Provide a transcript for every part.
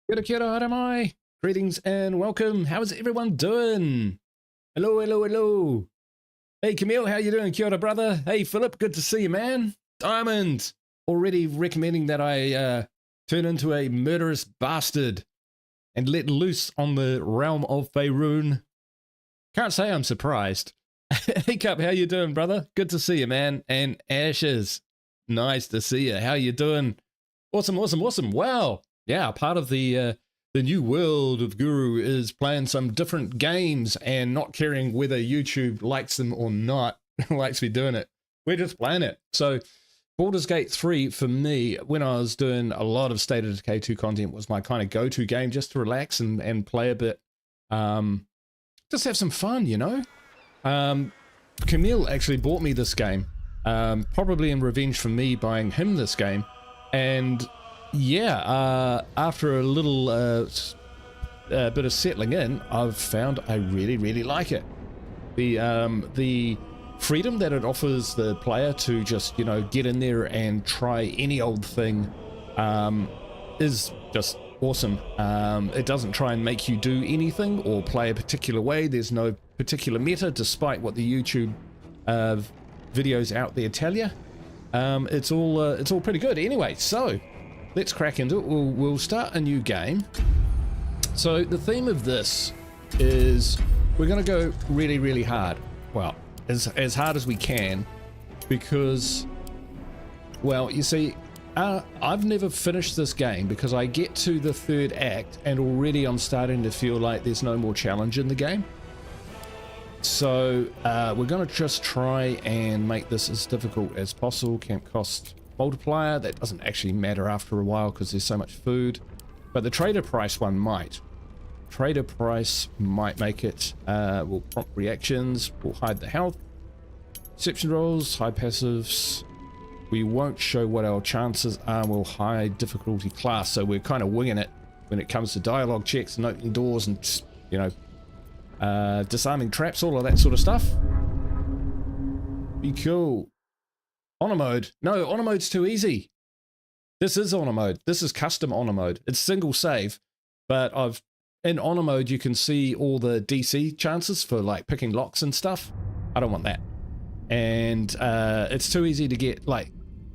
Kia ora, mai. Greetings and welcome. How's everyone doing? Hello, hello, hello. Hey, Camille, how you doing? Kia ora, brother. Hey, Philip, good to see you, man. Diamond, already recommending that I turn into a murderous bastard and let loose on the realm of Faerun. Can't say I'm surprised. Hey, Cup, how you doing, brother? Good to see you, man. And Ashes, nice to see you. How you doing? Awesome, awesome, awesome. Wow. Yeah, part of the new world of Guru is playing some different games and not caring whether YouTube likes them or not, likes me doing it. We're just playing it. So Baldur's Gate 3 for me, when I was doing a lot of State of Decay 2 content, was my kind of go-to game just to relax and play a bit. Just have some fun, you know? Camille actually bought me this game, probably in revenge for me buying him this game. And yeah, after a little bit of settling in, I've found I really, really like it. The freedom that it offers the player to just, you know, get in there and try any old thing is just awesome. It doesn't try and make you do anything or play a particular way. There's no particular meta, despite what the YouTube videos out there tell you. It's all pretty good. Anyway, so let's crack into it. We'll start a new game. So the theme of this is we're going to go really, really hard. Well, as hard as we can, because, well, you see, I've never finished this game because I get to the third act and already I'm starting to feel like there's no more challenge in the game. So we're going to just try and make this as difficult as possible. Camp cost multiplier, that doesn't actually matter after a while because there's so much food, but the trader price one might. Trader price might make it. We'll prompt reactions, we'll hide the health, deception rolls, hide passives. We won't show what our chances are, we'll hide difficulty class, so we're kind of winging it when it comes to dialogue checks and opening doors and, you know, disarming traps, all of that sort of stuff. Be cool. Honor mode. No, honor mode's too easy. This is honor mode. This is custom honor mode. It's single save, but in honor mode you can see all the DC chances for like picking locks and stuff. I don't want that. And it's too easy to get, like,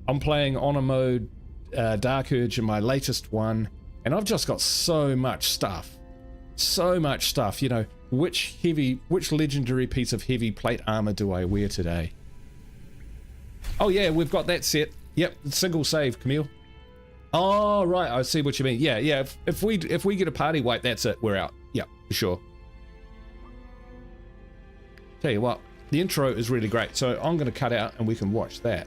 I'm playing honor mode Dark Urge in my latest one, and I've just got so much stuff. So much stuff, you know. Which legendary piece of heavy plate armor do I wear today? Oh yeah, we've got that set. Yep, single save, Camille. Oh right, I see what you mean. Yeah, yeah. If we get a party wipe, that's it. We're out. Yeah, for sure. Tell you what, the intro is really great, so I'm going to cut out and we can watch that.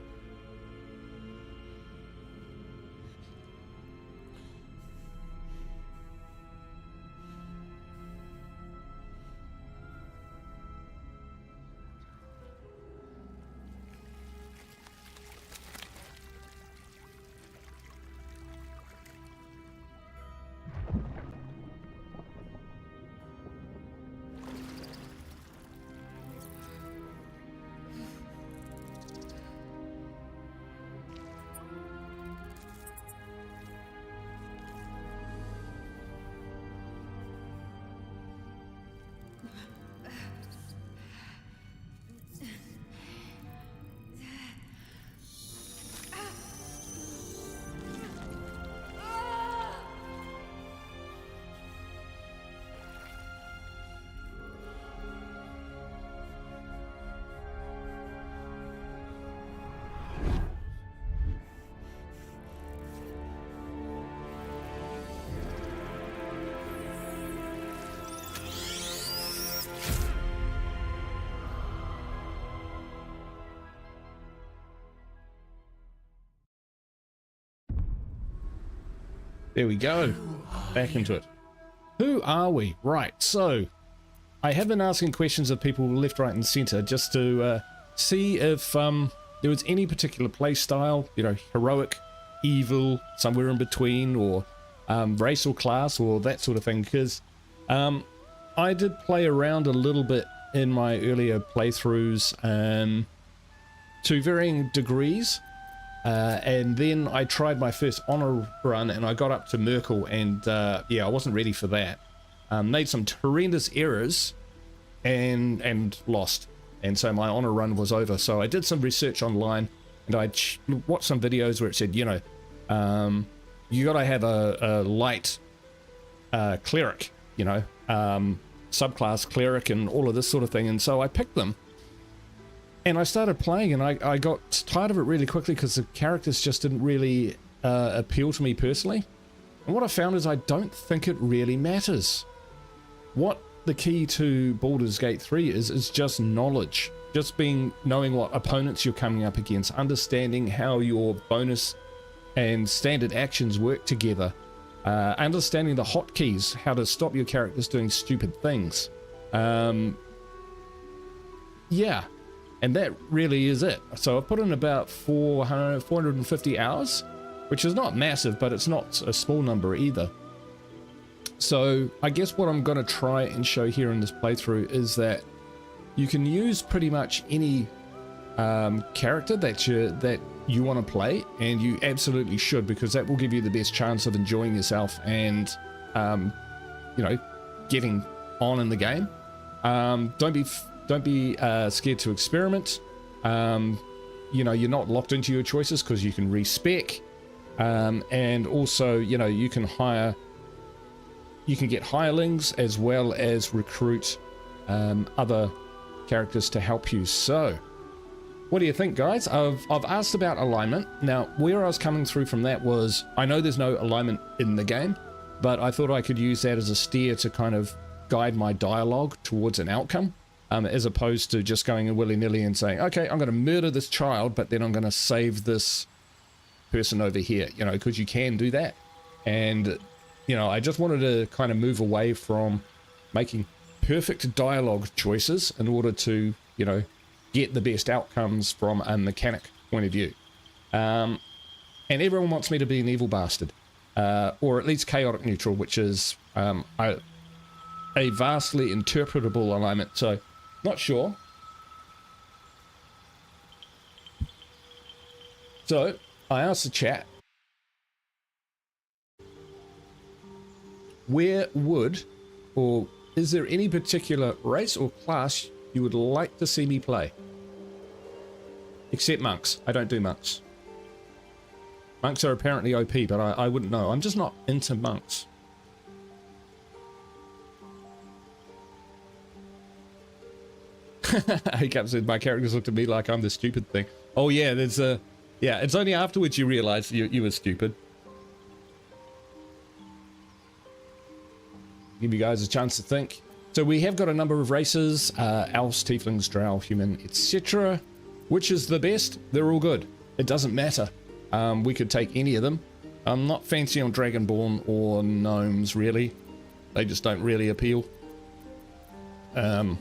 There we go. Back into it. Who are we? Right, so I have been asking questions of people left, right, and center just to see if there was any particular play style, you know, heroic, evil, somewhere in between, or race or class, or that sort of thing, because I did play around a little bit in my earlier playthroughs to varying degrees. And then I tried my first honor run, and I got up to Merkel, and yeah, I wasn't ready for that. Made some horrendous errors, and lost. And so my honor run was over. So I did some research online, and I watched some videos where it said, you know, you got to have a light cleric, you know, subclass cleric and all of this sort of thing. And so I picked them, and I started playing, and I got tired of it really quickly because the characters just didn't really appeal to me personally. And what I found is I don't think it really matters. What the key to Baldur's Gate 3 is just knowledge. Just knowing what opponents you're coming up against, understanding how your bonus and standard actions work together, understanding the hotkeys, how to stop your characters doing stupid things. Yeah, and that really is it. So I've put in about 450 hours, which is not massive, but it's not a small number either. So I guess what I'm going to try and show here in this playthrough is that you can use pretty much any character that you want to play, and you absolutely should, because that will give you the best chance of enjoying yourself and you know, getting on in the game. Don't be scared to experiment. You know, you're not locked into your choices because you can respec, and also, you know, you can get hirelings as well as recruit other characters to help you. So what do you think, guys? I've asked about alignment. Now, where I was coming through from that was, I know there's no alignment in the game, but I thought I could use that as a steer to kind of guide my dialogue towards an outcome, as opposed to just going willy-nilly and saying, okay, I'm going to murder this child, but then I'm going to save this person over here, you know, because you can do that. And you know, I just wanted to kind of move away from making perfect dialogue choices in order to, you know, get the best outcomes from a mechanic point of view. And everyone wants me to be an evil bastard, or at least chaotic neutral, which is a vastly interpretable alignment. So, not sure. So, I asked the chat, where would, or is there any particular race or class you would like to see me play? Except monks. I don't do monks. Monks are apparently OP, but I wouldn't know. I'm just not into monks. Hiccup said, my characters looked at me like I'm the stupid thing. Oh yeah, there's a... Yeah, it's only afterwards you realize you were stupid. Give you guys a chance to think. So we have got a number of races, elves, tieflings, drow, human, etc. Which is the best? They're all good. It doesn't matter. We could take any of them. I'm not fancy on dragonborn or gnomes, really. They just don't really appeal. They're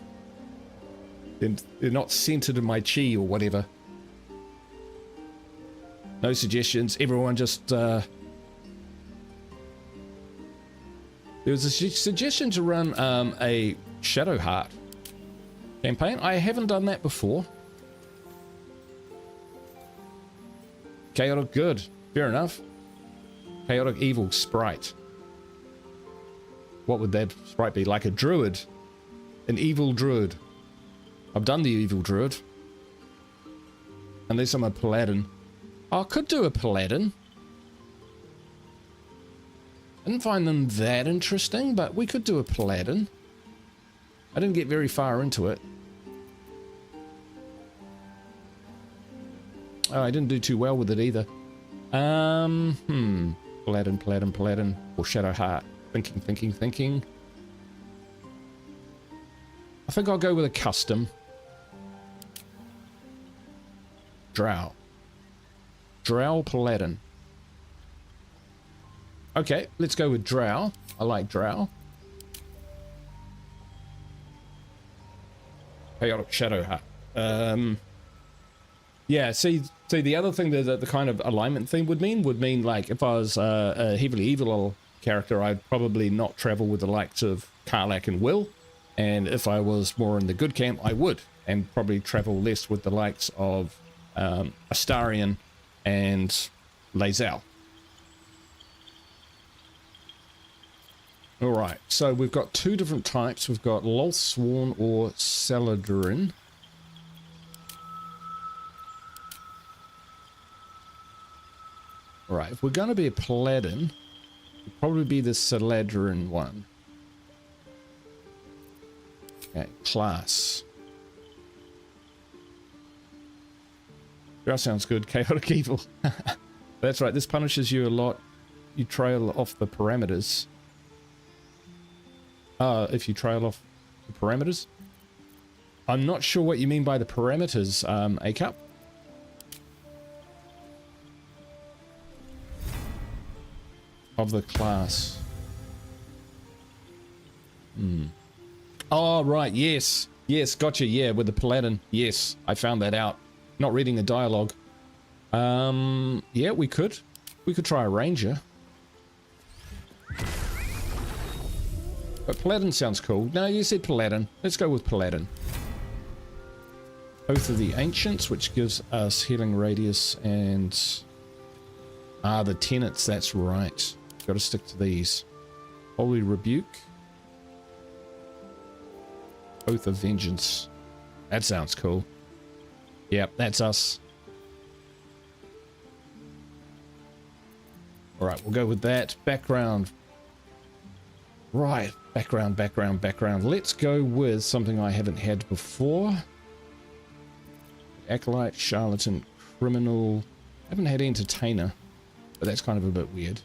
not centered in my chi or whatever. No suggestions. Everyone just... There was a suggestion to run a Shadowheart campaign. I haven't done that before. Chaotic good. Fair enough. Chaotic evil sprite. What would that sprite be? Like a druid. An evil druid. I've done the evil druid. Unless I'm a paladin. Oh, I could do a paladin. I didn't find them that interesting, but we could do a paladin. I didn't get very far into it. Oh, I didn't do too well with it either. Paladin, or Shadowheart. Thinking. I think I'll go with a custom. Drow paladin. Okay, let's go with drow. I like drow. Chaotic Shadowheart. Yeah, see the other thing that the kind of alignment thing would mean like if I was a heavily evil character, I'd probably not travel with the likes of Karlach and Will, and if I was more in the good camp, I would, and probably travel less with the likes of Astarion and Lazel. All right, so we've got two different types. We've got Lolthsworn or Saladrin. All right, if we're going to be a Paladin, it'll probably be the Saladrin one. Okay, class. That sounds good. Chaotic evil. That's right, this punishes you a lot. You trail off the parameters. If you trail off the parameters. I'm not sure what you mean by the parameters, A-Cup. Of the class. Oh, right, yes. Yes, gotcha, yeah, with the Paladin. Yes, I found that out. Not reading the dialogue. Yeah, we could. We could try a Ranger. But Paladin sounds cool. No, you said Paladin. Let's go with Paladin. Oath of the Ancients, which gives us healing radius and... the tenets, that's right. Got to stick to these. Holy Rebuke. Oath of Vengeance. That sounds cool. Yep, that's us. Alright, we'll go with that. Background. Right, background. Let's go with something I haven't had before. Acolyte, Charlatan, Criminal. Haven't had Entertainer, but that's kind of a bit weird.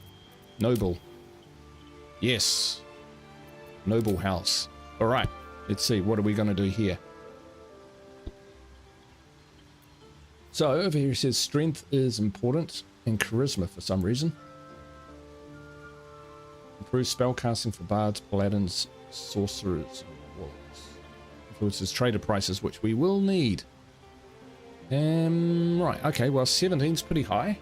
Noble. Yes. Noble House. Alright, let's see. What are we going to do here? So, over here it says strength is important and charisma for some reason. Improve spellcasting for bards, paladins, sorcerers, and warlocks. Influences trader prices, which we will need. Right, okay, well 17's pretty high.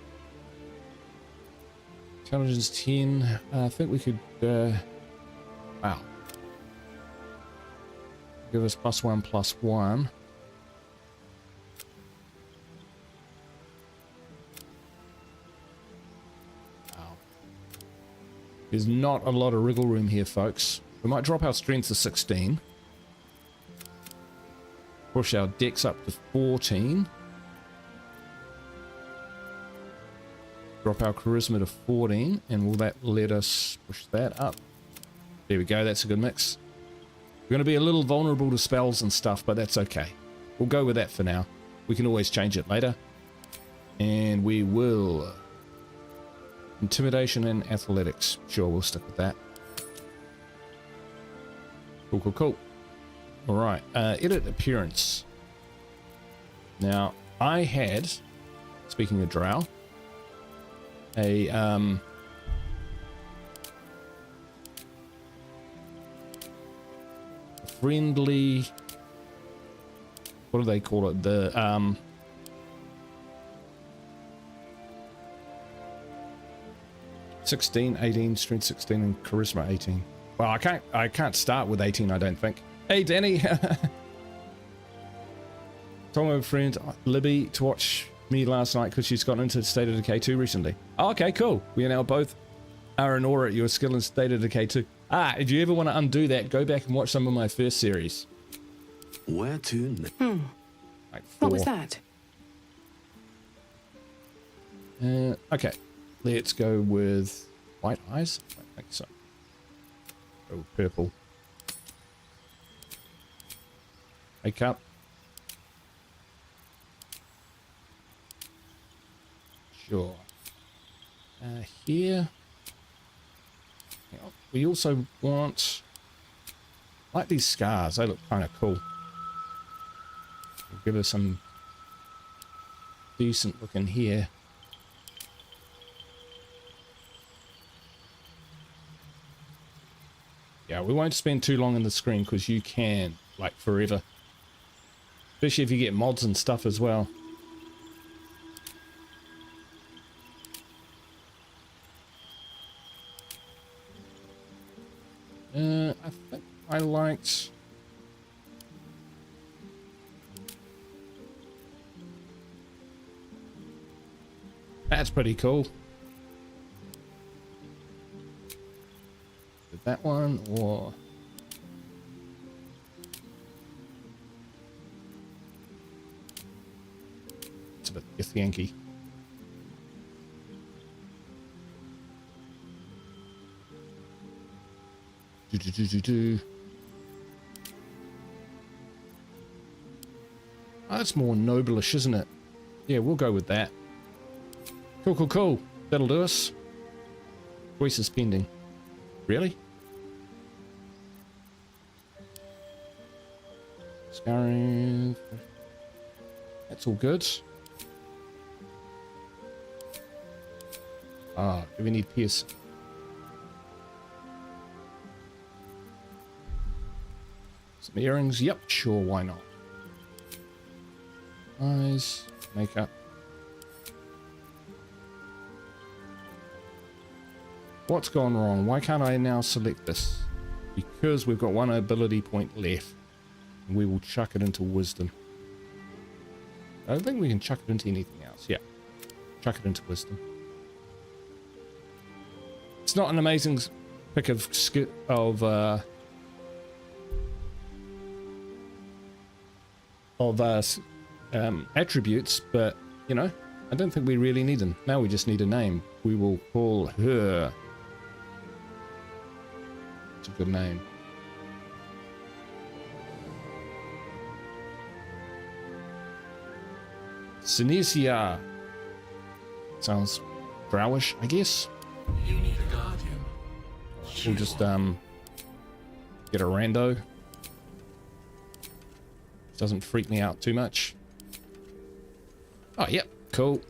Intelligence 10, I think we could, wow. Give us +1/+1. There's not a lot of wriggle room here, folks. We might drop our strength to 16. Push our dex up to 14. Drop our charisma to 14. And will that let us push that up? There we go. That's a good mix. We're going to be a little vulnerable to spells and stuff, but that's okay. We'll go with that for now. We can always change it later. And we will... Intimidation and athletics. Sure, we'll stick with that. Cool. Alright, edit appearance. Now, I had, speaking of drow, a, friendly, what do they call it? The, 16, 18, strength 16, and charisma 18. Well, I can't start with 18, I don't think. Hey, Danny. Told my friend Libby to watch me last night because she's gotten into State of Decay 2 recently. Oh, okay, cool. We are now both in awe at your skill in State of Decay 2. If you ever want to undo that, go back and watch some of my first series. Where to? Like 4. What was that? Okay. Let's go with white eyes. I think so. Oh, purple. Wake up. Sure. Here. We also want... I like these scars. They look kind of cool. We'll give us some decent looking here. Yeah, we won't spend too long on the screen because you can, like, forever. Especially if you get mods and stuff as well. I think I liked... That's pretty cool. Did that one or... It's a bit Yankee. Oh, that's more noblish, isn't it? Yeah, we'll go with that. Cool, cool, cool. That'll do us. Choice is pending. Really? Scarring. That's all good. Ah, do we need Pierce? Some earrings? Yep, sure, why not? Eyes, makeup. What's gone wrong? Why can't I now select this? Because we've got one ability point left. And we will chuck it into wisdom. I don't think we can chuck it into anything else. Yeah. Chuck it into wisdom. It's not an amazing pick of attributes, but you know, I don't think we really need them. Now we just need a name. We will call her. It's a good name. Sinesia. Sounds browish, I guess. You need a guardian. We'll just get a rando. Doesn't freak me out too much. Oh, yep, cool.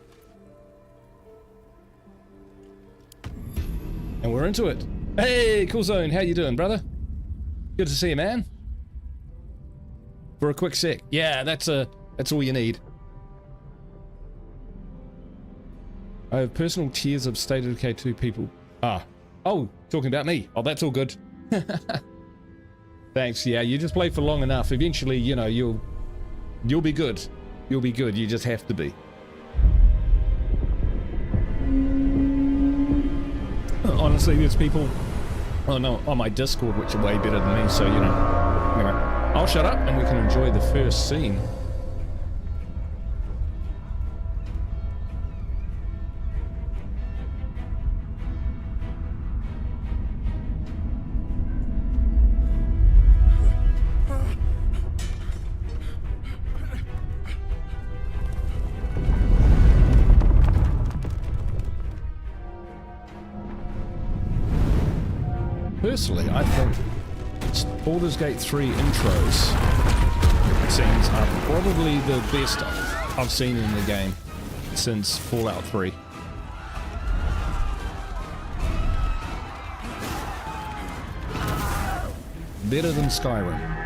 And we're into it. Hey, Cool Zone, how you doing, brother? Good to see you, man. For a quick sec. Yeah, that's all you need. I have personal tears of state of decay to people. Ah. Oh, talking about me. Oh, that's all good. Thanks. Yeah, you just play for long enough. Eventually, you know, you'll be good. You'll be good. You just have to be. Honestly, there's people on my Discord which are way better than me, so you know. Anyway, I'll shut up and we can enjoy the first scene. Personally, I think Baldur's Gate 3 intros scenes are probably the best I've seen in the game since Fallout 3. Better than Skyrim.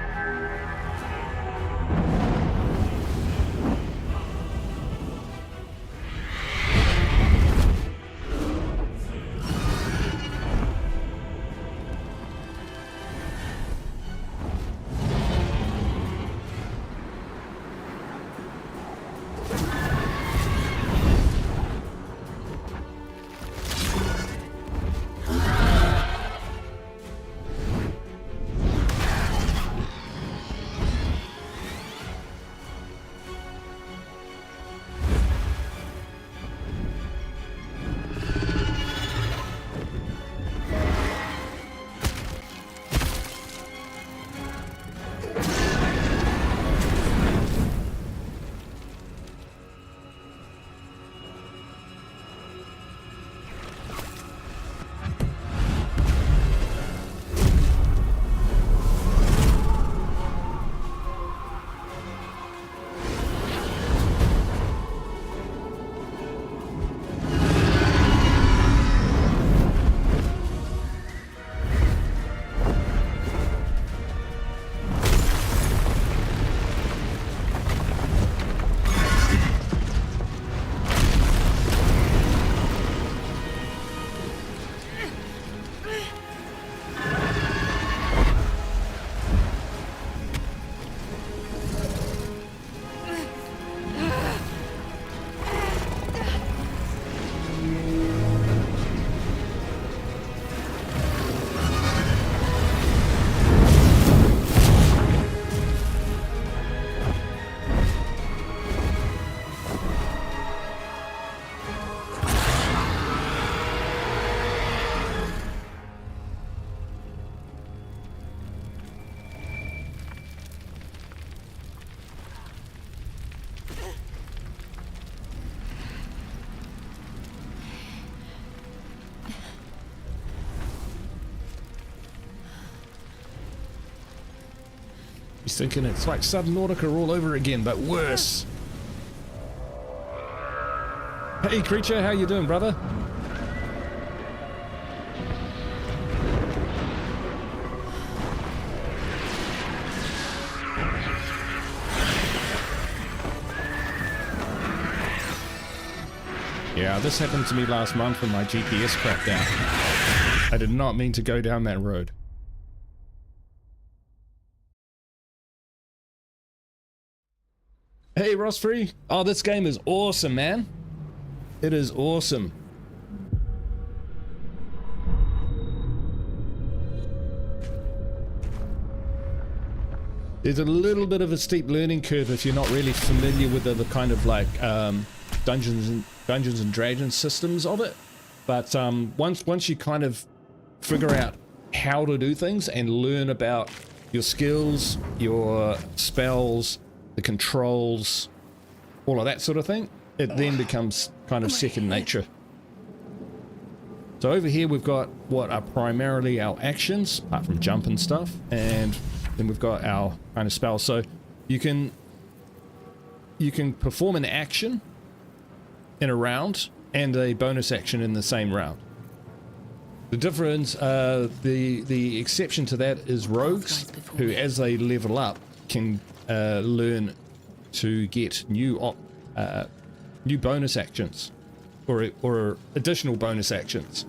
He's thinking it's like Subnautica all over again, but worse. Hey, creature, how you doing, brother? Yeah, this happened to me last month when my GPS crapped out. I did not mean to go down that road. Hey, Rossfree. Oh, this game is awesome, man. It is awesome. There's a little bit of a steep learning curve if you're not really familiar with the kind of like Dungeons and Dragons systems of it, but once you kind of figure out how to do things and learn about your skills, your spells, the controls, all of that sort of thing, it then becomes kind of second nature. So over here we've got what are primarily our actions, apart from jump and stuff, and then we've got our kind of spells. So you can perform an action in a round and a bonus action in the same round. The difference, the exception to that is rogues, who as they level up can learn to get new bonus actions or additional bonus actions.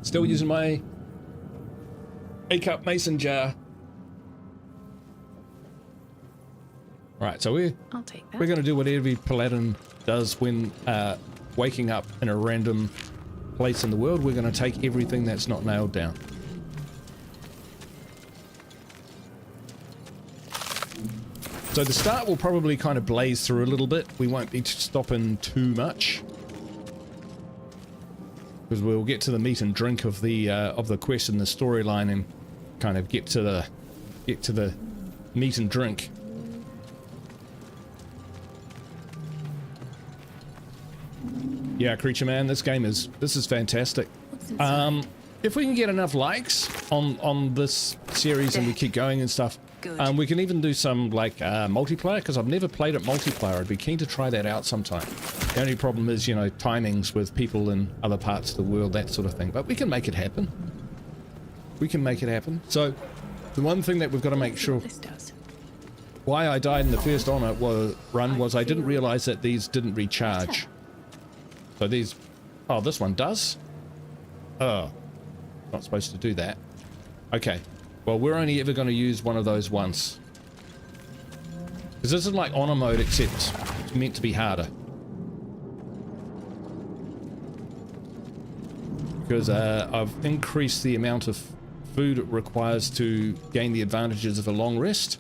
Still using my 8-cup mason jar. Right, so we're going to do what every paladin does when waking up in a random place in the world. We're going to take everything that's not nailed down. So the start will probably kind of blaze through a little bit. We won't be stopping too much, because we'll get to the meat and drink of the quest and the storyline, and kind of get to the meat and drink. Yeah, Creature Man, this is fantastic. If we can get enough likes on this series and we keep going and stuff, we can even do some like multiplayer, because I've never played it multiplayer. I'd be keen to try that out sometime. The only problem is, you know, timings with people in other parts of the world, that sort of thing. But we can make it happen. We can make it happen. So the one thing that we've got to make sure, why I died in the first honor run was I didn't realize that these didn't recharge. So these, oh, this one does? Oh, not supposed to do that. Okay, well, we're only ever going to use one of those once. Because this is like honor mode, except it's meant to be harder. Because I've increased the amount of food it requires to gain the advantages of a long rest.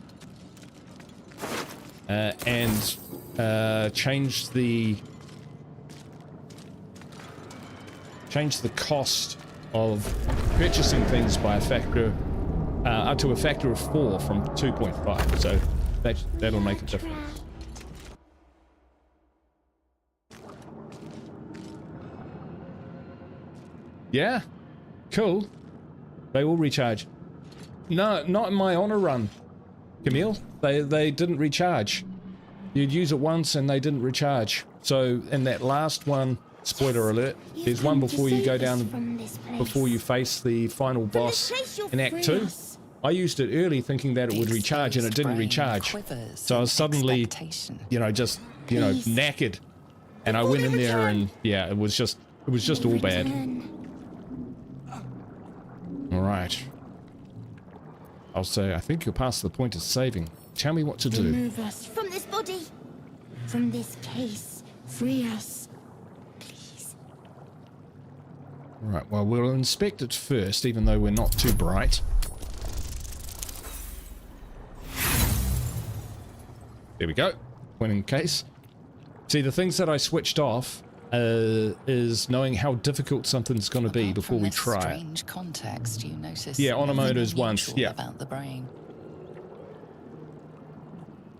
And changed the cost of purchasing things by a factor up to a factor of 4 from 2.5, so that'll make a difference. Yeah, cool. They will recharge. No, not in my honor run, Camille. They didn't recharge. You'd use it once and they didn't recharge. So in that last one, spoiler alert, there's one before you go down, before you face the final boss in Act 2. I used it early thinking that it would recharge, and it didn't recharge. So I was suddenly, you know, just, you know, knackered. And I went in there and, yeah, it was just all bad. Alright. I'll say, I think you're past the point of saving. Tell me what to do. Remove us from this body, from this case. Free us. Right, well, we'll inspect it first, even though we're not too bright. There we go. Point in case. See, the things that I switched off is knowing how difficult something's going to be before we try it. Strange context, you notice. Yeah, honor mode is once. Yeah. About the brain.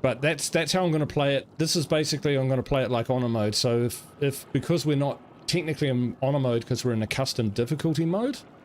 But that's how I'm going to play it. This is basically, I'm going to play it like honor mode. So if because we're not technically in honor mode because we're in a custom difficulty mode,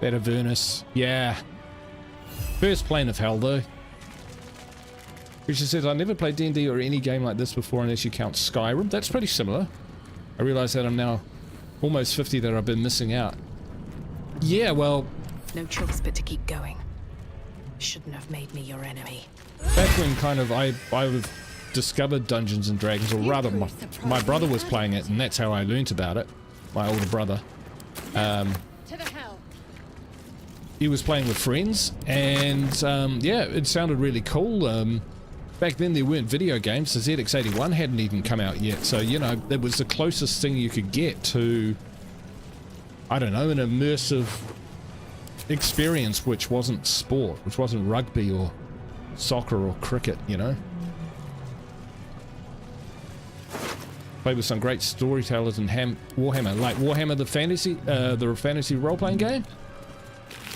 That Avernus. Yeah. First plane of hell, though. Richard says, I never played D&D or any game like this before unless you count Skyrim. That's pretty similar. I realise that I'm now almost 50 that I've been missing out. Yeah, well... No choice but to keep going. Shouldn't have made me your enemy. Back when kind of I discovered Dungeons and Dragons, or rather my brother was playing it, and that's how I learnt about it. My older brother. He was playing with friends, and yeah, it sounded really cool. Back then there weren't video games. The ZX81 hadn't even come out yet, so you know, it was the closest thing you could get to, I don't know, an immersive experience which wasn't sport, which wasn't rugby or soccer or cricket, you know. Played with some great storytellers in Warhammer, like Warhammer the fantasy role-playing game.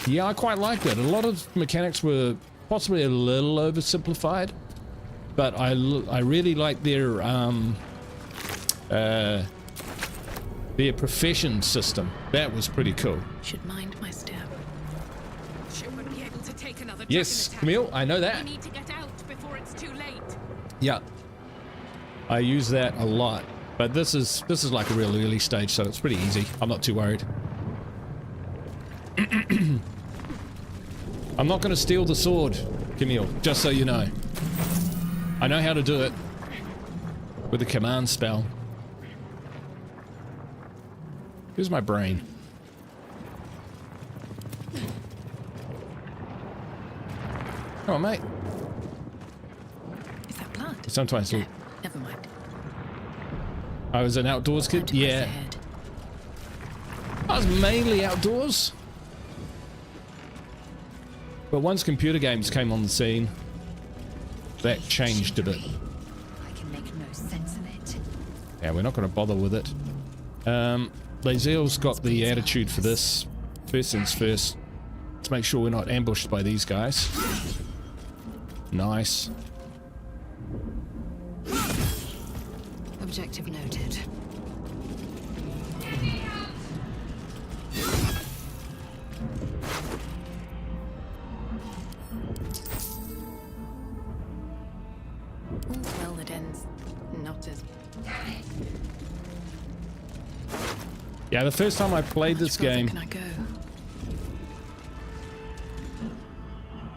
Yeah, I quite liked it. A lot of mechanics were possibly a little oversimplified, but I really liked their profession system. That was pretty cool. Should mind my step. Ship won't be able to take another Yes, dragon attack. Camille, I know that. We need to get out before it's too late. Yeah, I use that a lot, but this is like a real early stage, so it's pretty easy. I'm not too worried. I'm not going to steal the sword, Camille, just so you know. I know how to do it with a command spell. Here's my brain. Come on, mate. Is that blood? Sometimes No, never mind. I was an outdoors kid. Press Yeah, ahead. I was mainly outdoors. But once computer games came on the scene, that changed a bit. I can make no sense of it. Yeah, we're not going to bother with it. Lazel's got the attitude for this. First things first. Let's make sure we're not ambushed by these guys. Nice. Objective noted. All's well that ends not as... Yeah, the first time I played this How much game, further can I go?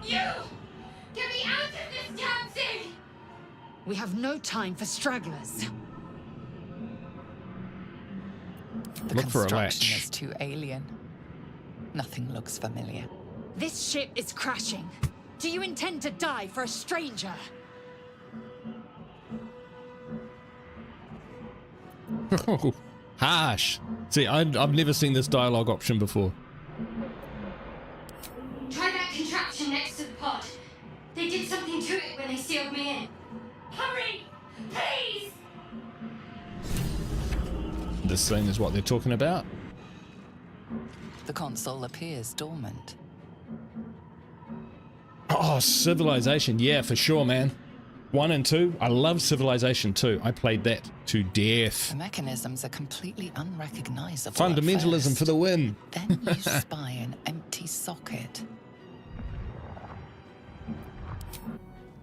You! Get me out of this damn thing! We have no time for stragglers. The Look for a construction latch. is too alien. Nothing looks familiar. This ship is crashing. Do you intend to die for a stranger? oh, harsh. See, I've never seen this dialogue option before. Try that contraption next to the pod. They did something to it when they sealed me in. Hurry! Please! This thing is what they're talking about. The console appears dormant. Oh, Civilization. Yeah, for sure, man. 1 and 2. I love Civilization 2. I played that to death. The mechanisms are completely unrecognizable. Fundamentalism for the win. Then you spy an empty socket.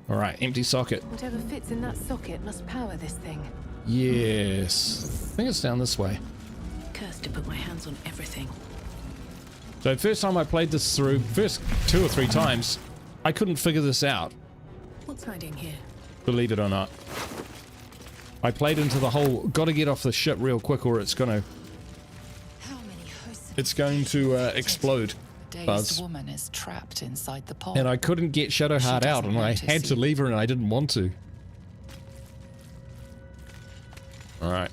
All right, empty socket. Whatever fits in that socket must power this thing. Yes. I think it's down this way. Cursed to put my hands on everything. So first time I played this through, first 2 or 3 times, I couldn't figure this out, What's hiding here? believe it or not. I played into the whole, gotta get off the ship real quick or it's going How many hosts? to explode. The dazed Buzz. woman is trapped inside the pod. And I couldn't get Shadowheart She out, doesn't and I want to had to see. leave her, and I didn't want to. All right.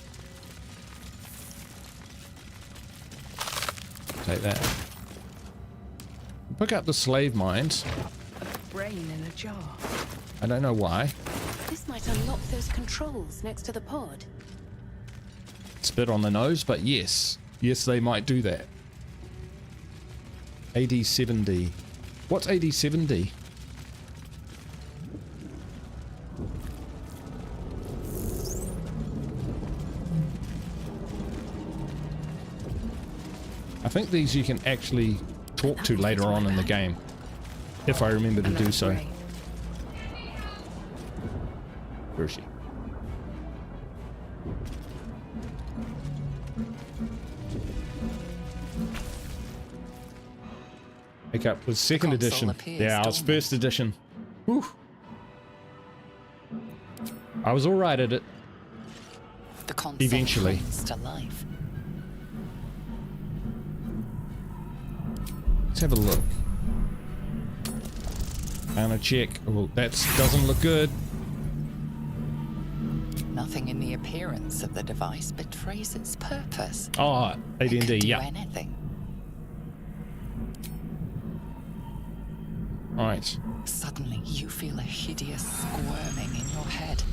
Take that. Pick up the slave mines. Brain in a jar. I don't know why. This might unlock those controls next to the pod. It's a bit on the nose, but yes. Yes, they might do that. AD7D. What's AD7D? I think these you can actually talk to later on in the game, if I remember to do so. Where is she? Pick up with second edition. Yeah, I was first edition. Whew. I was alright at it. The console Eventually. comes to life. Let's have a look. Counter check. Oh, that doesn't look good. Nothing in the appearance of the device betrays its purpose. Oh, It could AD&D, do yeah. anything. Alright. Suddenly, you feel a hideous squirming in your head.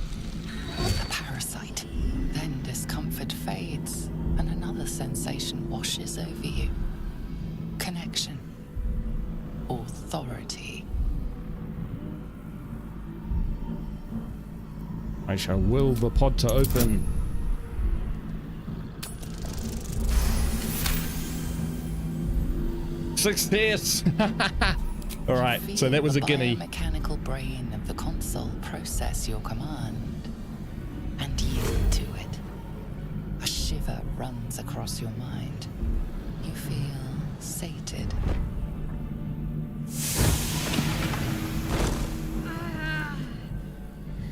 The parasite. Then discomfort fades, and another sensation washes over you. Connection. Authority. I shall will the pod to open. Success! Alright, so that was a guinea. The biomechanical brain of the console process your command and yield to it. A shiver runs across your mind. You feel sated.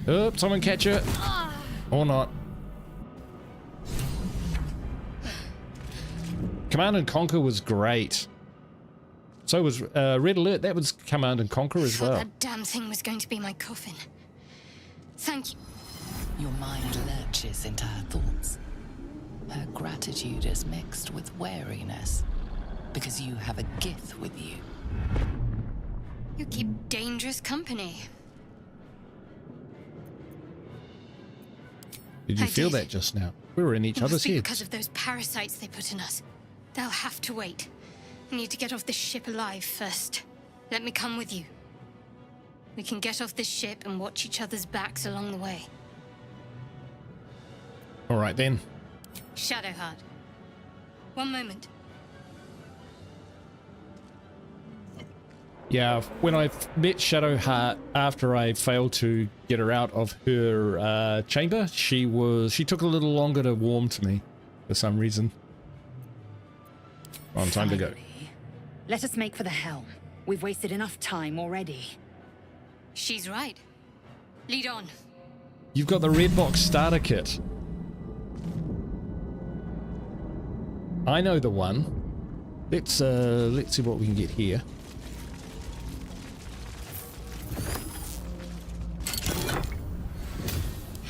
Oops, someone catch it. Or not. Command and Conquer was great. So was Red Alert. That was Command and Conquer as Thought well. that damn thing was going to be my coffin. Thank you. Your mind lurches into her thoughts. Her gratitude is mixed with wariness, because you have a gift with you. You keep dangerous company. Did you I feel did. that just now? We were in each It must other's be heads. because of those parasites they put in us. They'll have to wait. I need to get off this ship alive first. Let me come with you. We can get off this ship and watch each other's backs along the way. Alright then. Shadowheart. One moment. Yeah, when I met Shadowheart after I failed to get her out of her chamber, she took a little longer to warm to me for some reason. On time to go. Finally. Let us make for the helm. We've wasted enough time already. She's right. Lead on. You've got the red box starter kit. I know the one. Let's see what we can get here.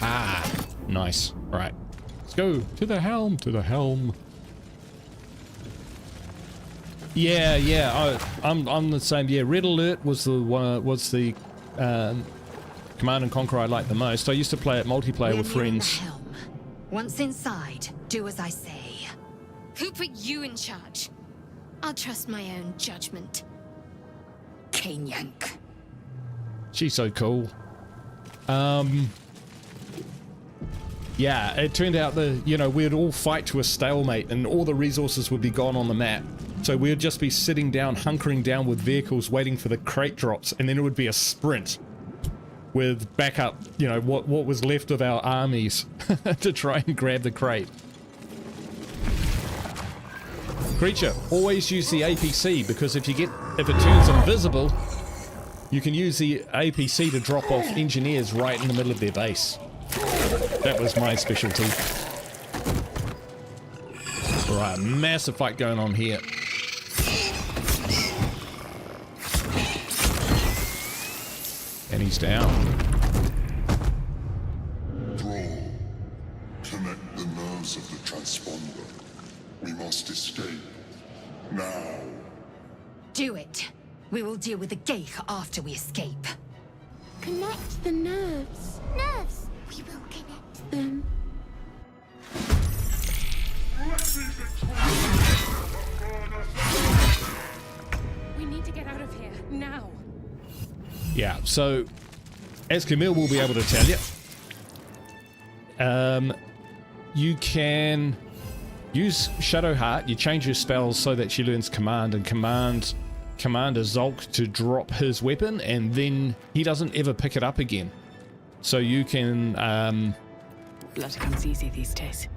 Ah, nice. All right, let's go to the helm. To the helm. Yeah. I'm the same. Yeah, Red Alert was the one. Was the Command and Conquer I liked the most. I used to play it multiplayer with We're nearing friends. the helm. Once inside, do as I say. Who put you in charge? I'll trust my own judgment. Cane Yank. She's so cool. Yeah, it turned out that, we'd all fight to a stalemate and all the resources would be gone on the map. So we'd just be sitting down, hunkering down with vehicles, waiting for the crate drops, and then it would be a sprint with backup, what was left of our armies to try and grab the crate. Creature, always use the APC, because if it turns invisible, you can use the APC to drop off engineers right in the middle of their base. That was my specialty. Alright, massive fight going on here. And he's down. Thrall, connect the nerves of the transponder. We must escape. Now. Do it. We will deal with the Geich after we escape. Connect the nerves. Nerves. We will connect them. We need to get out of here, now. Yeah, so as Camille will be able to tell you, you can use Shadowheart. You change your spells so that she learns command, and Commander Zolk to drop his weapon, and then he doesn't ever pick it up again. So you can Blood comes easy these days.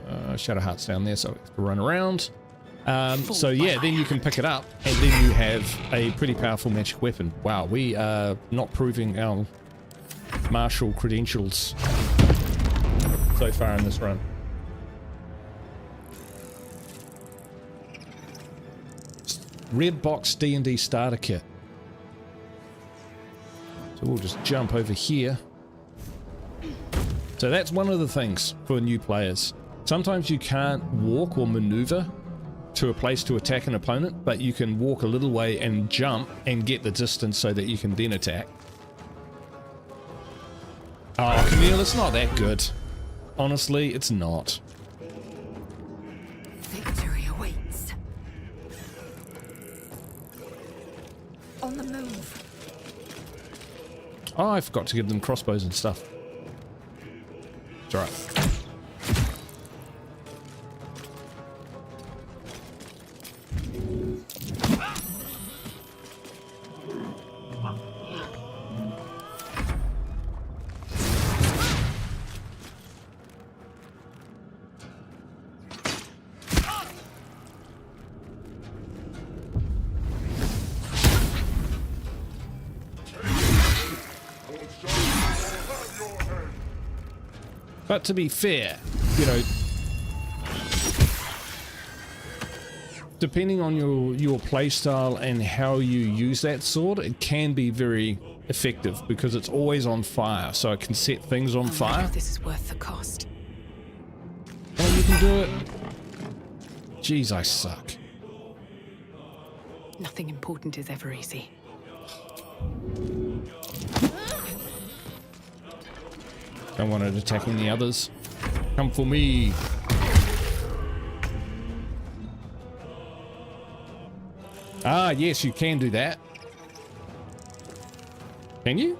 Shadowheart's down there, so we have to run around. So yeah, then you can pick it up, and then you have a pretty powerful magic weapon. Wow, we are not proving our martial credentials so far in this run. Red box D&D starter kit. So we'll just jump over here. So that's one of the things for new players. Sometimes you can't walk or maneuver to a place to attack an opponent, but you can walk a little way and jump and get the distance so that you can then attack. Oh, Camille, it's not that good. Honestly, it's not. Victory awaits. On the move. Oh, I forgot to give them crossbows and stuff. It's alright. But to be fair, you know, depending on your playstyle and how you use that sword, it can be very effective because it's always on fire, so it can set things on fire. This is worth the cost. Oh, you can do it. Jeez, I suck. Nothing important is ever easy. Don't want it attacking the others. Come for me. Ah, yes, you can do that. Can you?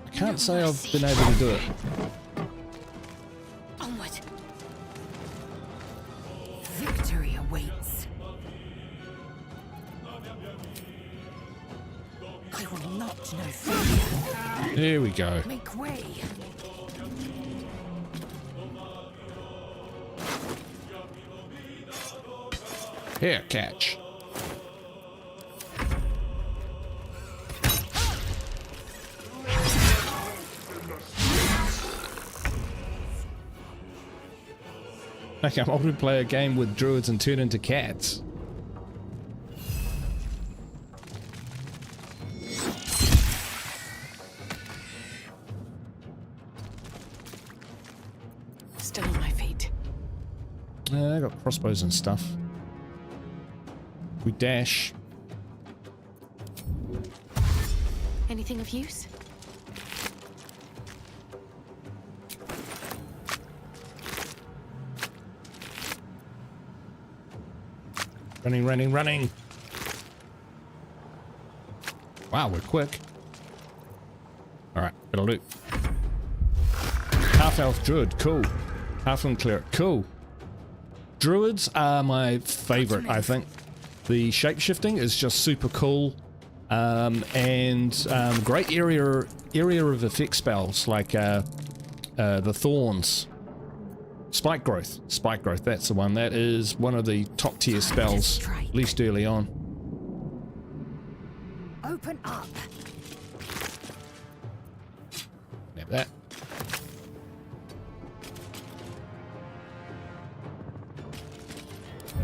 I can't say I've been able to do it. Onward. Victory awaits. I will not know fear. There we go. Make way. Here, catch. Like I'm able to play a game with druids and turn into cats. Still on my feet. I got crossbows and stuff. We dash. Anything of use? Running, running, running. Wow, we're quick. Alright, it'll do. Half-elf druid, cool. Halfling cleric, cool. Druids are my favorite, I think. The shape-shifting is just super cool. Great area of effect spells like the thorns. Spike growth, that's the one. That is one of the top tier spells, at least early on. Open up. Nab that.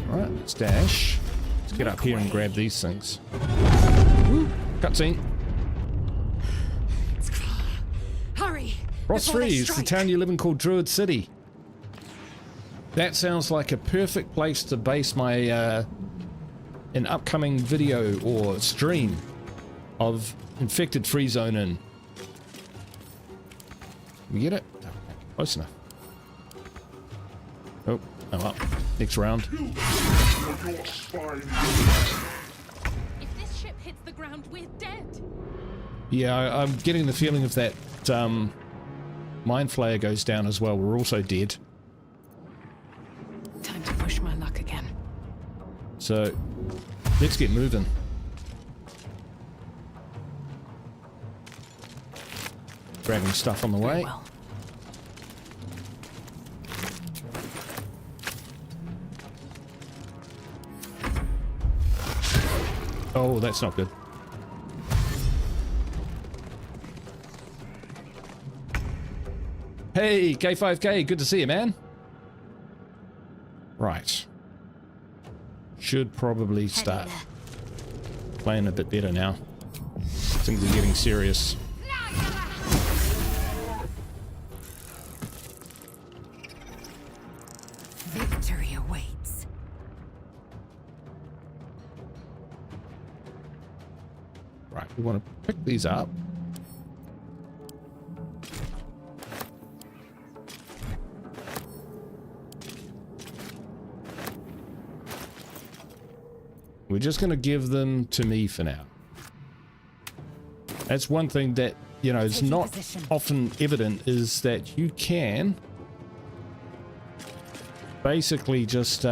Alright, let's dash. Let's get up here and grab these things. Woo, cutscene. Hurry. Frost Free is the town you live in called Druid City. That sounds like a perfect place to base my an upcoming video or stream of Infected Free Zone in. We get it? Close enough. Oh, I'm up. Next round. If this ship hits the ground, we're dead. Yeah, I'm getting the feeling if that Mind Flayer goes down as well, we're also dead. Time to push my luck again. So let's get moving. Grabbing stuff on the way. Well, Oh, that's not good. Hey, K5K, good to see you, man. Right. Should probably start playing a bit better now. Things are getting serious. Victory awaits. Right, we want to pick these up. We're just going to give them to me for now. That's one thing that, you know, is not often evident, is that you can basically just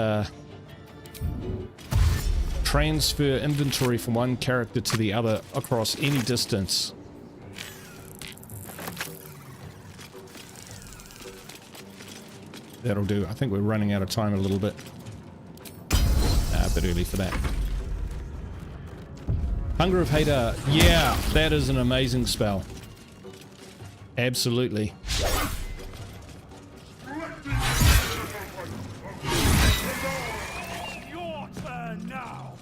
transfer inventory from one character to the other across any distance. That'll do. I think we're running out of time a little bit. A bit early for that. Hunger of Hater. Yeah, that is an amazing spell. Absolutely. Your turn now.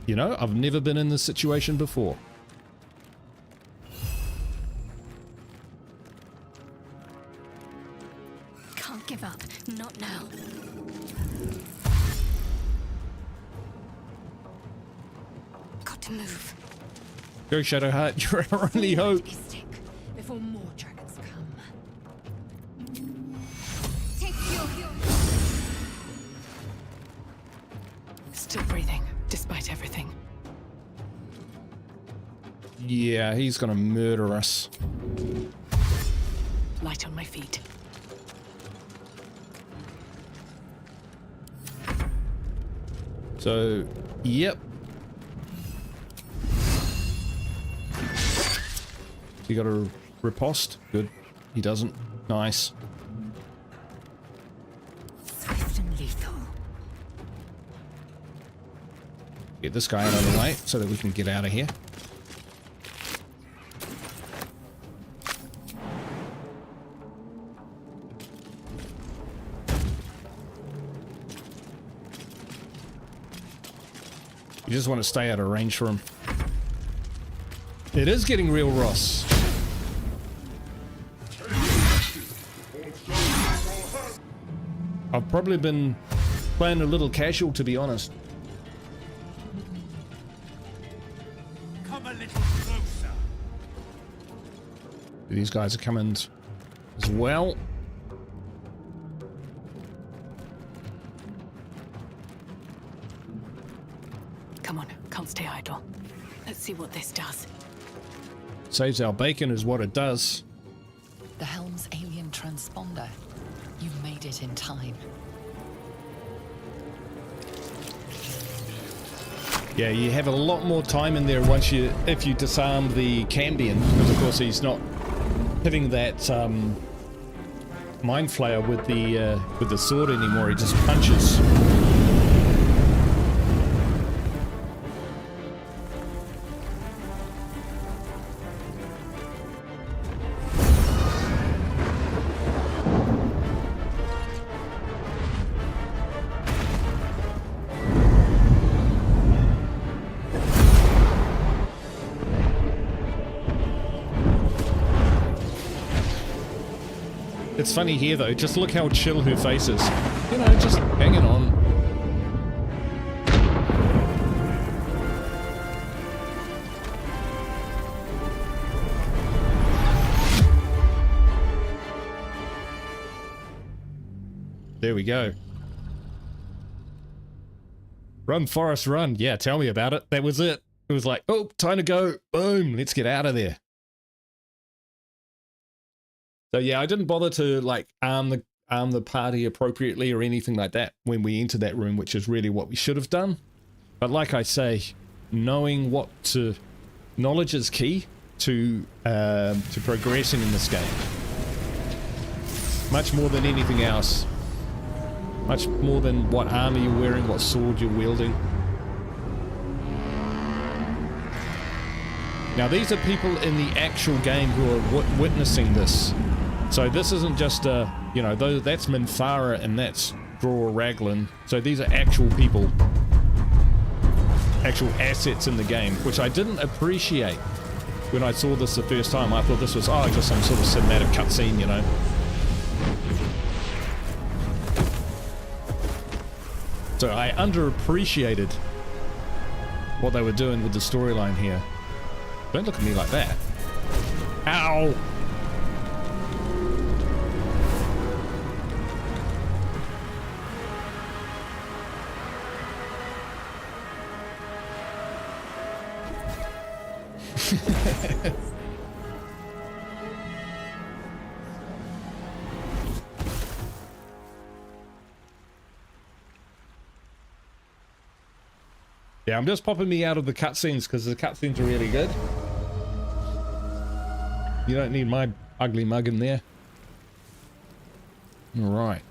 You know, I've never been in this situation before. Can't give up. Not now. Got to move. Go Shadowheart, you're our only hope. Stick before more dragons come. Take fuel. still breathing, despite everything. Yeah, he's gonna murder us. Light on my feet. So, yep. You got a riposte? Good. He doesn't. Nice. Swift and lethal. Get this guy out of the way so that we can get out of here. You just want to stay out of range for him. It is getting real, Ross. I've probably been playing a little casual, to be honest. Come a little closer. These guys are coming as well. Come on, can't stay idle. Let's see what this does. Saves our bacon is what it does. The helm's alien transponder. You've made it in time. Yeah, you have a lot more time in there once if you disarm the Cambion, because of course he's not hitting that mind flayer with the sword anymore. He just punches. It's funny here though, just look how chill her face is. You know, just hanging on. There we go. Run, Forest, run. Yeah, tell me about it. That was it. It was like, oh, time to go. Boom, let's get out of there. So yeah, I didn't bother to like arm arm the party appropriately or anything like that when we enter that room, which is really what we should have done. But like I say, knowing what to... knowledge is key to progressing in this game. Much more than anything else. Much more than what armor you're wearing, what sword you're wielding. Now these are people in the actual game who are witnessing this. So this isn't just a, you know, that's Minthara and that's Dror Raglan. So these are actual people. Actual assets in the game, which I didn't appreciate when I saw this the first time. I thought this was, oh, just some sort of cinematic cutscene, you know. So I underappreciated what they were doing with the storyline here. Don't look at me like that. Ow! Yeah, I'm just popping me out of the cutscenes because the cutscenes are really good. You don't need my ugly mug in there. Alright.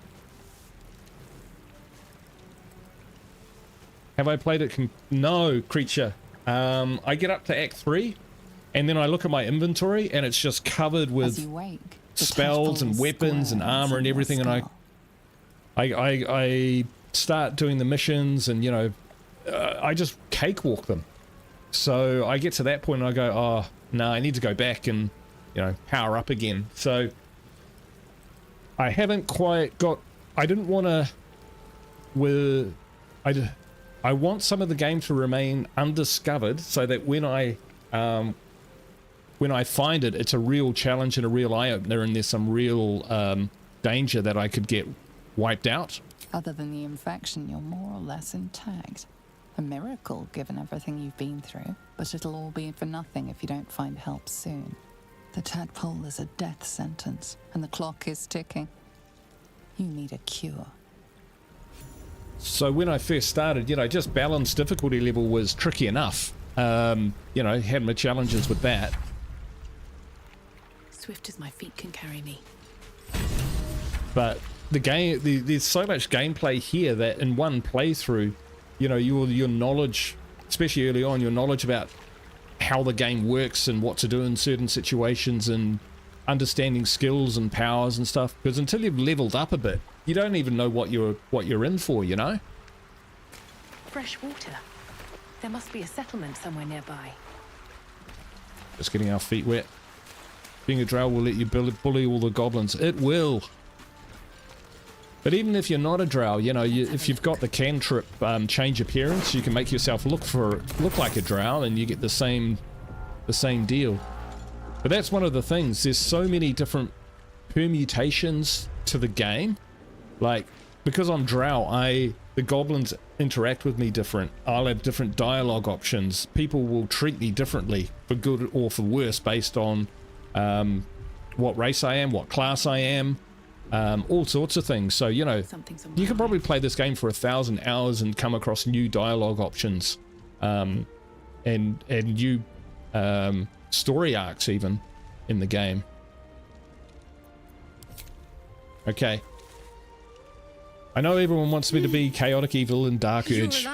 Have I played it? No, creature. I get up to Act 3, and then I look at my inventory, and it's just covered with spells and weapons and armor and everything, and I start doing the missions, and, you know, I just cakewalk them. So I get to that point, and I go, oh, no, I need to go back and, you know, power up again. So I haven't quite got... I didn't want to... I want some of the game to remain undiscovered so that when I find it, it's a real challenge and a real eye-opener, and there's some real danger that I could get wiped out. Other than the infection, you're more or less intact. A miracle, given everything you've been through, but it'll all be for nothing if you don't find help soon. The tadpole is a death sentence, and the clock is ticking. You need a cure. So when I first started, you know, just balance difficulty level was tricky enough. You know, had my challenges with that. Swift as my feet can carry me. But the game, there's so much gameplay here that in one playthrough, you know, your knowledge, especially early on, your knowledge about how the game works and what to do in certain situations and understanding skills and powers and stuff. Because until you've leveled up a bit, you don't even know what you're in for, you know? Fresh water. There must be a settlement somewhere nearby. Just getting our feet wet. Being a drow will let you bully all the goblins. It will. But even if you're not a drow, you know, if you've got the cantrip change appearance, you can make yourself look like a drow, and you get the same deal. But that's one of the things. There's so many different permutations to the game. Like, because I'm drow, the goblins interact with me different. I'll have different dialogue options. People will treat me differently, for good or for worse, based on what race I am, what class I am. All sorts of things. So, you know, you could probably play this game for 1,000 hours and come across new dialogue options, and new story arcs even in the game. Okay. I know everyone wants me to be chaotic evil and dark urge.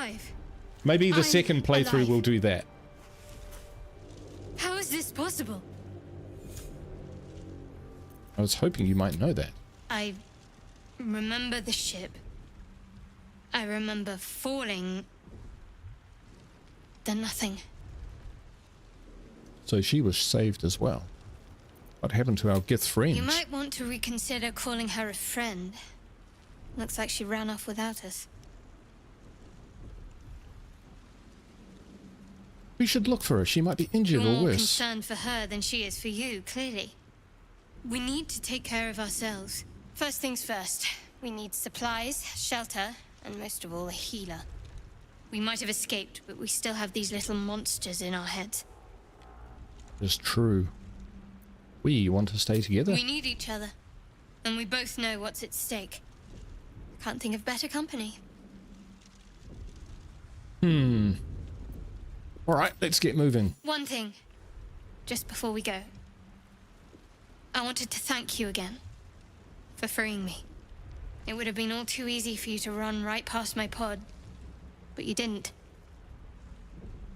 Maybe the second playthrough will do that. How is this possible? I was hoping you might know that. I remember the ship. I remember falling. Then nothing. So she was saved as well. What happened to our Gith friends? You might want to reconsider calling her a friend. Looks like she ran off without us. We should look for her. She might be injured You're or more worse. concerned for her than she is for you, clearly. We need to take care of ourselves. First things first, we need supplies, shelter, and most of all, a healer. We might have escaped, but we still have these little monsters in our heads. It's true. We want to stay together. We need each other. And we both know what's at stake. Can't think of better company. All right, let's get moving. One thing, just before we go. I wanted to thank you again for freeing me. It would have been all too easy for you to run right past my pod, but you didn't.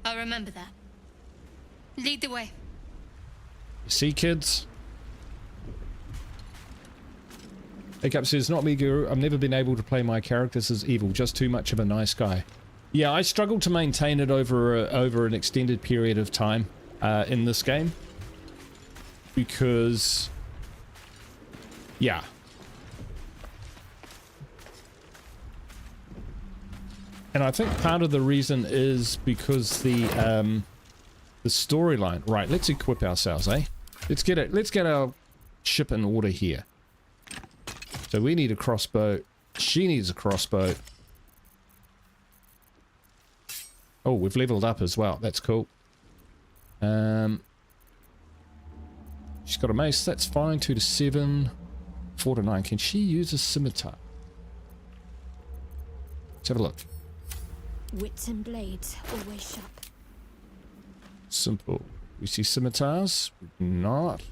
I'll remember that. Lead the way. You see, kids? Hiccup says, not me, Guru. I've never been able to play my characters as evil. Just too much of a nice guy. Yeah, I struggled to maintain it over an extended period of time in this game. Because... yeah. And I think part of the reason is because the storyline. Right, let's equip ourselves, eh? Let's get our ship in order here. So we need a crossbow. She needs a crossbow. Oh, we've leveled up as well. That's cool. She's got a mace. That's fine. 2 to 7. 4 to 9. Can she use a scimitar? Let's have a look. Wits and blades, always sharp. Simple. We see scimitars. Not.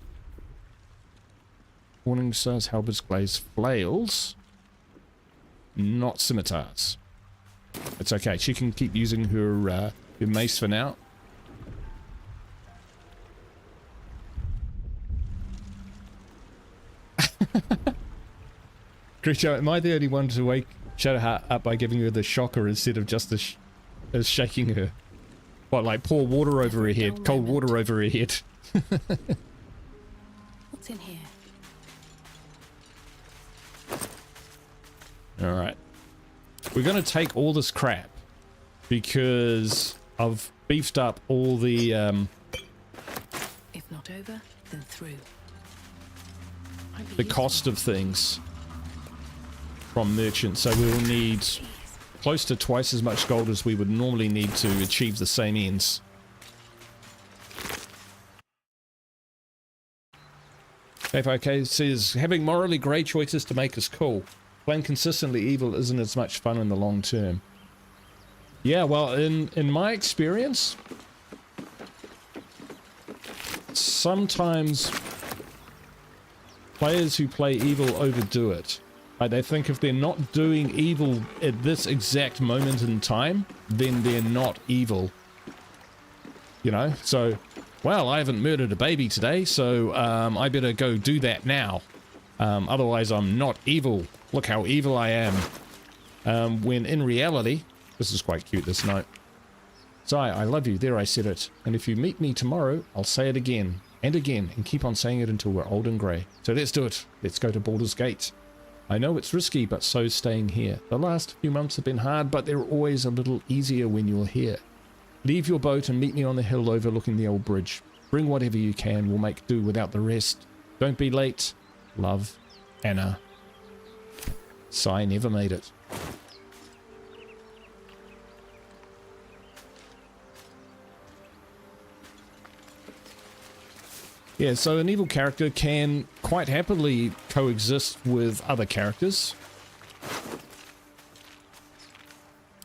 Warning stars, halberds, glaives, flails. Not scimitars. It's okay. She can keep using her mace for now. Grisha, am I the only one to wake Shadowheart up by giving her the shocker instead of just as shaking her? What, like pour water over her head? Cold water over her head? What's in here? Alright. We're going to take all this crap because I've beefed up all the... If not over, then through. the cost of things from merchants, so we'll need close to twice as much gold as we would normally need to achieve the same ends. FIK says, having morally grey choices to make is cool. Playing consistently evil isn't as much fun in the long term. Yeah, well, in my experience, sometimes players who play evil overdo it. Like, they think if they're not doing evil at this exact moment in time, then they're not evil. You know? So, well, I haven't murdered a baby today, so I better go do that now. Otherwise, I'm not evil. Look how evil I am. When in reality, this is quite cute, this note. Zai, I love you. There, I said it. And if you meet me tomorrow, I'll say it again and again and keep on saying it until we're old and grey. So let's do it. Let's go to Baldur's Gate. I know it's risky, but so's staying here. The last few months have been hard, but they're always a little easier when you're here. Leave your boat and meet me on the hill overlooking the old bridge. Bring whatever you can. We'll make do without the rest. Don't be late. Love, Anna. Sai never made it. Yeah, so an evil character can quite happily coexist with other characters.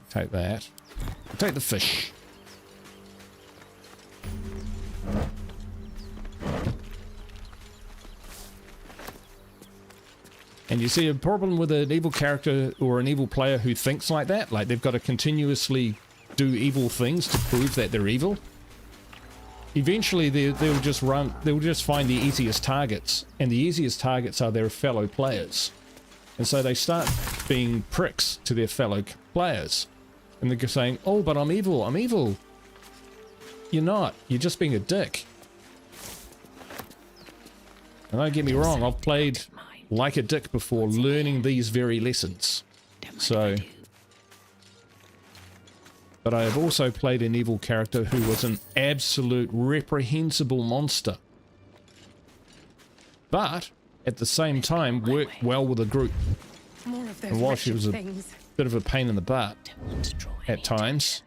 Take that. Take the fish. And you see a problem with an evil character or an evil player who thinks like that, like they've got to continuously do evil things to prove that they're evil. Eventually they'll just find the easiest targets, and the easiest targets are their fellow players. And so they start being pricks to their fellow players. And they're saying, oh, but I'm evil, I'm evil. You're not, you're just being a dick. And don't get me wrong, I've played like a dick before, learning these very lessons. So, but I have also played an evil character who was an absolute reprehensible monster, but at the same time worked well with a group. And while she was a bit of a pain in the butt at times,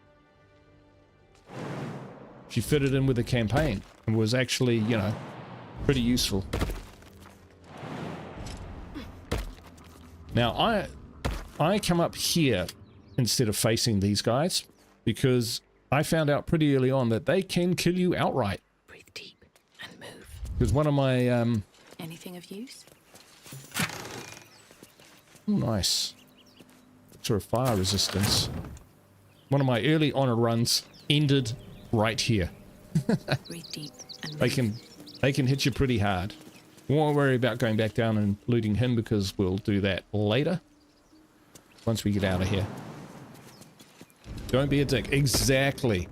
she fitted in with the campaign and was actually, you know, pretty useful. Now, I come up here instead of facing these guys because I found out pretty early on that they can kill you outright. Breathe deep and move. Because one of my... Anything of use? nice. Sort of fire resistance. One of my early honor runs ended right here. Breathe deep and move. They can hit you pretty hard. Won't worry about going back down and looting him because we'll do that later. Once we get out of here. Don't be a dick. Exactly.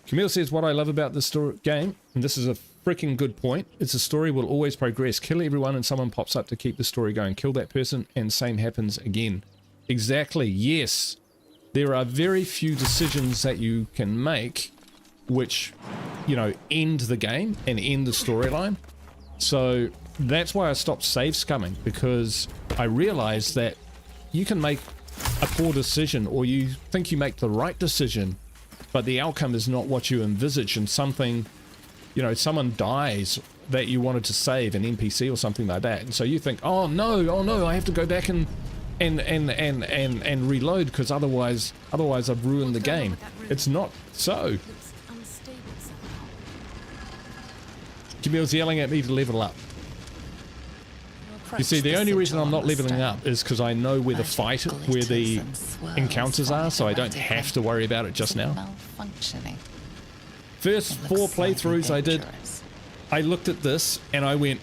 Camille says, what I love about this game, and this is a freaking good point, it's a story will always progress. Kill everyone and someone pops up to keep the story going. Kill that person and same happens again. Exactly. Yes. There are very few decisions that you can make which, you know, end the game and end the storyline. So that's why I stopped save scumming, because I realized that you can make a poor decision or you think you make the right decision, but the outcome is not what you envisage, and something, you know, someone dies that you wanted to save, an NPC or something like that, and so you think, oh no, I have to go back and reload because otherwise I've ruined the game. It's not so. Camille's yelling at me to level up. You see, the only reason I'm not leveling up is because I know where the encounters are, so I don't have to worry about it just now. First 4 playthroughs I did, I looked at this and I went,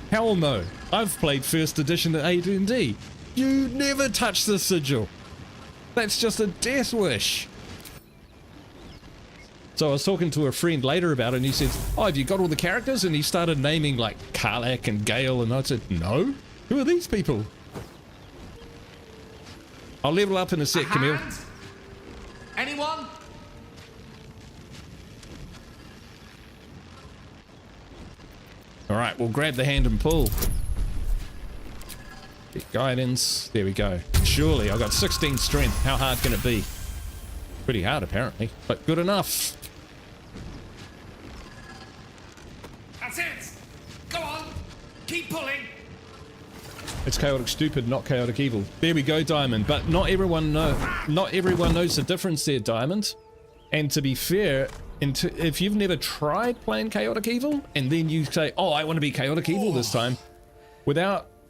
hell no, I've played first edition at AD&D. You never touch the sigil. That's just a death wish. So I was talking to a friend later about it, and he said, oh, have you got all the characters? And he started naming like Karlak and Gale, and I said, no. Who are these people? I'll level up in a sec, Camille. Anyone? All right, we'll grab the hand and pull. Get guidance. There we go. Surely, I've got 16 strength. How hard can it be? Pretty hard, apparently, but good enough. That's it! Go on! Keep pulling! It's chaotic stupid, not chaotic evil. There we go, Diamond. But not everyone knows the difference there, Diamond. And to be fair, if you've never tried playing chaotic evil, and then you say, oh, I want to be chaotic evil this time,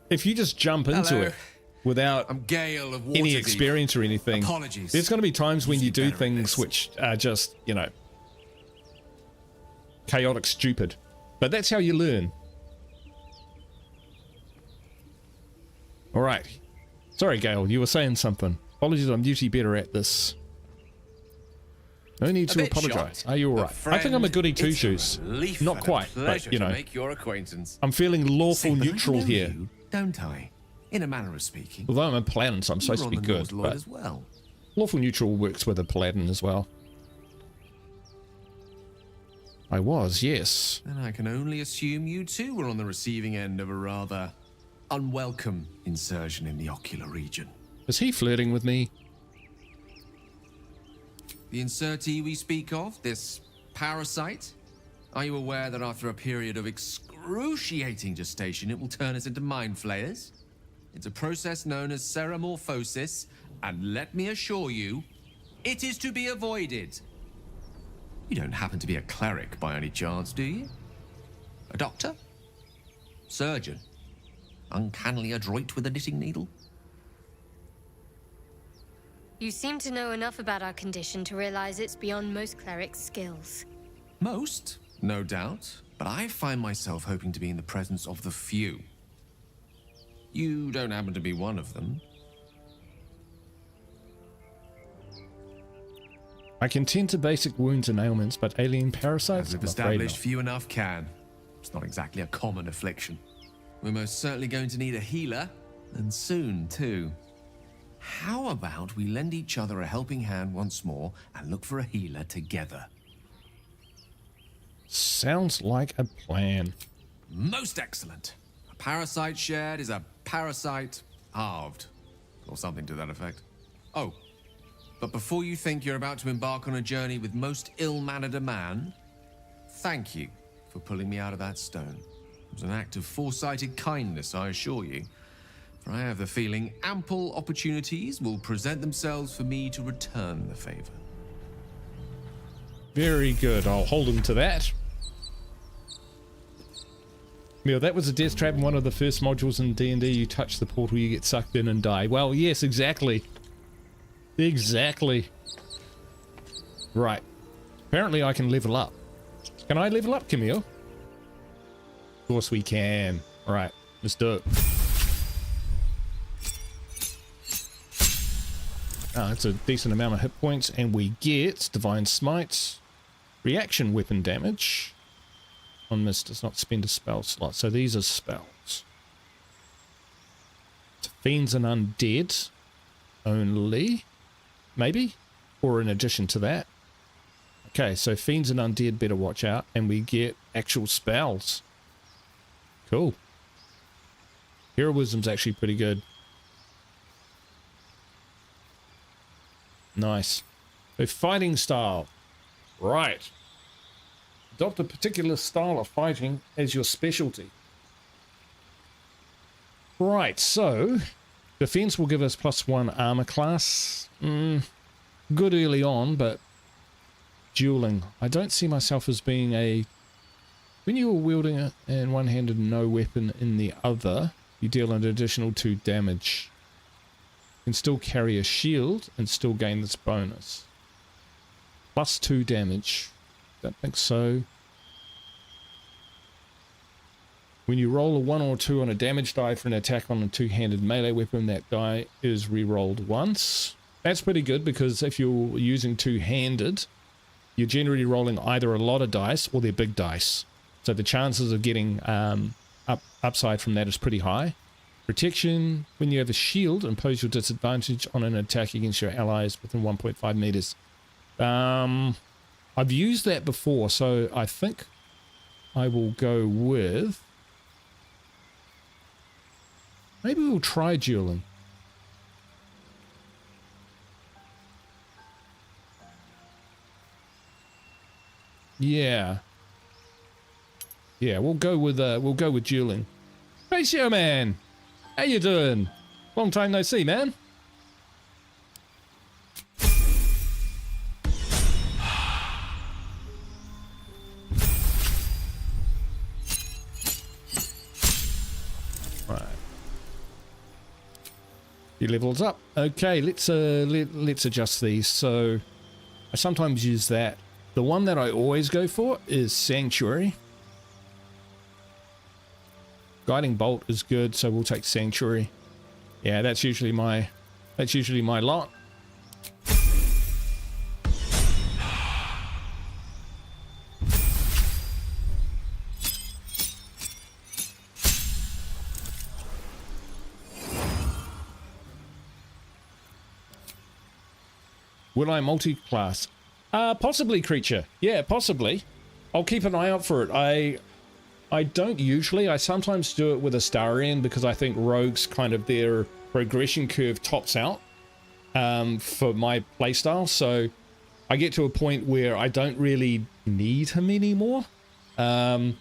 if you just jump into it without any experience or anything, there's going to be times when you do things which are just, you know, chaotic stupid. But that's how you learn. All right. Sorry, Gale, you were saying something. Apologies, I'm usually better at this. No need to apologize. Are you all right? I think I'm a goody two-shoes. Not quite, but, you know, I'm feeling lawful neutral here. Don't I? In a manner of speaking. Although I'm a paladin, so I'm supposed to be good, but as well. Lawful neutral works with a paladin as well. I was, yes. And I can only assume you too were on the receiving end of a rather unwelcome insertion in the ocular region. Is he flirting with me? The insertee we speak of, this parasite, are you aware that after a period of excruciating gestation, it will turn us into mind flayers? It's a process known as seromorphosis, and let me assure you, it is to be avoided. You don't happen to be a cleric by any chance, do you? A doctor? Surgeon? Uncannily adroit with a knitting needle? You seem to know enough about our condition to realize it's beyond most clerics' skills. Most, no doubt, but I find myself hoping to be in the presence of the few. You don't happen to be one of them. I can tend to basic wounds and ailments, but alien parasites? As we've established, few enough can. It's not exactly a common affliction. We're most certainly going to need a healer, and soon too. How about we lend each other a helping hand once more and look for a healer together? Sounds like a plan. Most excellent. A parasite shared is a parasite halved, or something to that effect. Oh, but before you think you're about to embark on a journey with most ill-mannered a man, thank you for pulling me out of that stone. I'm was an act of foresighted kindness, I assure you. For I have the feeling ample opportunities will present themselves for me to return the favor. Very good. I'll hold him to that. Camille, that was a death trap in one of the first modules in D&D. You touch the portal, you get sucked in and die. Well, yes, exactly. Exactly. Right. Apparently I can level up. Can I level up, Camille? Of course we can. Alright, let's do it. It's a decent amount of hit points, and we get Divine Smite, reaction weapon damage. On this does not spend a spell slot, so these are spells. It's Fiends and Undead only, maybe, or in addition to that. Okay, so Fiends and Undead better watch out, and we get actual spells. Cool. Heroism's actually pretty good. Nice. So fighting style. Right. Adopt a particular style of fighting as your specialty. Right, so defense will give us +1 armor class. Good early on, but dueling. I don't see myself as being a... When you are wielding it in one hand and no weapon in the other, you deal an additional 2 damage. You can still carry a shield and still gain this bonus. +2 damage. Don't think so. When you roll a 1 or 2 on a damage die for an attack on a two-handed melee weapon, that die is re-rolled once. That's pretty good, because if you're using two-handed, you're generally rolling either a lot of dice or they're big dice. So the chances of getting upside from that is pretty high. Protection, when you have a shield, impose your disadvantage on an attack against your allies within 1.5 meters. I've used that before, so I think I will go with... Maybe we'll try dueling. Yeah. Yeah, we'll go with dueling. Ratio man, how you doing? Long time no see, man. Right. He levels up. Okay, let's adjust these. So I sometimes use that. The one that I always go for is Sanctuary. Guiding Bolt is good, so we'll take Sanctuary. Yeah, that's usually my lot. Will I multi-class? Possibly, creature. Yeah, possibly. I'll keep an eye out for it. I don't usually. I sometimes do it with Astarion because I think rogues kind of their progression curve tops out for my playstyle. So I get to a point where I don't really need him anymore. So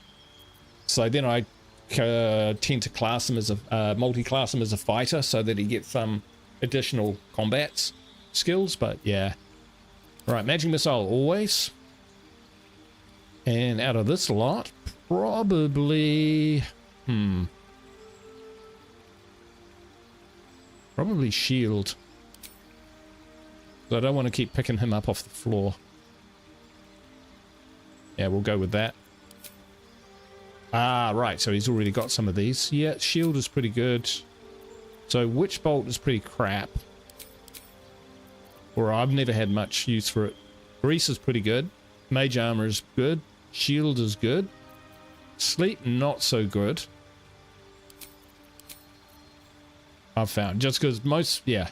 then I tend to class him as a multi-class him as a fighter so that he gets some additional combat skills. But yeah. Right, magic missile always. And out of this lot, probably probably shield. But I don't want to keep picking him up off the floor. Yeah, we'll go with that. Ah, right, so he's already got some of these. Yeah, shield is pretty good. So Witch Bolt is pretty crap. Or I've never had much use for it. Grease is pretty good. Mage Armor is good. Shield is good. Sleep, not so good. I've found. Just because most, yeah.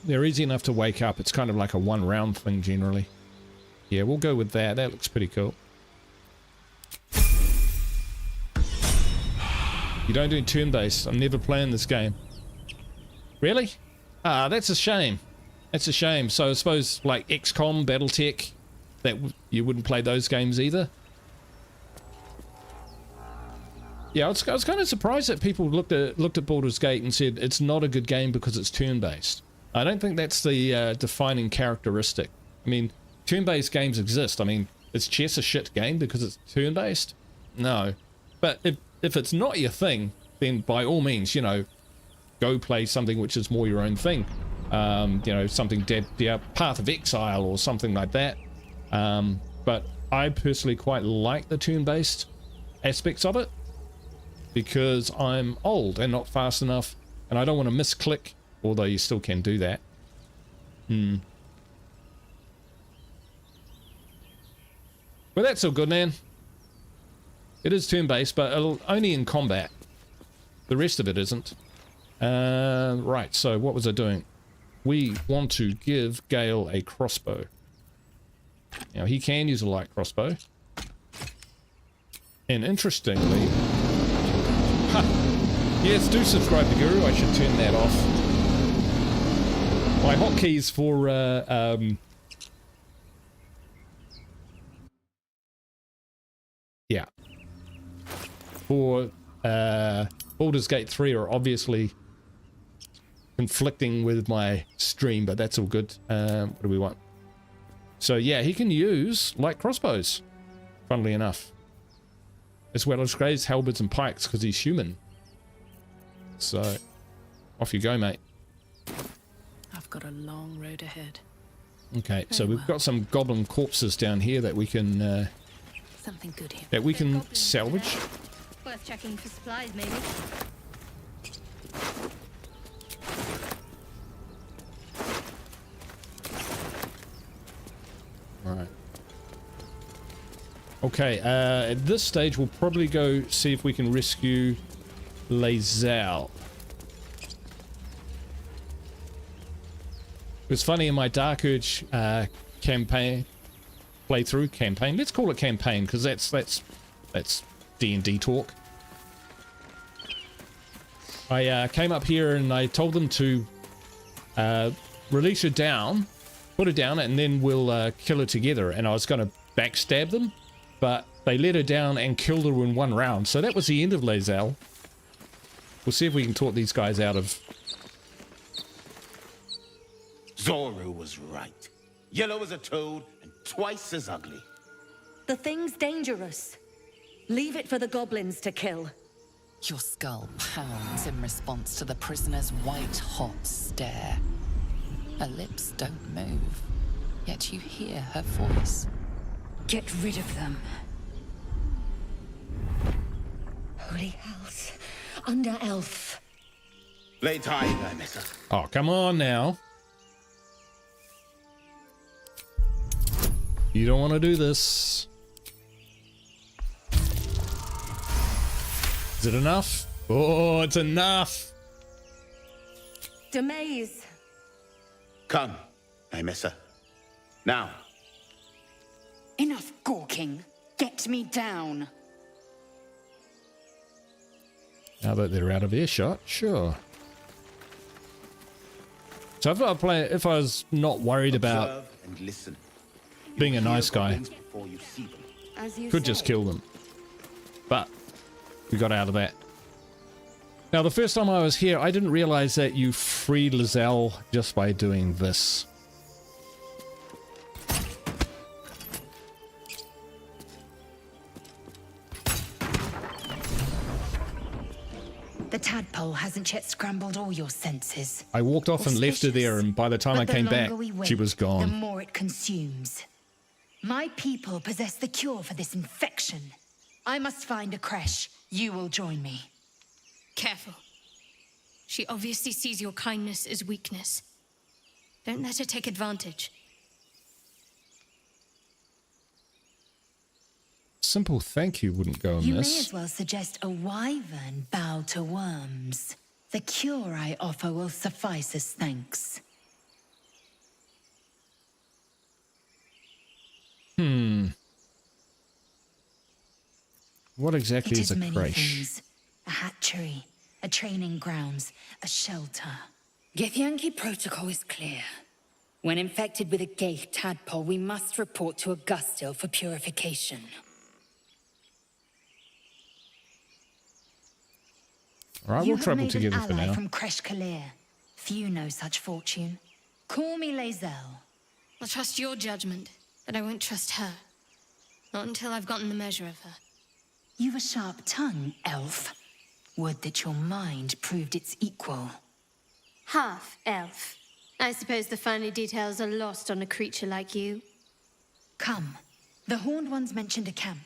They're easy enough to wake up. It's kind of like a one round thing generally. Yeah, we'll go with that. That looks pretty cool. You don't do turn-based. I'm never playing this game. Really? Ah, that's a shame. That's a shame. So I suppose like XCOM, Battletech, that you wouldn't play those games either. Yeah, I was kind of surprised that people looked at Baldur's Gate and said it's not a good game because it's turn-based. I don't think that's the defining characteristic. I mean, turn-based games exist. I mean, is chess a shit game because it's turn-based? No. But if it's not your thing, then by all means, you know, go play something which is more your own thing. You know, something Path of Exile or something like that. But I personally quite like the turn-based aspects of it because I'm old and not fast enough, and I don't want to misclick, although you still can do that. But that's all good, man. It is turn-based, but only in combat. The rest of it isn't. Right, so what was I doing? We want to give Gale a crossbow. Now, he can use a light crossbow. And interestingly... Yes, do subscribe to Guru. I should turn that off. My hotkeys for... yeah. For Baldur's Gate 3 are obviously conflicting with my stream, but that's all good. What do we want? So yeah, he can use light crossbows, funnily enough, as well as greys, halberds and pikes, because he's human. So off you go, mate. I've got a long road ahead. Okay, so we've got some goblin corpses down here that we can Something good here. that we can salvage. Worth checking for supplies, maybe. Right. Okay, at this stage we'll probably go see if we can rescue Lae'zel. It was funny in my Dark Urge campaign, let's call it campaign, because that's D&D talk. I came up here and I told them to release her down, put her down, and then we'll kill her together. And I was going to backstab them, but they let her down and killed her in one round. So that was the end of Lae'zel. We'll see if we can talk these guys out of... Zoru was right. Yellow as a toad and twice as ugly. The thing's dangerous. Leave it for the goblins to kill. Your skull pounds in response to the prisoner's white-hot stare. Her lips don't move, yet you hear her voice. Get rid of them. Holy hells. Under elf. Lay tight, I miss her. Oh, come on now. You don't want to do this. Is it enough? Oh, it's enough. Demaze. Come, I miss her. Now. Enough gawking. Get me down. Now that they're out of earshot, sure. So if I was not worried about and listen. being a nice guy, could just kill them. But we got out of that. Now, the first time I was here, I didn't realize that you freed Lae'zel just by doing this. The tadpole hasn't yet scrambled all your senses. I walked off and left her there, and by the time I came back, she was The gone. more it consumes. My people possess the cure for this infection. I must find a creche. You will join me. Careful. She obviously sees your kindness as weakness. Don't let her take advantage. Simple thank you wouldn't go You may amiss. as well suggest a wyvern bow to worms. The cure I offer will suffice as thanks. What exactly It is a many creche? things. A hatchery, a training grounds, a shelter. Githyanki protocol is clear. When infected with a Geich tadpole, we must report to Augustil for purification. All right, we'll travel together for now. From Kresh Kalir. Few know such fortune. Call me Lae'zel. I'll trust your judgment, but I won't trust her. Not until I've gotten the measure of her. You've a sharp tongue, elf. Would that your mind proved its equal. Half elf. I suppose the finer details are lost on a creature like you. Come. The Horned Ones mentioned a camp.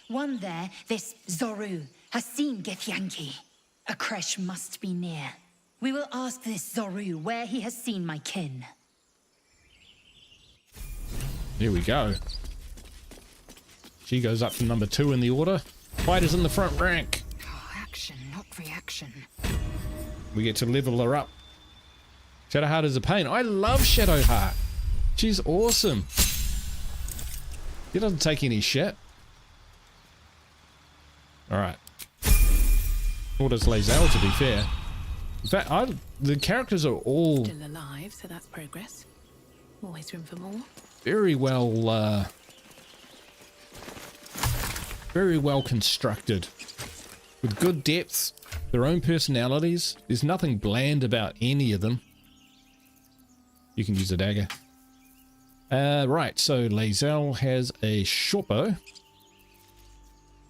One there, this Zoru, has seen Githyanki. A Kresh must be near. We will ask this Zoru where he has seen my kin. Here we go. She goes up to number 2 in the order. Fighters in the front rank. Oh, action, not reaction. We get to level her up. Shadowheart is a pain. I love Shadowheart. She's awesome. She doesn't take any shit. Alright. Or does Lae'zel, to be fair. In fact, the characters are all... Still alive, so that's progress. Always room for more. Very well constructed. With good depth, their own personalities. There's nothing bland about any of them. You can use a dagger. Right, so Lae'zel has a short bow.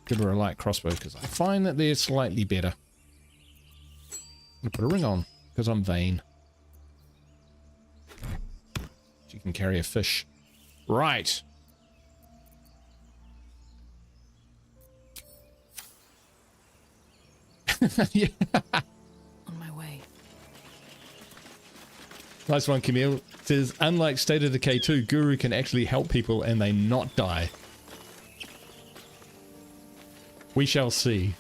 Give her a light crossbow because I find that they're slightly better. I'm gonna put a ring on because I'm vain. She can carry a fish. Right. Yeah. On my way. Nice one, Camille. It says, unlike State of Decay 2, Guru can actually help people and they not die. We shall see.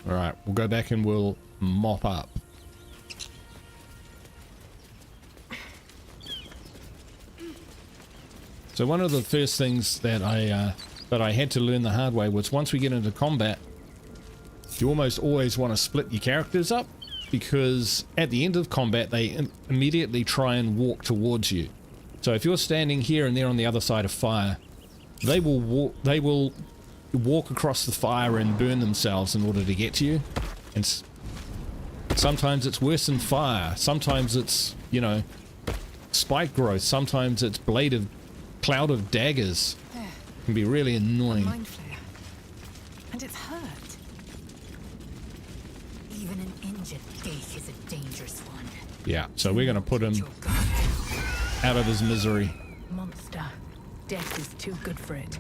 Alright, we'll go back and we'll mop up. So one of the first things that I had to learn the hard way was once we get into combat, you almost always want to split your characters up because at the end of combat they immediately try and walk towards you. So if you're standing here and they're on the other side of fire, they will walk across the fire and burn themselves in order to get to you. And sometimes it's worse than fire. Sometimes it's, you know, spike growth. Sometimes it's cloud of daggers. There. It can be really annoying. Mind flare. And it's hurt. Even an injured Geich is a dangerous one. Yeah, so we're going to put him out of his misery. Monster. Death is too good for it.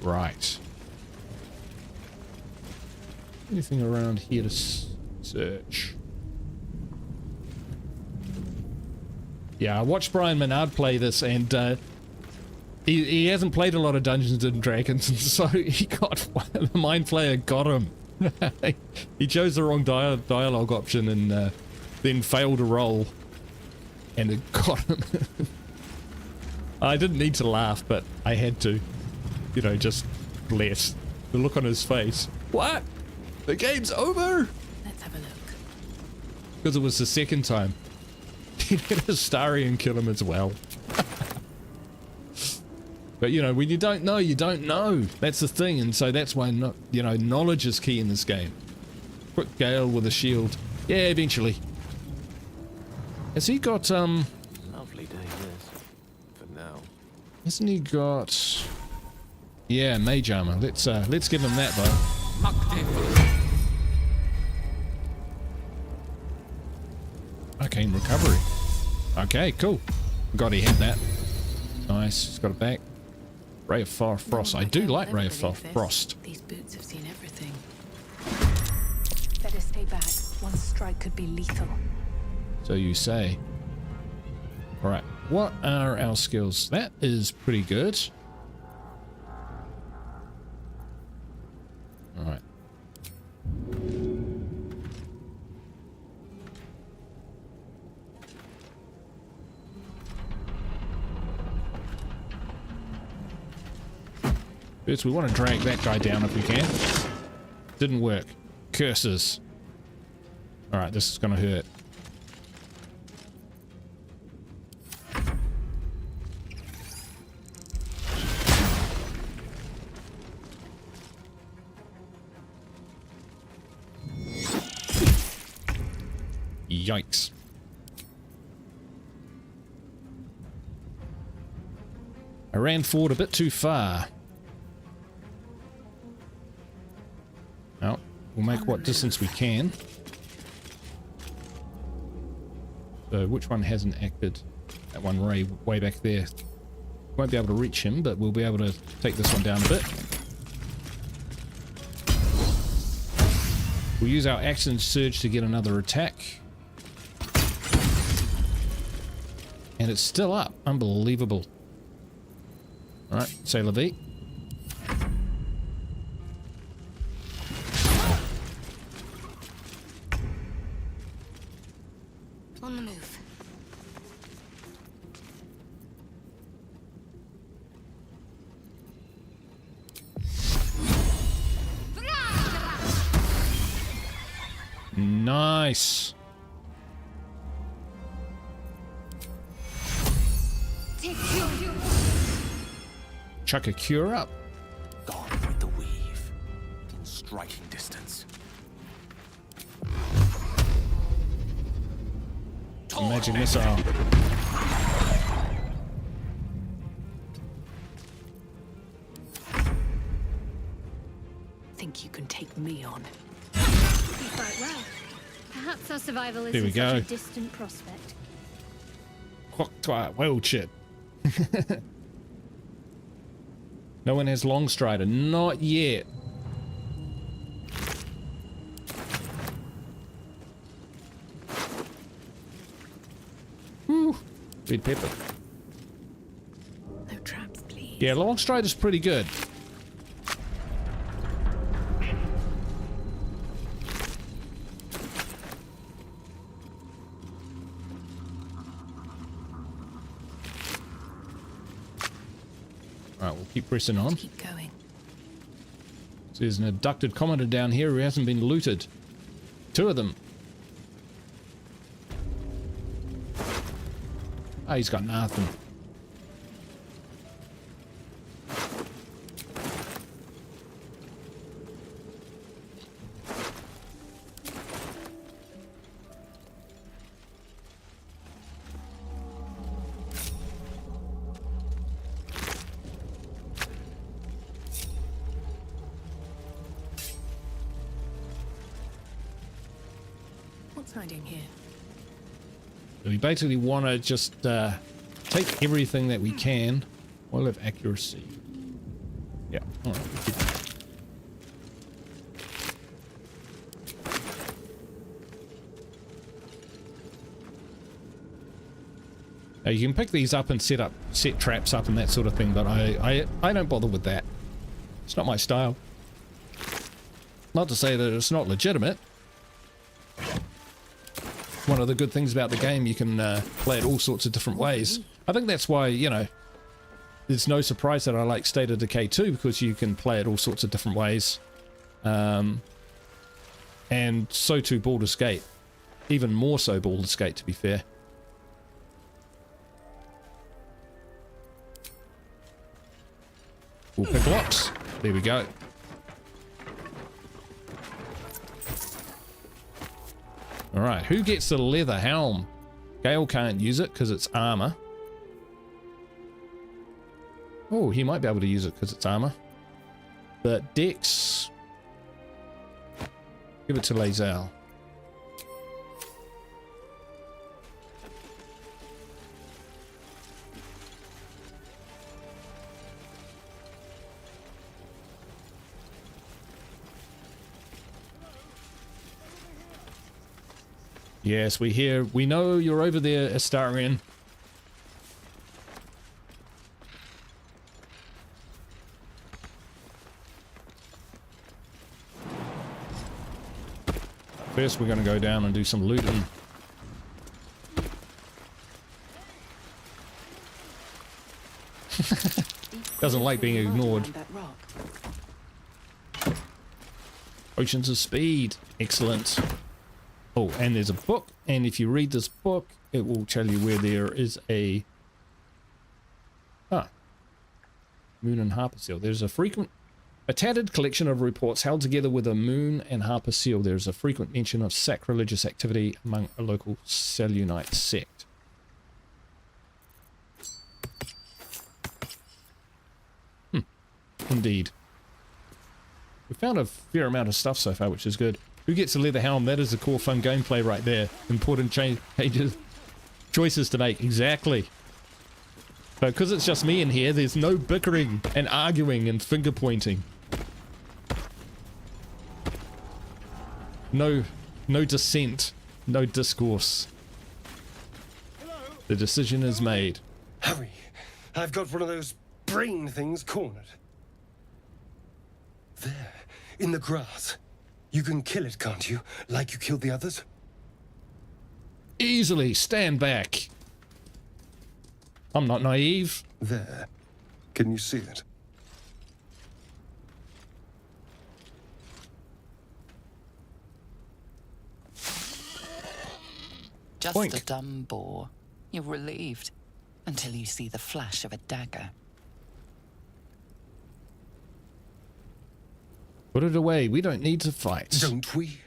Right. Anything around here to search? Yeah, I watched Brian Menard play this, and he hasn't played a lot of Dungeons and Dragons, and so he got the Mind Flayer got him. He chose the wrong dialogue option and then failed to roll, and it got him. I didn't need to laugh, but I had to. You know, just bless the look on his face. What? The game's over? Let's have a look. Because it was the second time. He had Astarion kill him as well. But you know, when you don't know, you don't know. That's the thing, and so that's why you know, knowledge is key in this game. Quick Gale with a shield. Yeah, eventually. Has he got Lovely day this. For now. Hasn't he got? Yeah, mage armor. Let's give him that though. Arcane recovery. Okay, cool. God, he had that. Nice. He's got it back. Ray of Frost. I do like Ray of Frost. These boots have seen everything. Better stay back. One strike could be lethal. So you say. Alright. What are our skills? That is pretty good. Alright. First, we want to drag that guy down if we can. Didn't work. Curses. Alright, this is gonna hurt. Yikes. I ran forward a bit too far. Well, we'll make what distance we can. So which one hasn't acted? That one way back there. Won't be able to reach him, but we'll be able to take this one down a bit. We'll use our action surge to get another attack. And it's still up. Unbelievable. Alright, say la vie. On the move. Nice. Chuck a cure up. Gone with the weave. In striking distance. Magic missile. Think you can take me on? Quite well. Perhaps our survival Here we isn't go. such a distant prospect. Well, shit. No one has long strider. Not yet. Whew. Red pepper. No traps, please. Yeah, long strider's pretty good. Alright, we'll keep pressing on. Keep going. So there's an abducted commoner down here who hasn't been looted. 2 of them. Oh, he's got nothing. What's hiding here? We basically want to just take everything that we can. We'll have accuracy. Yeah. All right. Now you can pick these up and set traps up and that sort of thing, but I don't bother with that. It's not my style. Not to say that it's not legitimate. One of the good things about the game, you can play it all sorts of different ways. I think that's why, you know, there's no surprise that I like State of Decay 2, because you can play it all sorts of different ways. And so too Baldur's Gate. Even more so Baldur's Gate, to be fair. We'll pick locks. There we go. Alright, who gets the leather helm? Gale can't use it because it's armor. Oh, he might be able to use it because it's armor. But Dex... give it to Lae'zel. Yes, we know you're over there, Astarion. First we're going to go down and do some looting. Doesn't like being ignored. Potions of speed. Excellent. Oh, and there's a book, and if you read this book, it will tell you where there is a moon and harper seal. There's a tattered collection of reports held together with a moon and harper seal. There's a frequent mention of sacrilegious activity among a local Selunite sect. Indeed. We found a fair amount of stuff so far, which is good. Who gets a leather helm? That is the core fun gameplay right there. Important choices to make. Exactly. But because it's just me in here, there's no bickering and arguing and finger pointing. No dissent. No discourse. The decision is made. Hurry. I've got one of those brain things cornered. There, in the grass. You can kill it, can't you? Like you killed the others? Easily. Stand back. I'm not naive. There. Can you see it? Just Boink. a dumb boar. You're relieved until you see the flash of a dagger. Put it away. We don't need to fight. Don't we?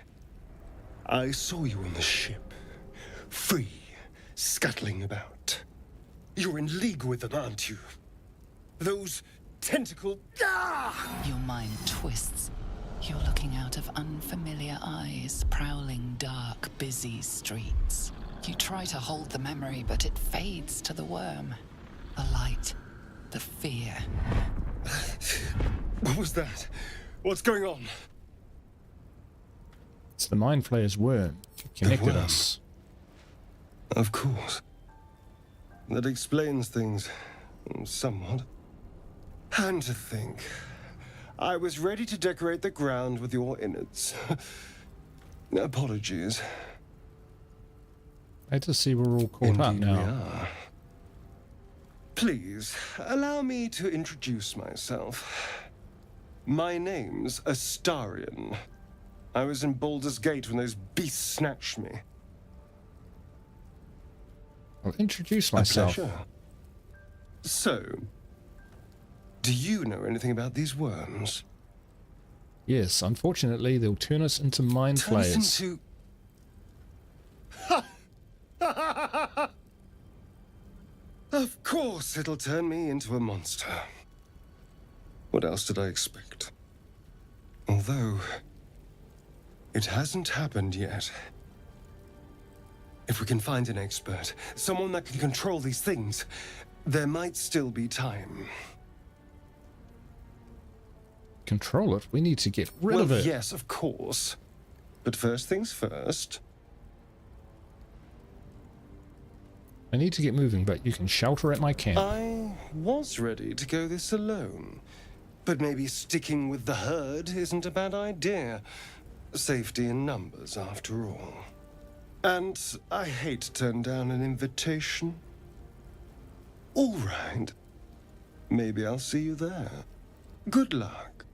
I saw you on the ship. Free. Scuttling about. You're in league with them, aren't you? Those tentacle... Ah! Your mind twists. You're looking out of unfamiliar eyes, prowling dark, busy streets. You try to hold the memory, but it fades to the worm. The light. The fear. What was that? What's going on? It's the Mind Flayer's worm. It connected worm. us. Of course. That explains things. Somewhat. And to think, I was ready to decorate the ground with your innards. Apologies. I just see we're all caught up Indeed now. we are. Please, allow me to introduce myself. My name's Astarion. I was in Baldur's Gate when those beasts snatched me. I'll introduce myself. A pleasure. So, do you know anything about these worms? Yes, unfortunately, they'll turn us into Mind Turn us Flayers. into... Of course it'll turn me into a monster. What else did I expect? Although, it hasn't happened yet. If we can find an expert, someone that can control these things, there might still be time. Control it? We need to get rid of it. Yes, of course. But first things first. I need to get moving, but you can shelter at my camp. I was ready to go this alone. But maybe sticking with the herd isn't a bad idea. Safety in numbers, after all. And I hate to turn down an invitation. All right. Maybe I'll see you there. Good luck.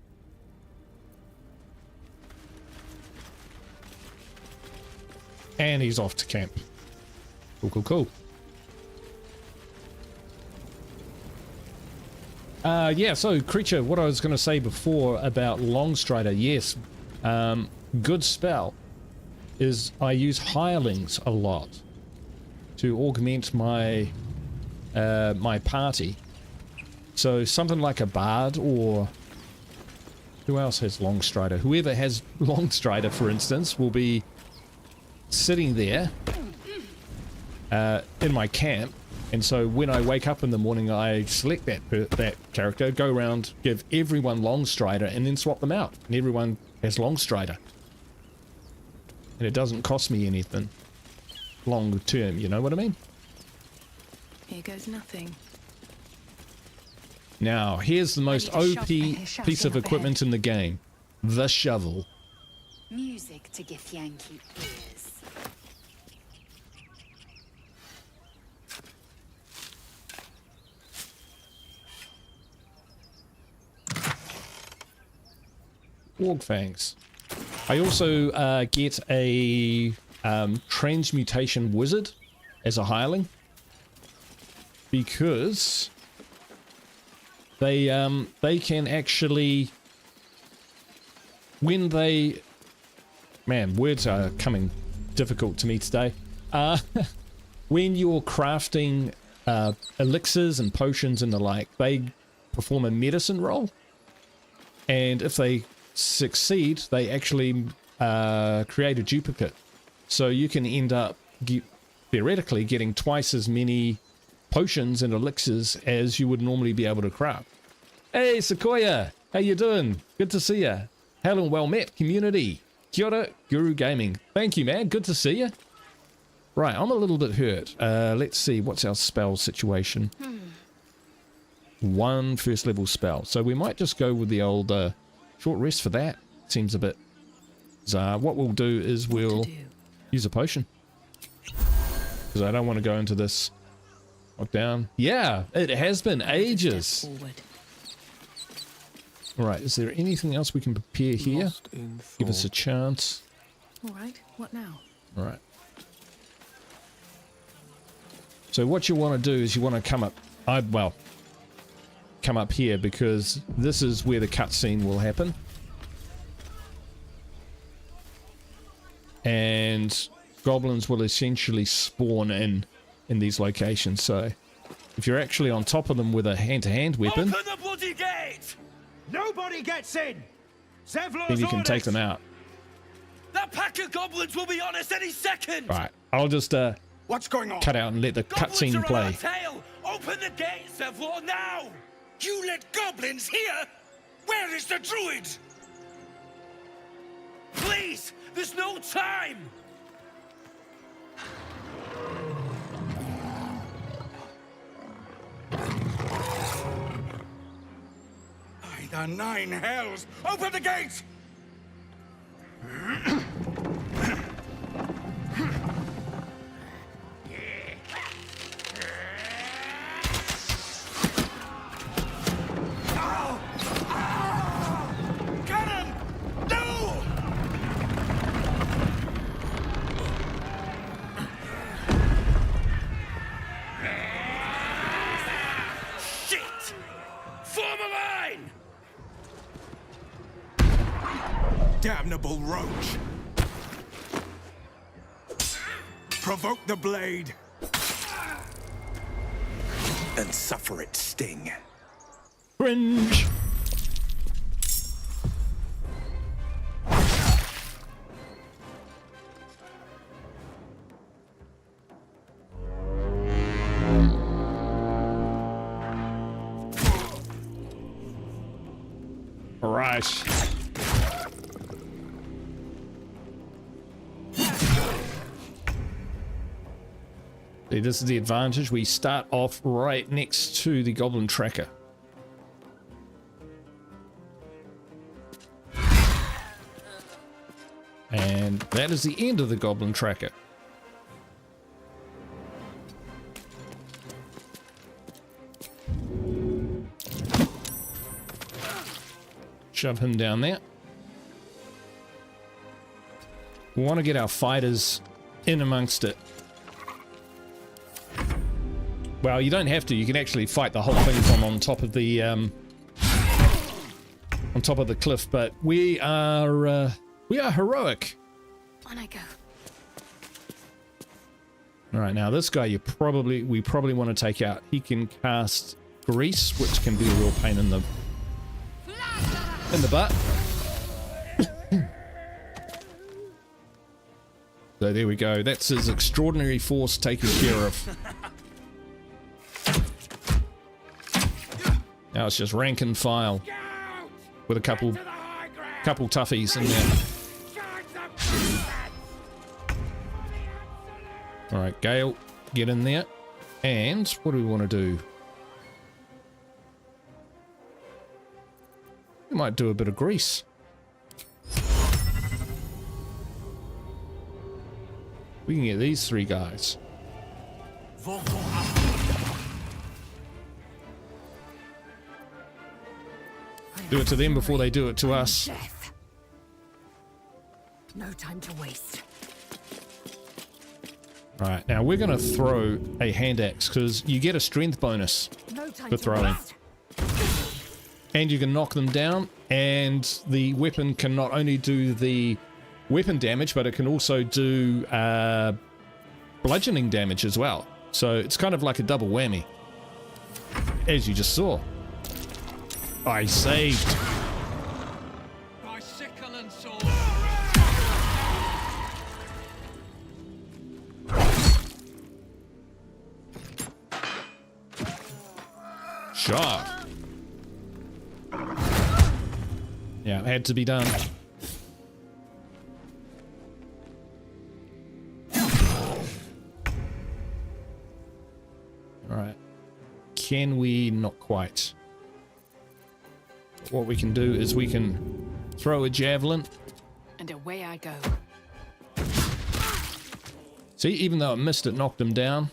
And he's off to camp. Cool, cool, cool. Yeah, so creature, what I was going to say before about Longstrider, yes, good spell is I use hirelings a lot to augment my my party. So something like a bard, or who else has Longstrider? Whoever has Longstrider, for instance, will be sitting there in my camp. And so when I wake up in the morning, I select that character, go around, give everyone Longstrider, and then swap them out. And everyone has Longstrider. And it doesn't cost me anything long term, you know what I mean? Here goes nothing. Now, here's the most OP piece of equipment in the game. The shovel. Music to Githyanki ears. Warg fangs. I also get a transmutation wizard as a hireling because they can actually, when they, man, words are coming difficult to me today. When you're crafting elixirs and potions and the like, they perform a medicine roll, and if they succeed, they actually create a duplicate. So you can end up theoretically getting twice as many potions and elixirs as you would normally be able to craft. Hey Sequoia, how you doing? Good to see ya. Hello and well met, community. Kia ora, Guru Gaming. Thank you, man. Good to see you. Right, I'm a little bit hurt. Let's see, what's our spell situation? One first level spell. So we might just go with the old short rest for that. Seems a bit bizarre. What we'll do is we'll use a potion. Because I don't want to go into this lockdown. Yeah, it has been ages. Alright, is there anything else we can prepare here? Give us a chance. Alright, what now? Alright. So what you want to do is you want to come up, come up here, because this is where the cutscene will happen. And goblins will essentially spawn in these locations. So if you're actually on top of them with a hand-to-hand weapon, open the bloody gate! Nobody gets in! Zevlor's then you can take them out. That pack of goblins will be on us any second! Right, I'll just what's going on? Cut out and let the cutscene play. Open the gate, Zevlor, now! You let goblins here? Where is the druid? Please, there's no time! By the nine hells! Open the gate! Cannon! No! Shit! Form a line! Damnable roach! Provoke the blade! And suffer its sting. Cringe! All right. See, this is the advantage. We start off right next to the goblin tracker. And that is the end of the goblin tracker. Shove him down there. We want to get our fighters in amongst it. Well, you don't have to. You can actually fight the whole thing from on top of the cliff. But we are heroic. On I go. All right, now this guy we probably want to take out. He can cast grease, which can be a real pain in the butt. So there we go. That's his extraordinary force taken care of. Now it's just rank and file with a couple toughies in there. All right, Gale, get in there. And what do we want to do? We might do a bit of grease. We can get these three guys. Do it to them before they do it to us. No time to waste. Right, now we're going to throw a hand axe because you get a strength bonus for throwing. And you can knock them down, and the weapon can not only do the weapon damage, but it can also do bludgeoning damage as well. So it's kind of like a double whammy, as you just saw. I saved. My sickle and sword. Shot. Yeah, it had to be done. Alright. Can we? Not quite. What we can do is we can throw a javelin. And away I go. See, even though it missed, it knocked him down.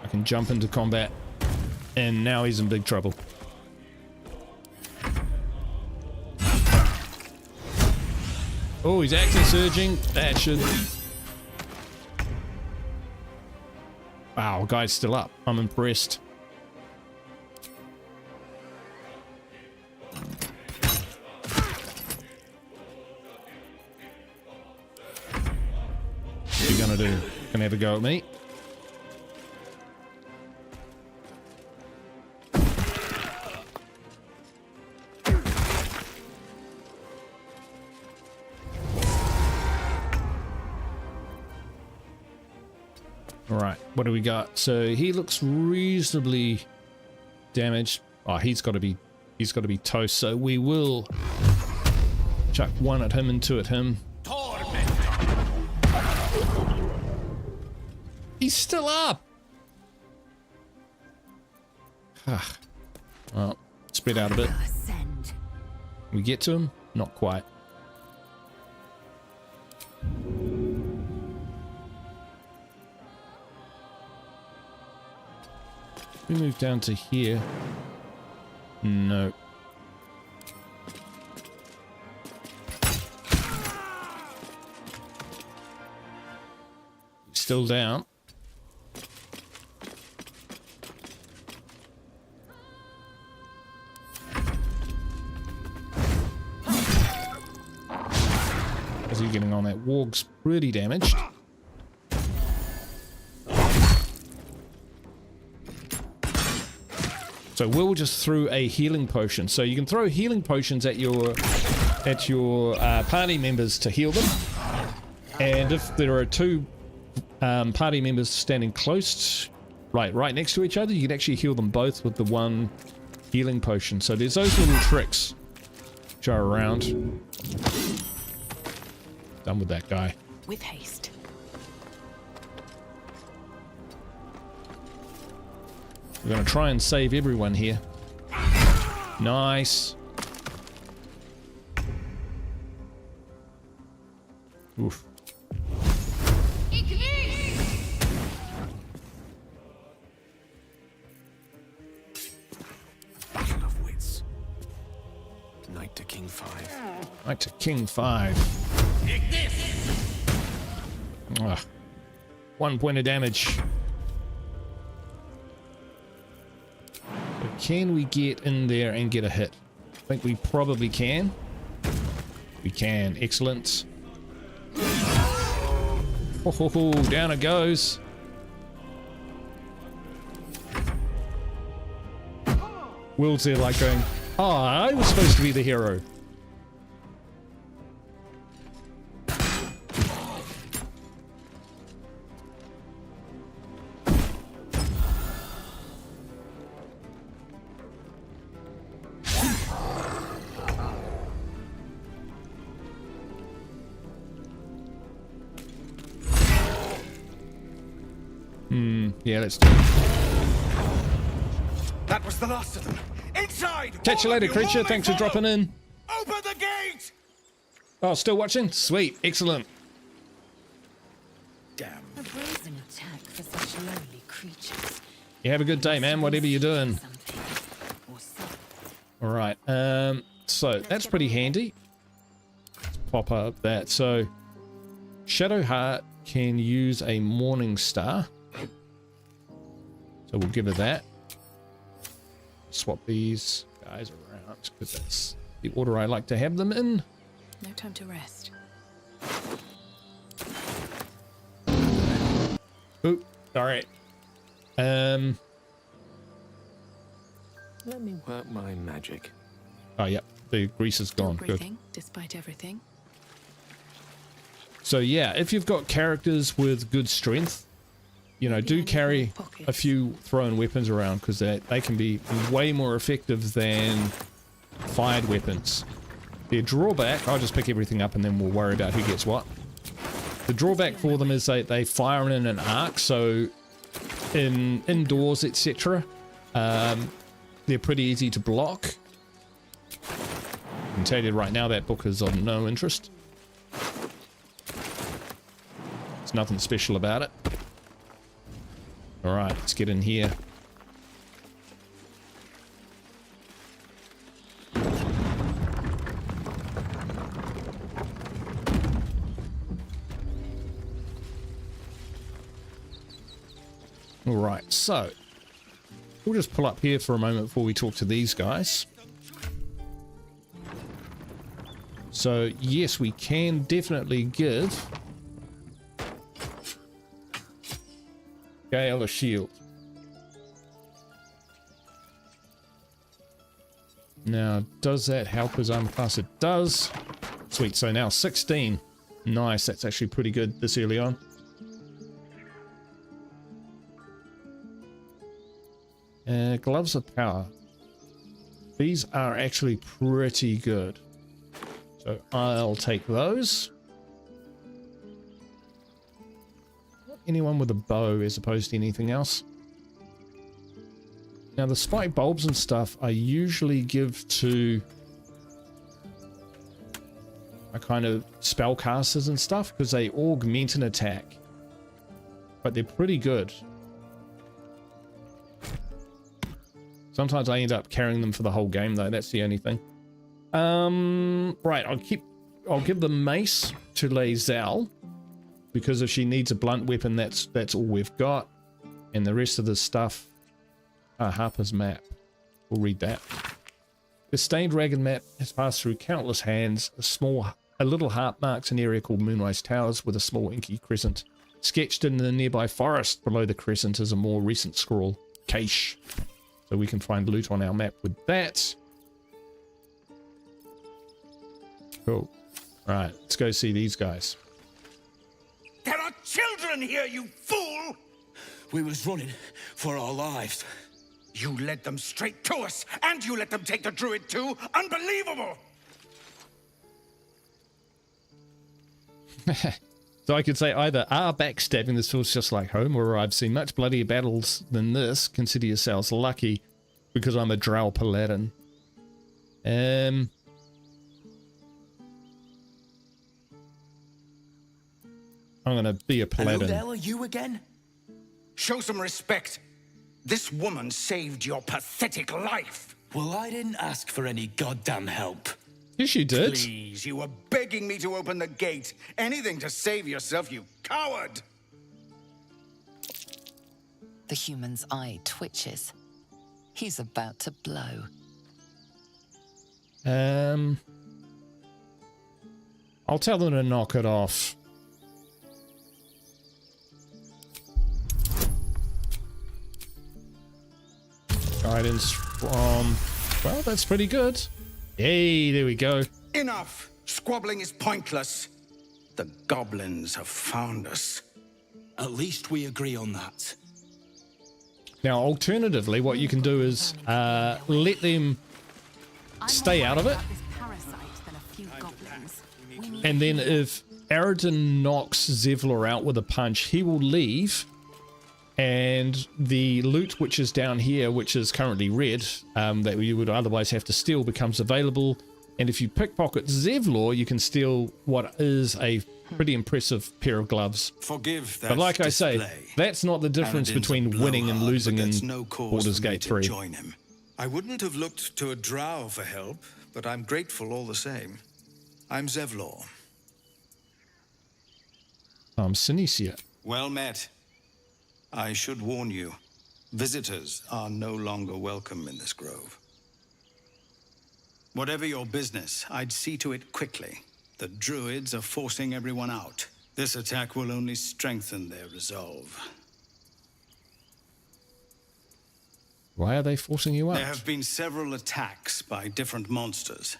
I can jump into combat, and now he's in big trouble. Oh, he's action surging. That should... Wow, guy's still up. I'm impressed. What are you gonna do? Gonna have a go at me? Alright, what do we got? So he looks reasonably damaged. Oh, he's got to be toast. So we will chuck one at him and two at him. He's still up. Well, spread out a bit. We get to him? Not quite. We move down to here. No. Still down. How's he getting on? That warg's pretty damaged. So Will just threw a healing potion. So you can throw healing potions at your party members to heal them. And if there are two party members standing close, right next to each other, you can actually heal them both with the one healing potion. So there's those little tricks which are around. Done with that guy. With haste. We're going to try and save everyone here. Nice. Oof. Battle of wits. Knight to King 5. Knight to King 5. Ugh. 1 point of damage. Can we get in there and get a hit? I think we probably can. We can. Excellent. Oh, down it goes. Will's there like going, oh, I was supposed to be the hero. Yeah, let's do it. That was the last of them. Inside! Catch you later, creature. Thanks for dropping in. Open the gate! Oh, still watching? Sweet. Excellent. Damn. A brazen attack for such lowly creatures. You have a good day, man, whatever you're doing. All right. so that's pretty handy. Let's pop up that. So Shadowheart can use a Morning Star. So we'll give her that. Swap these guys around because that's the order I like to have them in. No time to rest. Oop, alright. Let me work my magic. Oh, yeah, the grease is gone. Good. Despite everything. So, yeah, if you've got characters with good strength, you know, do carry a few thrown weapons around because they can be way more effective than fired weapons. Their drawback, I'll just pick everything up and then we'll worry about who gets what. The drawback for them is they fire in an arc, so in indoors, etc., they're pretty easy to block. I can tell you right now that book is of no interest. There's nothing special about it. Alright, let's get in here. Alright, so we'll just pull up here for a moment before we talk to these guys. So, yes, we can definitely give Gale a shield. Now, does that help his armor class? It does. Sweet, so now 16. Nice, that's actually pretty good this early on. Gloves of Power. These are actually pretty good. So I'll take those. Anyone with a bow as opposed to anything else. Now the spike bulbs and stuff I usually give to a kind of spellcasters and stuff because they augment an attack. But they're pretty good. Sometimes I end up carrying them for the whole game though, that's the only thing. Right, I'll give the mace to Lae'zel. Because if she needs a blunt weapon, that's all we've got. And the rest of the stuff... Harper's map. We'll read that. The stained ragged map has passed through countless hands. A little heart marks an area called Moonrise Towers with a small inky crescent. Sketched in the nearby forest below the crescent is a more recent scroll. Cache. So we can find loot on our map with that. Cool. Alright, let's go see these guys. There are children here, you fool! We was running for our lives. You led them straight to us, and you let them take the druid too? Unbelievable! So I could say either backstabbing this feels just like home, or I've seen much bloodier battles than this. Consider yourselves lucky, because I'm a drow paladin. I'm gonna be a paladin. Who the hell are you again? Show some respect. This woman saved your pathetic life. Well, I didn't ask for any goddamn help. Yes, you did. Please, you were begging me to open the gate. Anything to save yourself, you coward! The human's eye twitches. He's about to blow. I'll tell them to knock it off. Guidance from... Well, that's pretty good. Hey, there we go. Enough! Squabbling is pointless. The goblins have found us. At least we agree on that. Now, alternatively, what you can do is let them stay out of it. And then if Aridin knocks Zevlor out with a punch, he will leave. And the loot, which is down here, which is currently red, that you would otherwise have to steal, becomes available. And if you pickpocket Zevlor, you can steal what is a pretty impressive pair of gloves. Forgive that. But like I say, display. that's not the difference Aridin's between winning and losing in no cause Baldur's for me Gate to 3. Join him. I wouldn't have looked to a drow for help, but I'm grateful all the same. I'm Zevlor. I'm Sinisia. Well met. I should warn you, visitors are no longer welcome in this grove. Whatever your business, I'd see to it quickly. The druids are forcing everyone out. This attack will only strengthen their resolve. Why are they forcing you out? There have been several attacks by different monsters.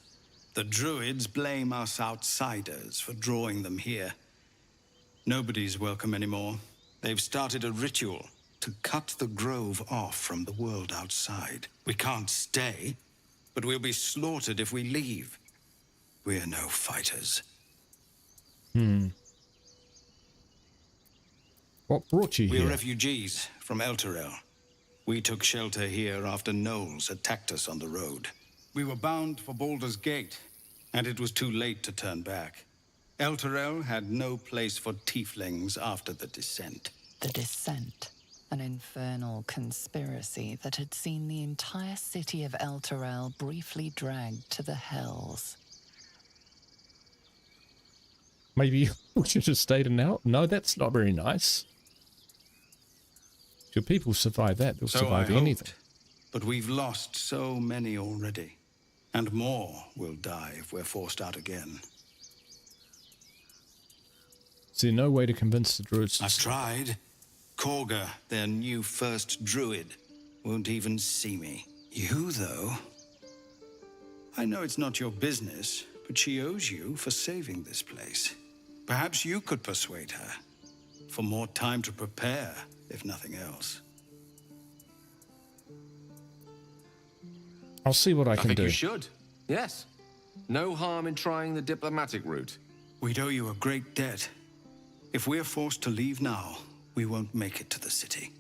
The druids blame us outsiders for drawing them here. Nobody's welcome anymore. They've started a ritual to cut the grove off from the world outside. We can't stay, but we'll be slaughtered if we leave. We're no fighters. What brought you here? We're refugees from Elturel. We took shelter here after gnolls attacked us on the road. We were bound for Baldur's Gate, and it was too late to turn back. Elturel had no place for tieflings after the Descent. The Descent, an infernal conspiracy that had seen the entire city of Elturel briefly dragged to the hells. Maybe we should have stayed in out. No, that's not very nice. If your people survive that, they'll survive anything. But we've lost so many already. And more will die if we're forced out again. Is there no way to convince the druids? I've tried. Korga, their new first druid, won't even see me. You, though? I know it's not your business, but she owes you for saving this place. Perhaps you could persuade her. For more time to prepare, if nothing else. I'll see what I can think do. You should. Yes. No harm in trying the diplomatic route. We'd owe you a great debt. If we're forced to leave now, we won't make it to the city.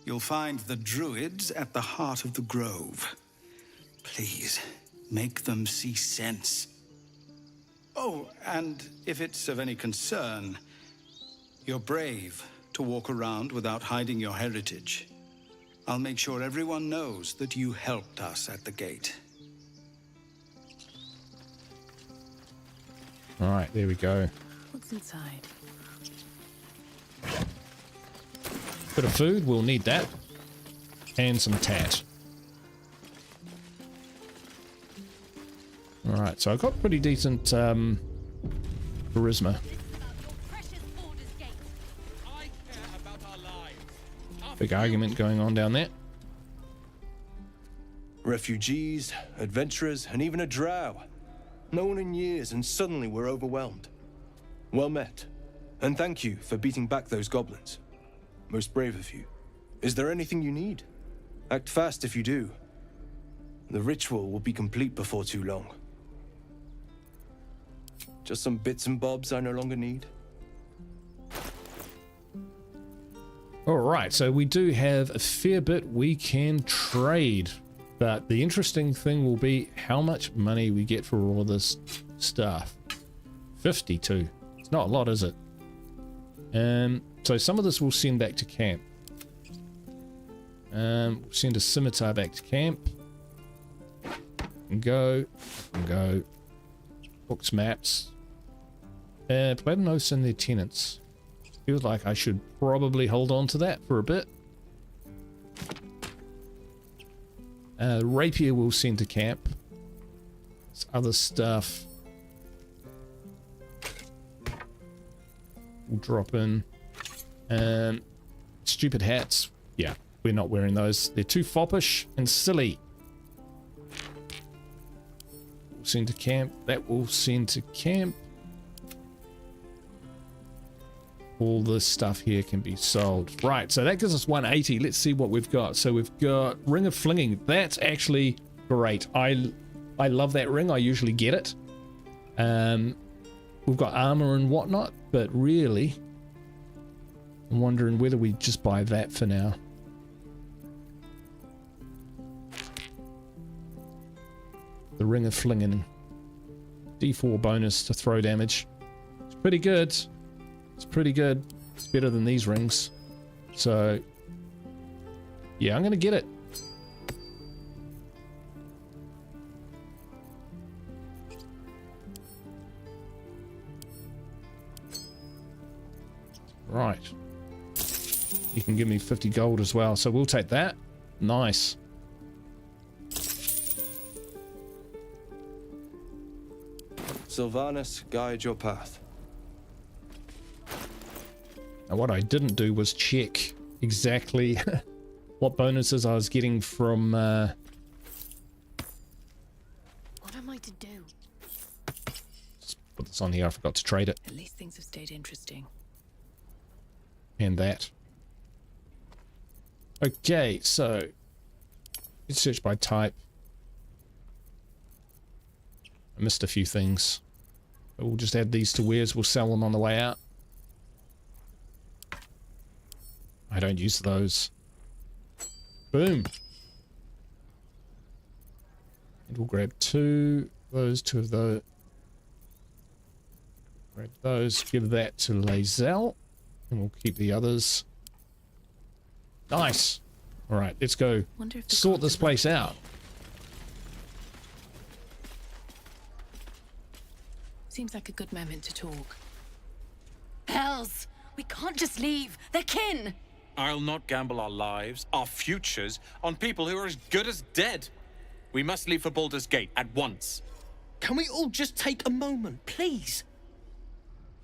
You'll find the druids at the heart of the grove. Please, make them see sense. Oh, and if it's of any concern, you're brave to walk around without hiding your heritage. I'll make sure everyone knows that you helped us at the gate. All right, there we go. What's inside? Bit of food, we'll need that. And some tat. Alright, so I've got pretty decent charisma. Big argument going on down there. Refugees, adventurers, and even a drow. No one in years, and suddenly we're overwhelmed. Well met. And thank you for beating back those goblins. Most brave of you. Is there anything you need? Act fast if you do. The ritual will be complete before too long. Just some bits and bobs I no longer need. Alright, so we do have a fair bit we can trade. But the interesting thing will be how much money we get for all of this stuff. 52. It's not a lot, is it? So some of this we'll send back to camp. We'll send a scimitar back to camp. And go. Books, maps. Platanos and their tenants. Feels like I should probably hold on to that for a bit. Rapier we'll send to camp. This other stuff we'll drop in. Stupid hats. Yeah, we're not wearing those. They're too foppish and silly. We'll send to camp. That will send to camp. All this stuff here can be sold. Right, so that gives us 180. Let's see what we've got. So we've got Ring of Flinging. That's actually great. I love that ring. I usually get it. We've got armor and whatnot, but really, I'm wondering whether we just buy that for now. The Ring of Flinging. D4 bonus to throw damage. It's pretty good. It's pretty good. It's better than these rings. So, yeah, I'm going to get it. Right. You can give me 50 gold as well, so we'll take that. Nice. Sylvanas, guide your path. Now, what I didn't do was check exactly what bonuses I was getting from... What am I to do? Put this on here, I forgot to trade it. At least things have stayed interesting. And that. Okay, so let's search by type. I missed a few things. But we'll just add these to wares. We'll sell them on the way out. I don't use those. Boom. And we'll grab two of those. Grab those, give that to Lae'zel. And we'll keep the others. Nice. All right, let's go sort this place out. Seems like a good moment to talk. Hells! We can't just leave. They're kin! I'll not gamble our lives, our futures, on people who are as good as dead. We must leave for Baldur's Gate at once. Can we all just take a moment, please?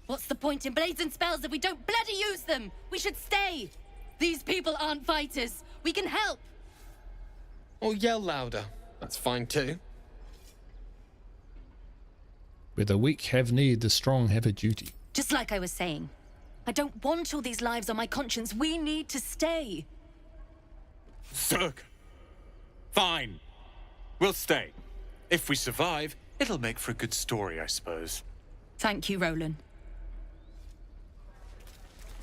What's the point in blades and spells if we don't bloody use them? We should stay! These people aren't fighters. We can help! Or yell louder. That's fine too. Where the weak have need, the strong have a duty. Just like I was saying. I don't want all these lives on my conscience. We need to stay. Zerg. Fine. We'll stay. If we survive, it'll make for a good story, I suppose. Thank you, Roland.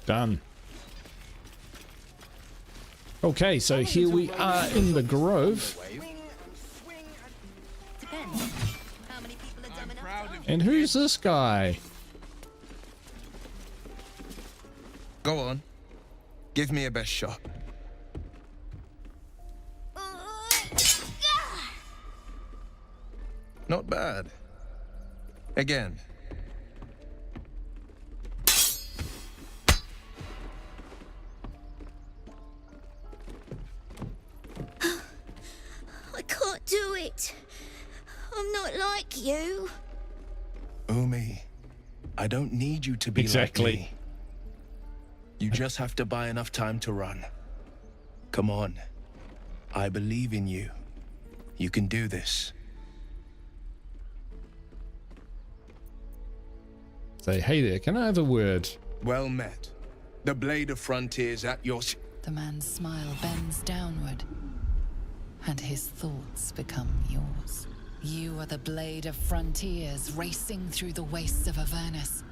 Done. Okay, so here we are in the grove. And who's this guy? Go on. Give me a best shot. Not bad. Again. I can't do it. I'm not like you. Umi, I don't need you to be like me. You just have to buy enough time to run. Come on. I believe in you. You can do this. Say, hey there, can I have a word? Well met. The Blade of Frontiers at your... The man's smile bends downward, and his thoughts become yours. You are the Blade of Frontiers, racing through the wastes of Avernus.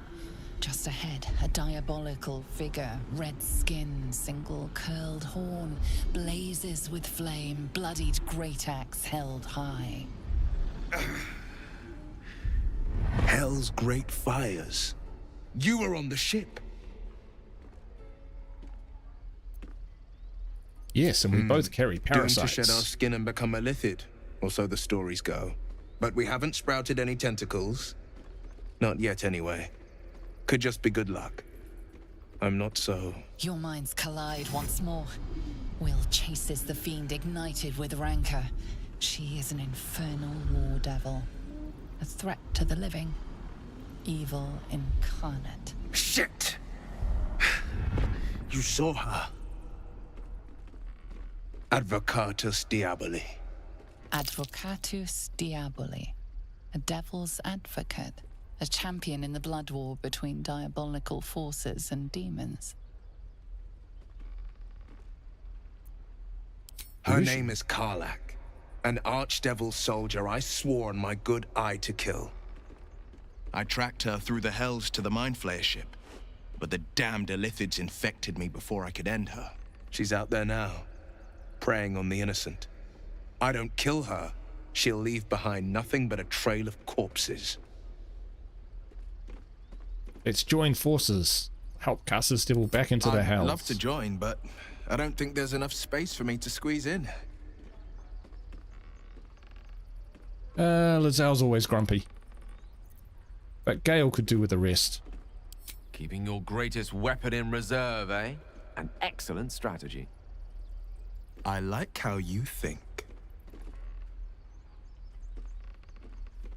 Just ahead, a diabolical figure, red skin, single curled horn, blazes with flame, bloodied great axe held high. Hell's great fires. You were on the ship. Yes, and we both carry parasites. Doomed to shed our skin and become a lithid, or so the stories go. But we haven't sprouted any tentacles. Not yet, anyway. Could just be good luck. I'm not so... Your minds collide once more. Will chases the fiend ignited with rancor. She is an infernal war devil. A threat to the living. Evil incarnate. Shit! You saw her. Advocatus Diaboli. Advocatus Diaboli. A devil's advocate. A champion in the blood war between diabolical forces and demons. Her name is Karlach. An archdevil soldier I swore on my good eye to kill. I tracked her through the hells to the Mind Flayer ship, but the damned Illithids infected me before I could end her. She's out there now, preying on the innocent. I don't kill her, she'll leave behind nothing but a trail of corpses. Let's join forces. Help cast this devil back into the hells. I'd love to join, but I don't think there's enough space for me to squeeze in. Lae'zel's always grumpy. But Gale could do with the rest. Keeping your greatest weapon in reserve, eh? An excellent strategy. I like how you think.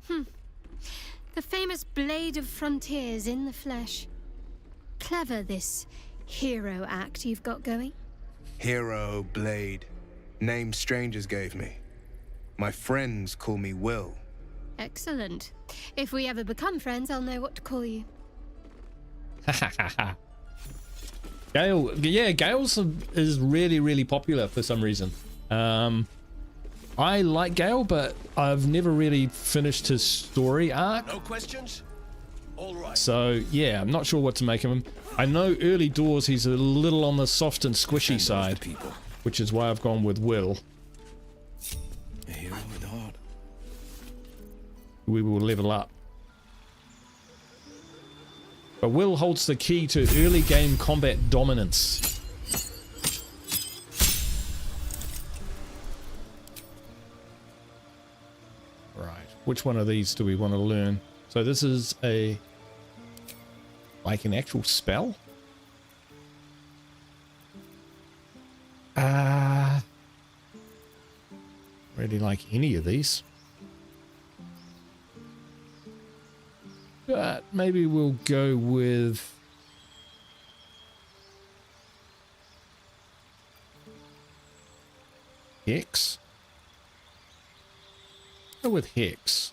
The famous Blade of Frontiers in the flesh. Clever, this hero act you've got going. Hero, Blade. Name strangers gave me. My friends call me Will. Excellent. If we ever become friends, I'll know what to call you. Gale, yeah, Gale's is really, really popular for some reason. I like Gale, but I've never really finished his story arc. No questions? All right. So yeah, I'm not sure what to make of him. I know early doors he's a little on the soft and squishy side, which is why I've gone with Will. A hero with heart. We will level up. But Will holds the key to early game combat dominance. Right, which one of these do we want to learn? So this is a... like an actual spell? Really like any of these. But maybe we'll go with... Hex? Go with Hex.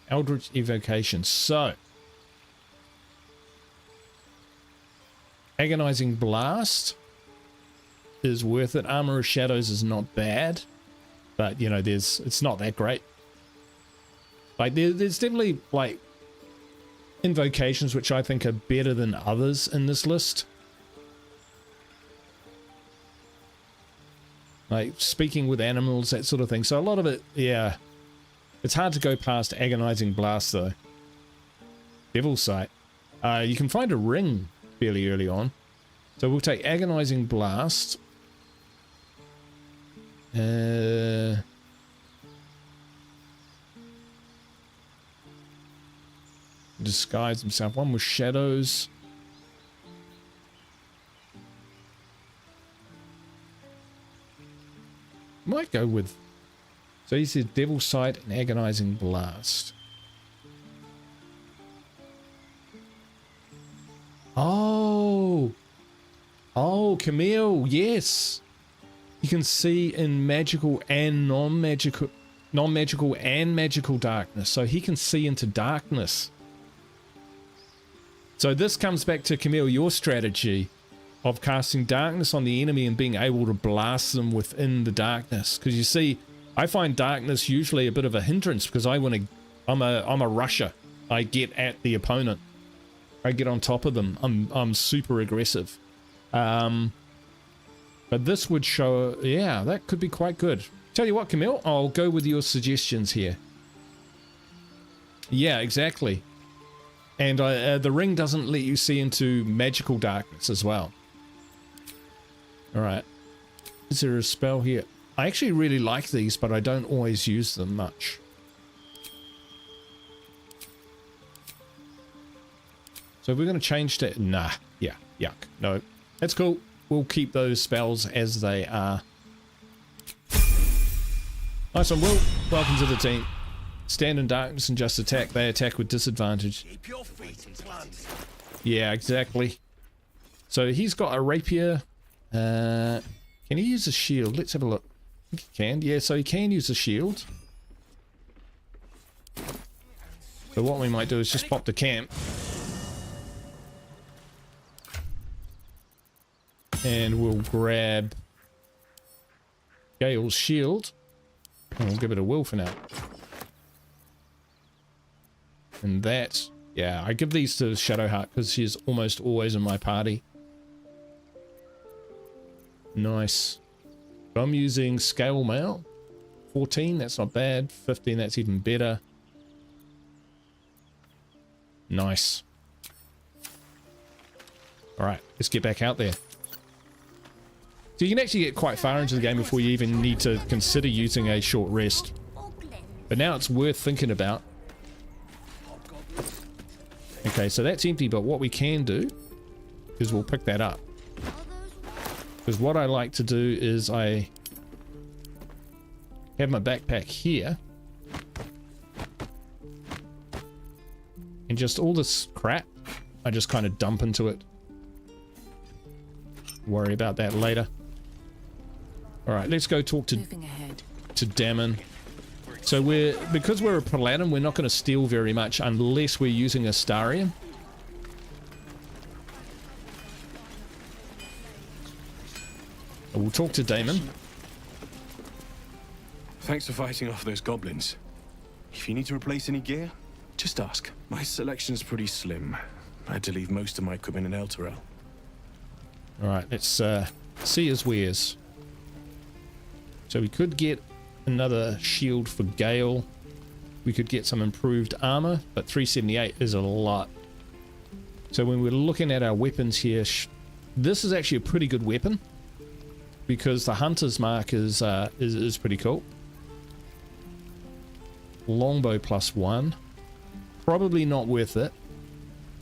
Eldritch Evocation. So... Agonizing Blast is worth it. Armor of Shadows is not bad. But, you know, it's not that great. Like, there's definitely, like, invocations which I think are better than others in this list. Like, speaking with animals, that sort of thing. So a lot of it, yeah. It's hard to go past Agonizing Blast, though. Devil's Sight. You can find a ring fairly early on. So we'll take Agonizing Blast. Disguise himself. One with shadows. Might go with... So he said Devil's Sight and Agonizing Blast. Oh! Oh, Camille, yes! You can see in magical and non-magical and magical darkness. So he can see into darkness. So this comes back to, Camille, your strategy of casting darkness on the enemy and being able to blast them within the darkness. Because you see, I find darkness usually a bit of a hindrance because I'm a rusher. I get at the opponent. I get on top of them. I'm super aggressive. But this would show, yeah, that could be quite good. Tell you what, Camille, I'll go with your suggestions here. Yeah, exactly. And the ring doesn't let you see into magical darkness as well. Alright. Is there a spell here? I actually really like these, but I don't always use them much. So we're going to change to... Nah. Yeah. Yuck. No. That's cool. We'll keep those spells as they are. Nice one, Will. Welcome to the team. Stand in darkness and just attack. They attack with disadvantage. Keep your feet planted. Yeah, exactly. So he's got a rapier. Can he use a shield? Let's have a look. I think he can. Yeah, so he can use a shield. So what we might do is just pop the camp. And we'll grab Gale's shield. And we'll give it a Will for now. And that, yeah, I give these to Shadowheart because she's almost always in my party. Nice. So I'm using Scale Mail. 14, that's not bad. 15, that's even better. Nice. Alright, let's get back out there. So you can actually get quite far into the game before you even need to consider using a short rest. But now it's worth thinking about. And Okay, so that's empty, but what we can do is we'll pick that up. Because what I like to do is I have my backpack here. And just all this crap, I just kind of dump into it. Worry about that later. Alright, let's go talk to Damon. So because we're a Paladin, we're not going to steal very much unless we're using Astarion. We'll talk to Damon. Thanks for fighting off those goblins. If you need to replace any gear, just ask. My selection's pretty slim. I had to leave most of my equipment in Elturel. Alright, let's see his wares. So we could get another shield for Gale. We could get some improved armor, but 378 is a lot. So when we're looking at our weapons here, this is actually a pretty good weapon because the Hunter's Mark is pretty cool. Longbow +1. Probably not worth it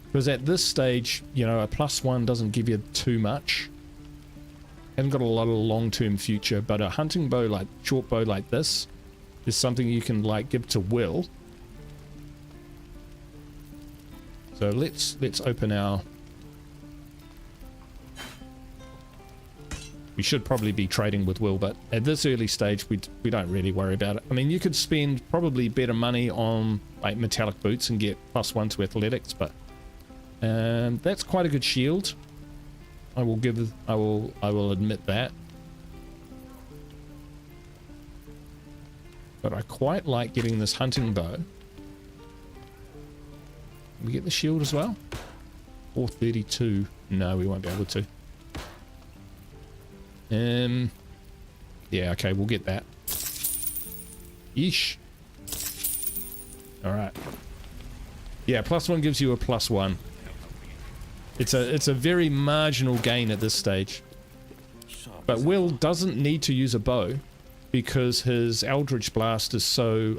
because at this stage, you know, a +1 doesn't give you too much. Haven't got a lot of long-term future, but a hunting bow, like short bow like this, is something you can like give to Will. So let's open our. We should probably be trading with Will, but at this early stage, we don't really worry about it. I mean, you could spend probably better money on like metallic boots and get +1 to athletics, but that's quite a good shield. I will admit that. But I quite like getting this hunting bow. Can we get the shield as well? 432. No, we won't be able to. Yeah, okay, we'll get that. Yeesh. Alright. Yeah, +1 gives you a +1. It's a very marginal gain at this stage. But Will doesn't need to use a bow because his Eldritch Blast is so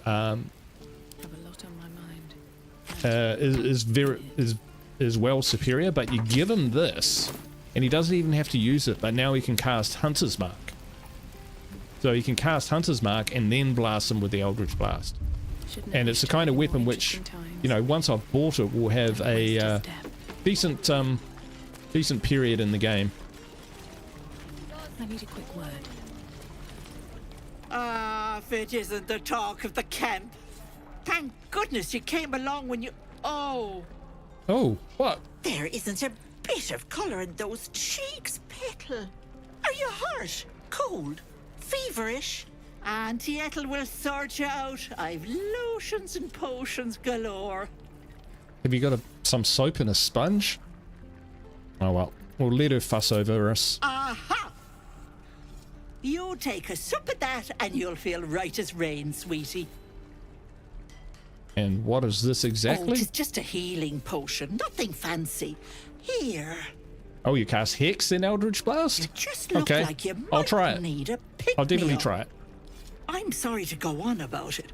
is well superior, but you give him this and he doesn't even have to use it, but now he can cast Hunter's Mark. So he can cast Hunter's Mark and then blast him with the Eldritch Blast. And it's the kind of weapon which, you know, once I've bought it, will have a decent period in the game. I need a quick word. If it isn't the talk of the camp. Thank goodness you came along when you... Oh, what? there isn't a bit of colour in those cheeks, Petal. Are you hurt? Cold? Feverish? Auntie Ethel will sort you out. I've lotions and potions galore. Have you got some soap and a sponge? Oh well, we'll let her fuss over us. Aha! You take a sup at that and you'll feel right as rain, sweetie. And what is this exactly? Oh, it's just a healing potion, nothing fancy. Here. Oh, you cast Hex in Eldritch Blast? You just look like you might I'll try it. need a pick-me-up. I'll definitely try it. I'm sorry to go on about it,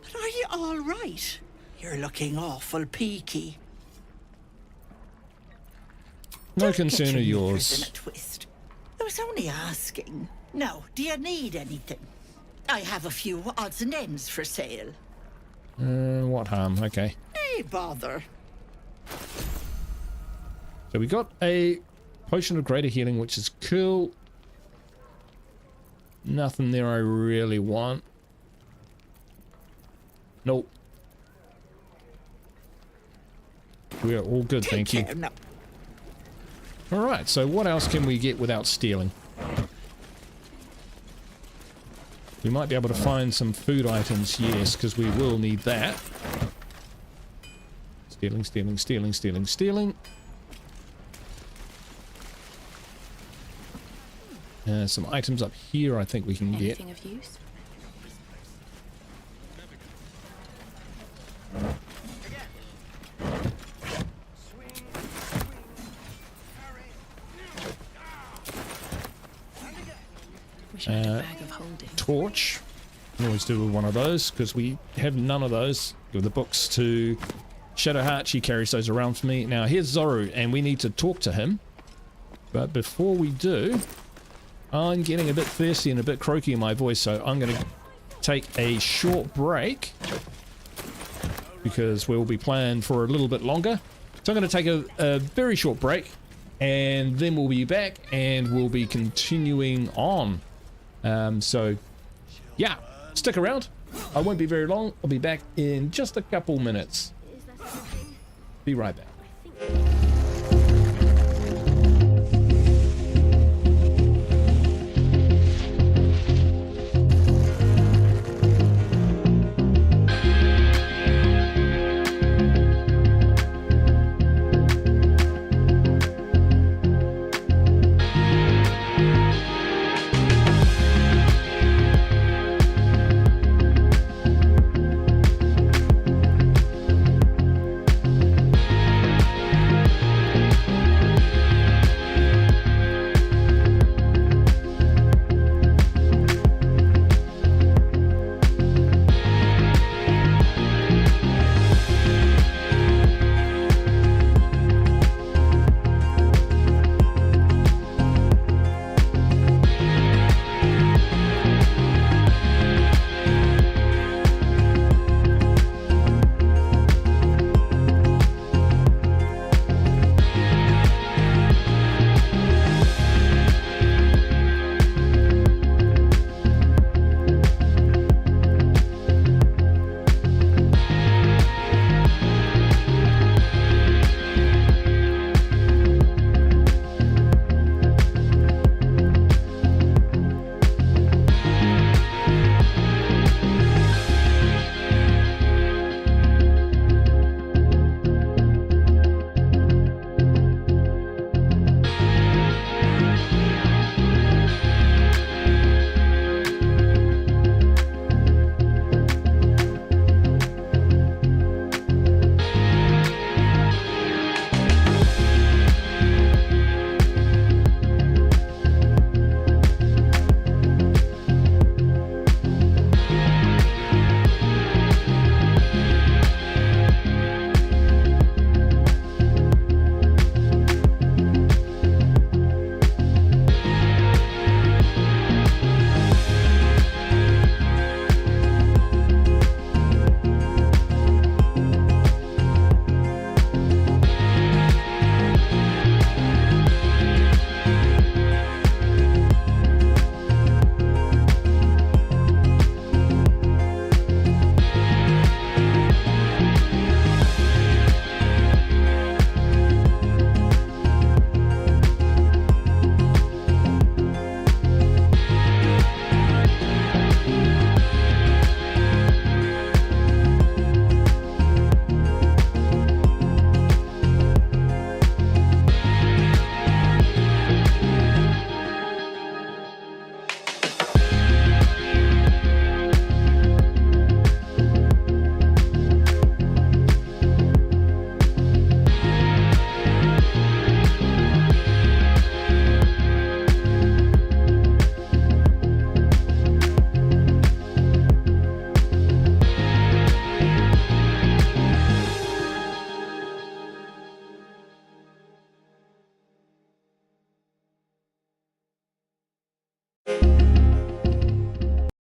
but are you all right? You're looking awful peaky. No Don't concern get of your yours. knickers in a twist. I was only asking. Now, do you need anything? I have a few odds and ends for sale. What harm? Okay. Hey, bother. So we got a potion of greater healing, which is cool. Nothing there I really want. Nope. We're all good, thank you. Alright, so what else can we get without stealing? We might be able to find some food items, yes, because we will need that. Stealing, stealing, stealing, stealing, stealing. Some items up here I think we can get. Anything of use? Torch. Can always do with one of those because we have none of those. Give the books to Shadowheart, she carries those around for me. Now here's Zoru, and we need to talk to him. But before we do, I'm getting a bit thirsty and a bit croaky in my voice, so I'm going to take a short break because we'll be playing for a little bit longer. So I'm going to take a very short break, and then we'll be back and we'll be continuing on. So yeah, stick around. I won't be very long. I'll be back in just a couple minutes. Be right back.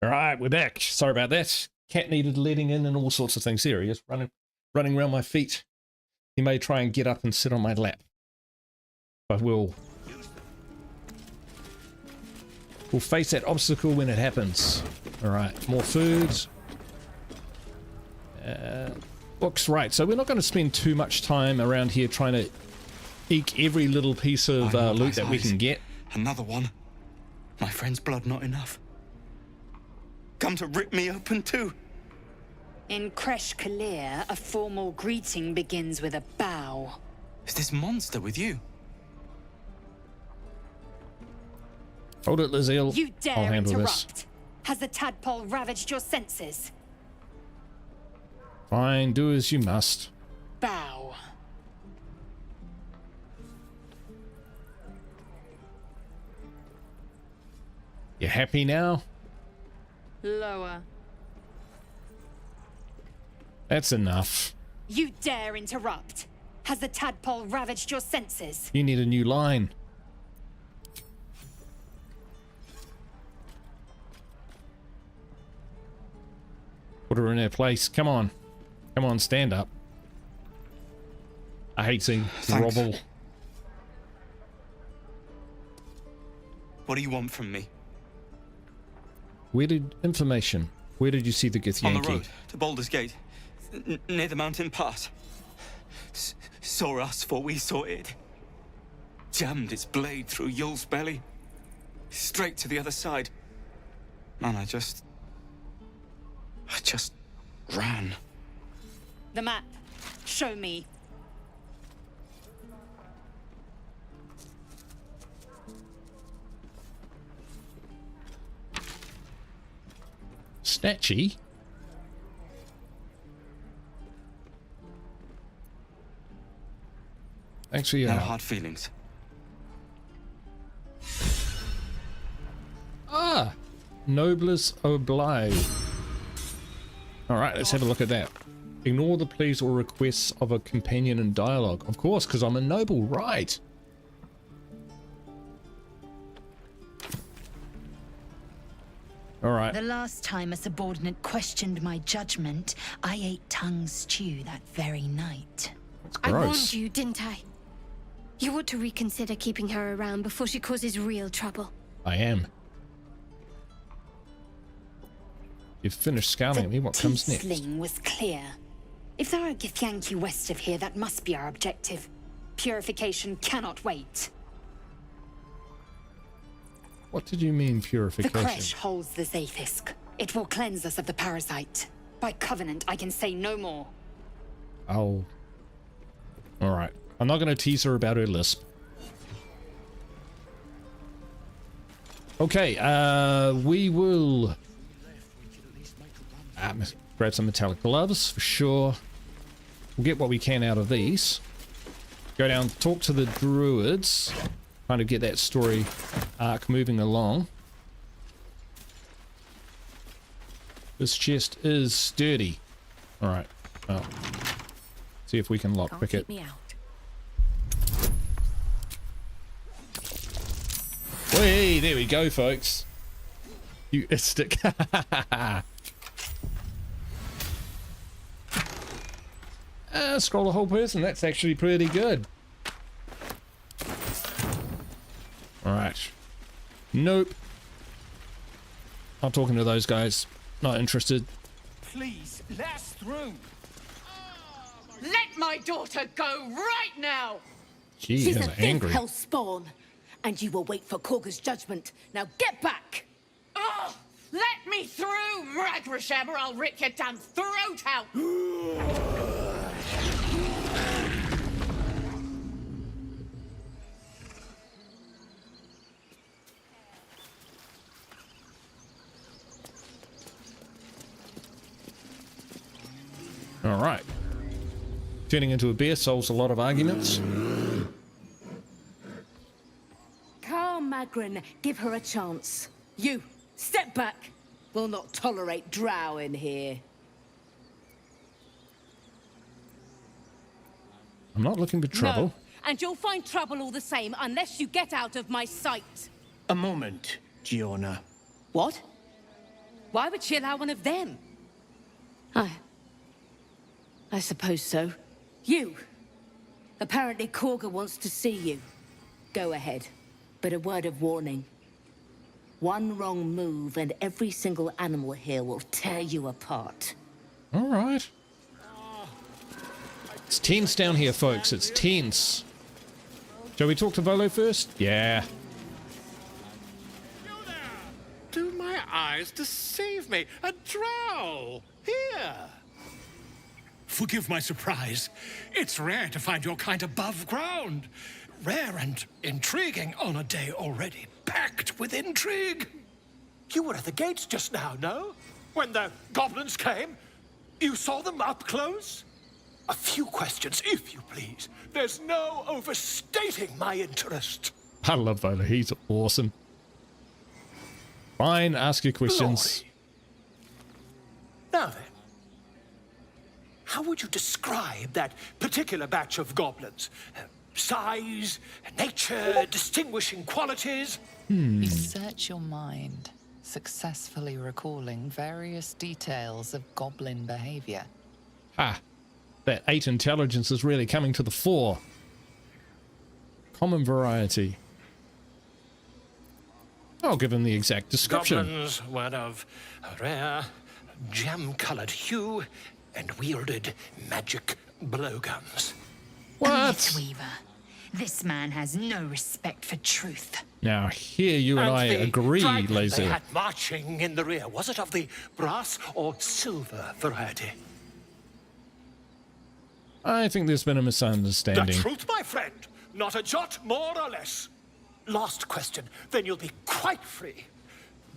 Alright, we're back. Sorry about that. Cat needed letting in and all sorts of things. Here he is, running around my feet. He may try and get up and sit on my lap. But we'll face that obstacle when it happens. Alright, more food. Books, right. So we're not going to spend too much time around here trying to eke every little piece of loot that we can get. Another one. My friend's blood not enough. Come to rip me open too. In Kresh Kalir, a formal greeting begins with a bow. Is this monster with you? Hold it, Lizelle. You I'll dare handle interrupt. this. Has the tadpole ravaged your senses? Fine, do as you must. Bow. You happy now? Lower. That's enough. You dare interrupt? Has the tadpole ravaged your senses? You need a new line. Put her in her place. Come on. Come on, stand up. I hate seeing grovel. What do you want from me? Where did you see the Githyanki? On the road to Baldur's Gate, near the mountain pass. Saw us, for we saw it. Jammed its blade through Yul's belly, straight to the other side. Man, I just ran. The map. Show me. Snatchy? Thanks for your No help. hard feelings. Ah! Noblesse oblige. Alright, let's have a look at that. Ignore the pleas or requests of a companion in dialogue. Of course, because I'm a noble, right? Alright. The last time a subordinate questioned my judgment, I ate tongue stew that very night. I warned you, didn't I? You ought to reconsider keeping her around before she causes real trouble. I am. You've finished scouting at me. What comes next? The sling was clear. If there are Githyanki west of here, that must be our objective. Purification cannot wait. What did you mean, The purification? creche holds the Zaithisk. It will cleanse us of the parasite. By covenant, I can say no more. Oh. Alright. I'm not going to tease her about her lisp. Okay, we will grab some metallic gloves for sure. We'll get what we can out of these. Go down, talk to the druids. Kind of get that story arc moving along. This chest is sturdy. Alright. Oh. See if we can lockpick it. Me out. Hey, there we go, folks. You stick. Scroll a whole person. That's actually pretty good. Alright. Nope. Not talking to those guys. Not interested. Please, let us through. Let my daughter go right now! She She's is a angry. hell spawn, and you will wait for Korga's judgment. Now get back! Oh, let me through, Ragrasham, or I'll rip your damn throat out! Alright. Turning into a bear solves a lot of arguments. Calm, Magrin. Give her a chance. You, step back. We'll not tolerate drow in here. I'm not looking for trouble. No, and you'll find trouble all the same unless you get out of my sight. A moment, Giona. What? Why would she allow one of them? I suppose so. You. Apparently Korga wants to see you. Go ahead. But a word of warning. One wrong move and every single animal here will tear you apart. Alright. It's tense down here, folks. It's tense. Shall we talk to Volo first? Yeah. Do my eyes deceive me? A drow! Here! Forgive my surprise. It's rare to find your kind above ground. Rare and intriguing on a day already packed with intrigue. You were at the gates just now, no? When the goblins came? You saw them up close? A few questions, if you please. There's no overstating my interest. I love Volo. He's awesome. Fine, ask your questions. Now then. how would you describe that particular batch of goblins? Size, nature, distinguishing qualities? You search your mind, successfully recalling various details of goblin behavior. Ah, that 8 intelligence is really coming to the fore. Common variety. I'll give him the exact description. Goblins were of a rare, jam-colored hue and wielded magic blowguns. What? Weaver, this man has no respect for truth. Now, here you and I the agree, dragon Laser. they had marching in the rear, was it of the brass or silver variety? I think there's been a misunderstanding. The truth, my friend. Not a jot more or less. Last question, then you'll be quite free.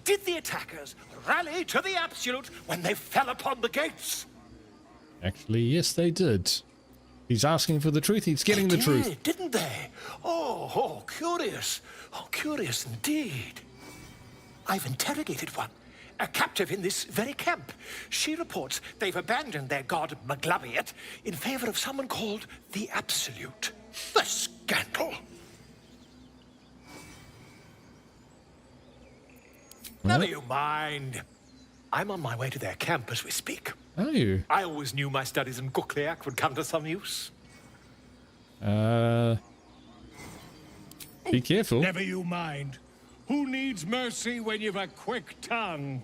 Did the attackers rally to the absolute when they fell upon the gates? Actually, yes, they did. He's asking for the truth. He's getting the truth. Didn't they? Oh, curious. Oh, curious indeed. I've interrogated one, a captive in this very camp. She reports they've abandoned their god Maglabiet in favor of someone called the Absolute. The scandal! Never you mind. I'm on my way to their camp as we speak. Are you? I always knew my studies in Gukliak would come to some use. Be careful. Never you mind. Who needs mercy when you've a quick tongue,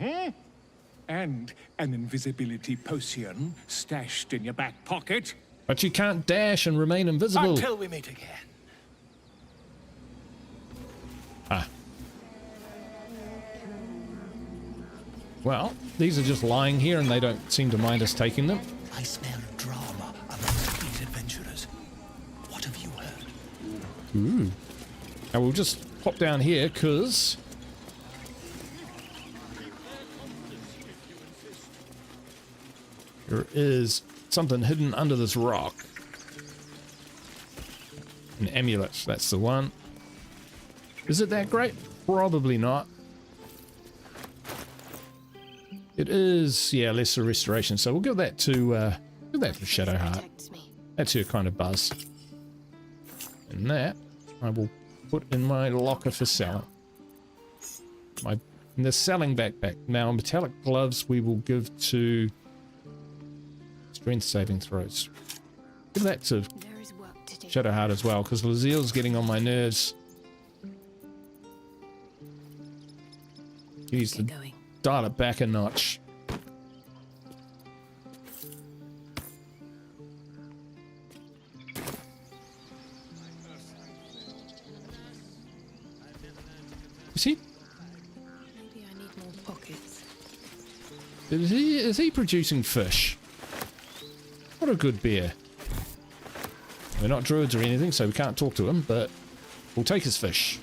And an invisibility potion stashed in your back pocket. But you can't dash and remain invisible. Until we meet again. Ah. Well, these are just lying here and they don't seem to mind us taking them. I smell drama amongst these adventurers. What have you heard? Ooh. Now we'll just pop down here, because there is something hidden under this rock. An amulet, that's the one. Is it that great? Probably not. It is, yeah, lesser restoration, so we'll give that to Shadowheart. That's her kind of buzz. And that I will put in my locker for selling. In the selling backpack. Now, metallic gloves we will give to strength saving throws. Give that to Shadowheart as well, because Laziel's getting on my nerves. He needs to dial it back a notch. Is he? Maybe I need more pockets. Is he producing fish? What a good bear. We're not druids or anything, so we can't talk to him, but we'll take his fish.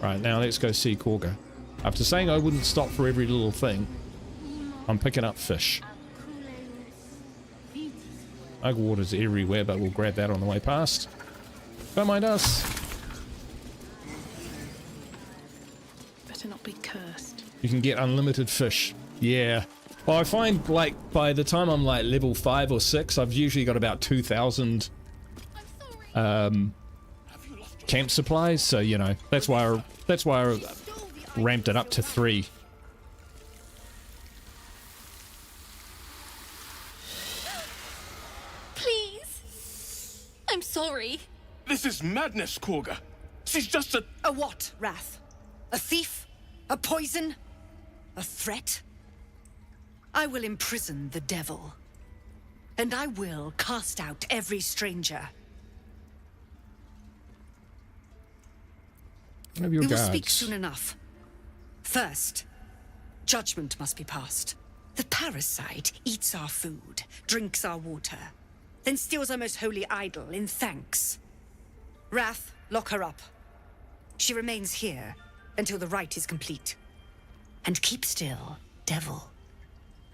Right, now let's go see Korga. After saying I wouldn't stop for every little thing, I'm picking up fish. Mug water's everywhere, but we'll grab that on the way past. Don't mind us. Better not be cursed. You can get unlimited fish. Yeah. Well, I find, like, by the time I'm, like, level 5 or 6, I've usually got about 2,000 camp supplies, so, you know, that's why I ramped it up to 3. Please. I'm sorry. This is madness, Korga. She's just a... A what, Wrath? A thief? A poison? A threat? I will imprison the devil. And I will cast out every stranger. One of your we will guards. speak soon enough. First, judgment must be passed. The parasite eats our food, drinks our water, then steals our most holy idol in thanks. Wrath, lock her up. She remains here until the rite is complete. And keep still, devil.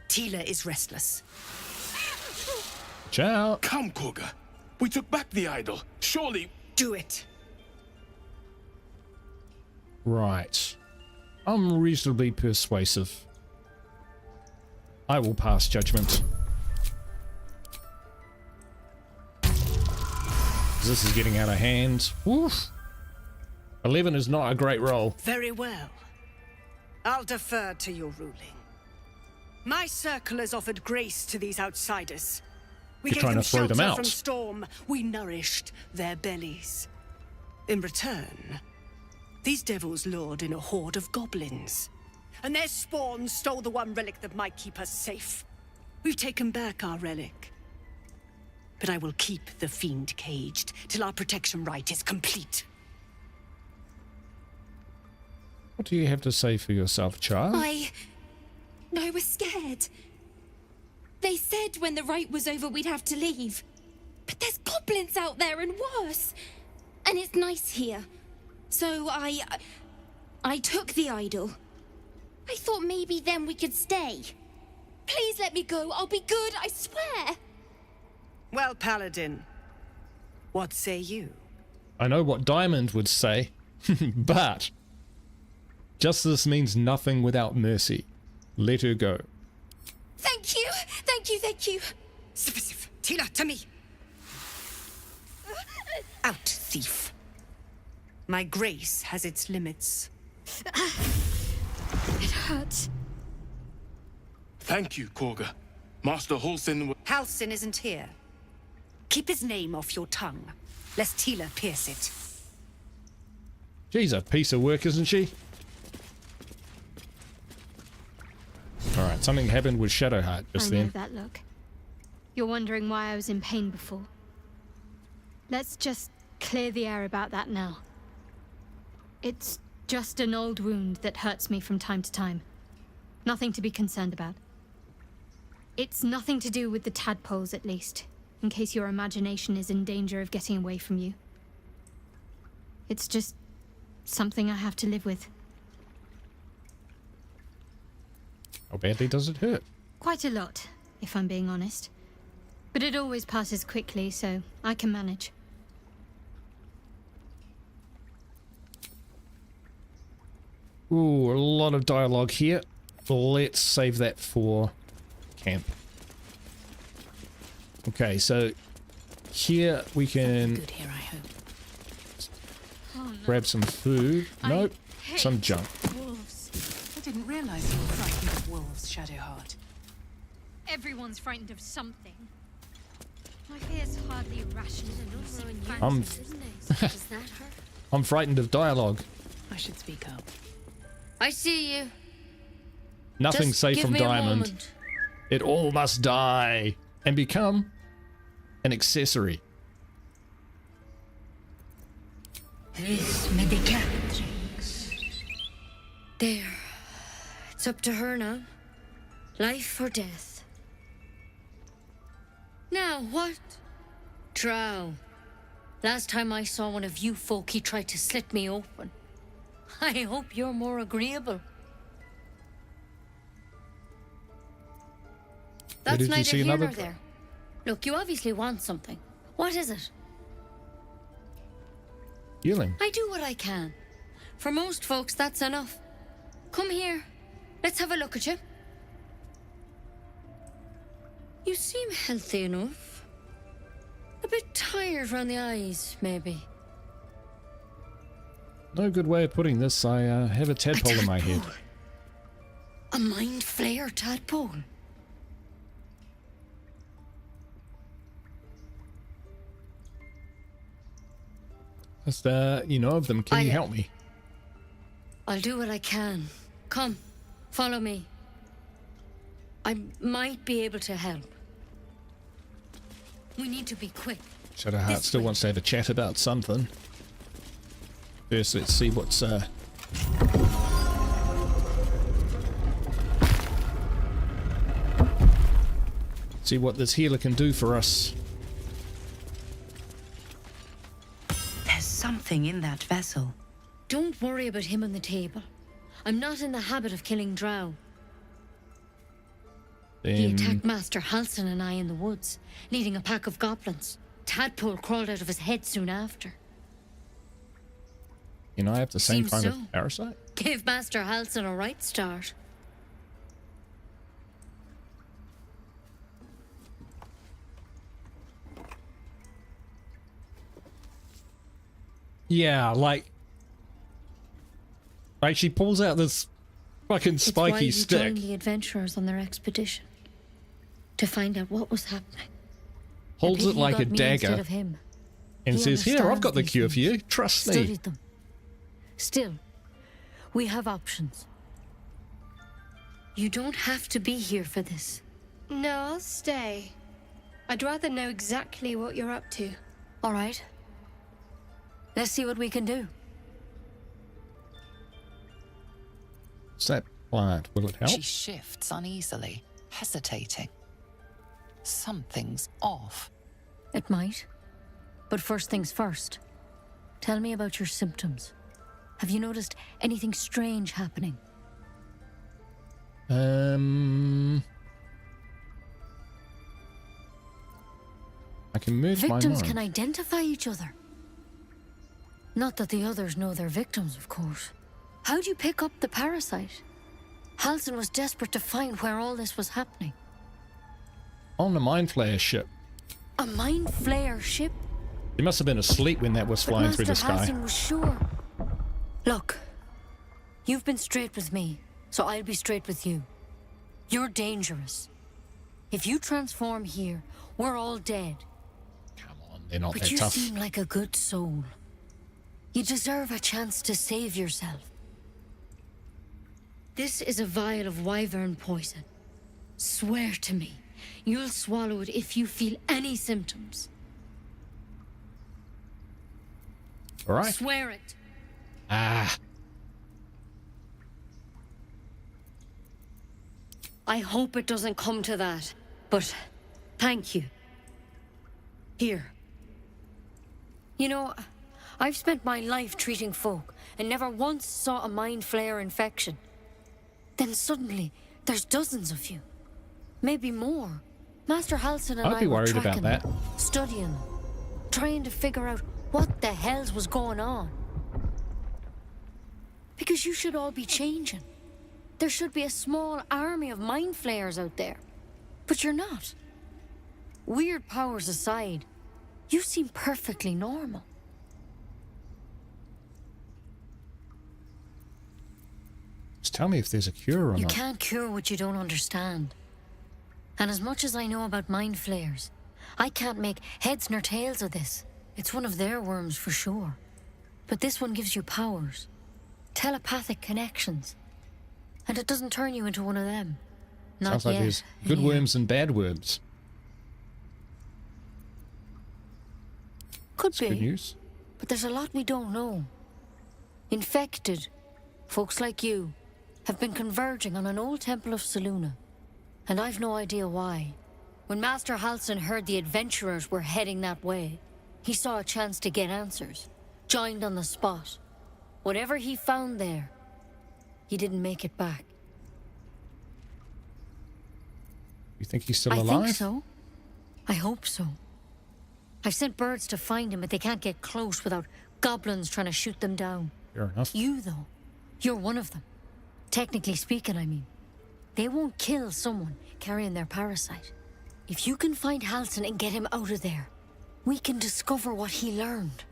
Tila is restless. Ciao. Come, Korga. We took back the idol. Surely... Do it. Right. I'm reasonably persuasive. I will pass judgment. This is getting out of hand. Woof. 11 is not a great roll. Very well. I'll defer to your ruling. My circle has offered grace to these outsiders. We You're gave trying them to throw them shelter out. from storm. We nourished their bellies. In return, these devils lured in a horde of goblins. And their spawn stole the one relic that might keep us safe. We've taken back our relic. But I will keep the fiend caged till our protection rite is complete. What do you have to say for yourself, child? I was scared. They said when the rite was over we'd have to leave. But there's goblins out there and worse. And it's nice here. So I took the idol. I thought maybe then we could stay. Please let me go. I'll be good, I swear. Well, Paladin, what say you? I know what Diamond would say, but justice means nothing without mercy. Let her go. Thank you. Thank you, thank you. Tila, to me. Out, thief. My grace has its limits. It hurts. Thank you, Korga. Master Halsin. Halsin isn't here. Keep his name off your tongue, lest Tila pierce it. She's a piece of work, isn't she? Alright, something happened with Shadowheart just I know then. that look. You're wondering why I was in pain before. Let's just clear the air about that now. It's just an old wound that hurts me from time to time. Nothing to be concerned about. It's nothing to do with the tadpoles, at least, in case your imagination is in danger of getting away from you. It's just something I have to live with. How badly does it hurt? Quite a lot, if I'm being honest. But it always passes quickly, so I can manage. Ooh, a lot of dialogue here. Let's save that for camp. Okay, so here we can Good here, I hope. grab some food. Nope, some junk. Wolves. I didn't realize you were frightened of wolves, Shadowheart. Everyone's frightened of something. My fear's hardly rational. I'm frightened of dialogue. I should speak up. I see you. Nothing Just safe give from me a Diamond. moment. It all must die and become an accessory. Res medicatrix. There. It's up to her now. Life or death. Now, what? Drow. Last time I saw one of you folk, he tried to slit me open. I hope you're more agreeable. Where That's did you neither see here another nor there. Look, you obviously want something. What is it? Healing. I do what I can. For most folks, that's enough. Come here. Let's have a look at you. You seem healthy enough. A bit tired round the eyes, maybe. No good way of putting this. I have a tadpole in my head. A mind flayer tadpole. Just, you know of them. Can you help me? I'll do what I can. Come, follow me. I might be able to help. We need to be quick. Shadowheart still wants to have a chat about something. First, let's see what's see what this healer can do for us. There's something in that vessel. Don't worry about him on the table. I'm not in the habit of killing drow. He attacked Master Halsin and I in the woods, leading a pack of goblins. Tadpole crawled out of his head soon after. You know, I have the same Seems kind so. of parasite. Give Master Halsin a right start. Yeah, like she pulls out this fucking spiky it's why stick. you joined the adventurers on their expedition to find out what was happening. Holds it like a dagger Of him. and He says, "Here, I've got the understands cure these for you. Trust me." Studied them. Still, we have options. You don't have to be here for this. No, I'll stay. I'd rather know exactly what you're up to. All right. Let's see what we can do. What's that plant? Will it help? She shifts uneasily, hesitating. Something's off. It might. But first things first. Tell me about your symptoms. Have you noticed anything strange happening? I can move my mind. Victims can identify each other. Not that the others know they're victims, of course. How'd you pick up the parasite? Halsin was desperate to find where all this was happening. On the Mind Flayer ship. A Mind Flayer ship? He must have been asleep when that was flying through the sky. Master Halsin was sure. Look, you've been straight with me, so I'll be straight with you. You're dangerous. If you transform here, we're all dead. They're not But that you tough. seem like a good soul. You deserve a chance to save yourself. This is a vial of wyvern poison. Swear to me, you'll swallow it if you feel any symptoms. All right. Swear it. Ah. I hope it doesn't come to that, but thank you. Here. You know, I've spent my life treating folk and never once saw a Mind Flayer infection. Then suddenly, there's dozens of you. Maybe more. Master Halsin and I'd be I were worried about tracking that. them, studying them, trying to figure out what the hells was going on. Because you should all be changing. There should be a small army of Mind Flayers out there. But you're not. Weird powers aside, you seem perfectly normal. Just tell me if there's a cure or You not. can't cure what you don't understand. And as much as I know about Mind Flayers, I can't make heads nor tails of this. It's one of their worms for sure. But this one gives you powers. Telepathic connections. And it doesn't turn you into one of them. Not Sounds like yet, there's good anyhow. worms and bad worms. Could That's be. good news. But there's a lot we don't know. Infected, folks like you, have been converging on an old temple of Selûne. And I've no idea why. When Master Halsin heard the adventurers were heading that way, he saw a chance to get answers. Joined on the spot. Whatever he found there, he didn't make it back. You think he's still I alive? think so. I hope so. I've sent birds to find him, but they can't get close without goblins trying to shoot them down. Fair enough. You, though, you're one of them. Technically speaking, I mean. They won't kill someone carrying their parasite. If you can find Halsin and get him out of there, we can discover what he learned.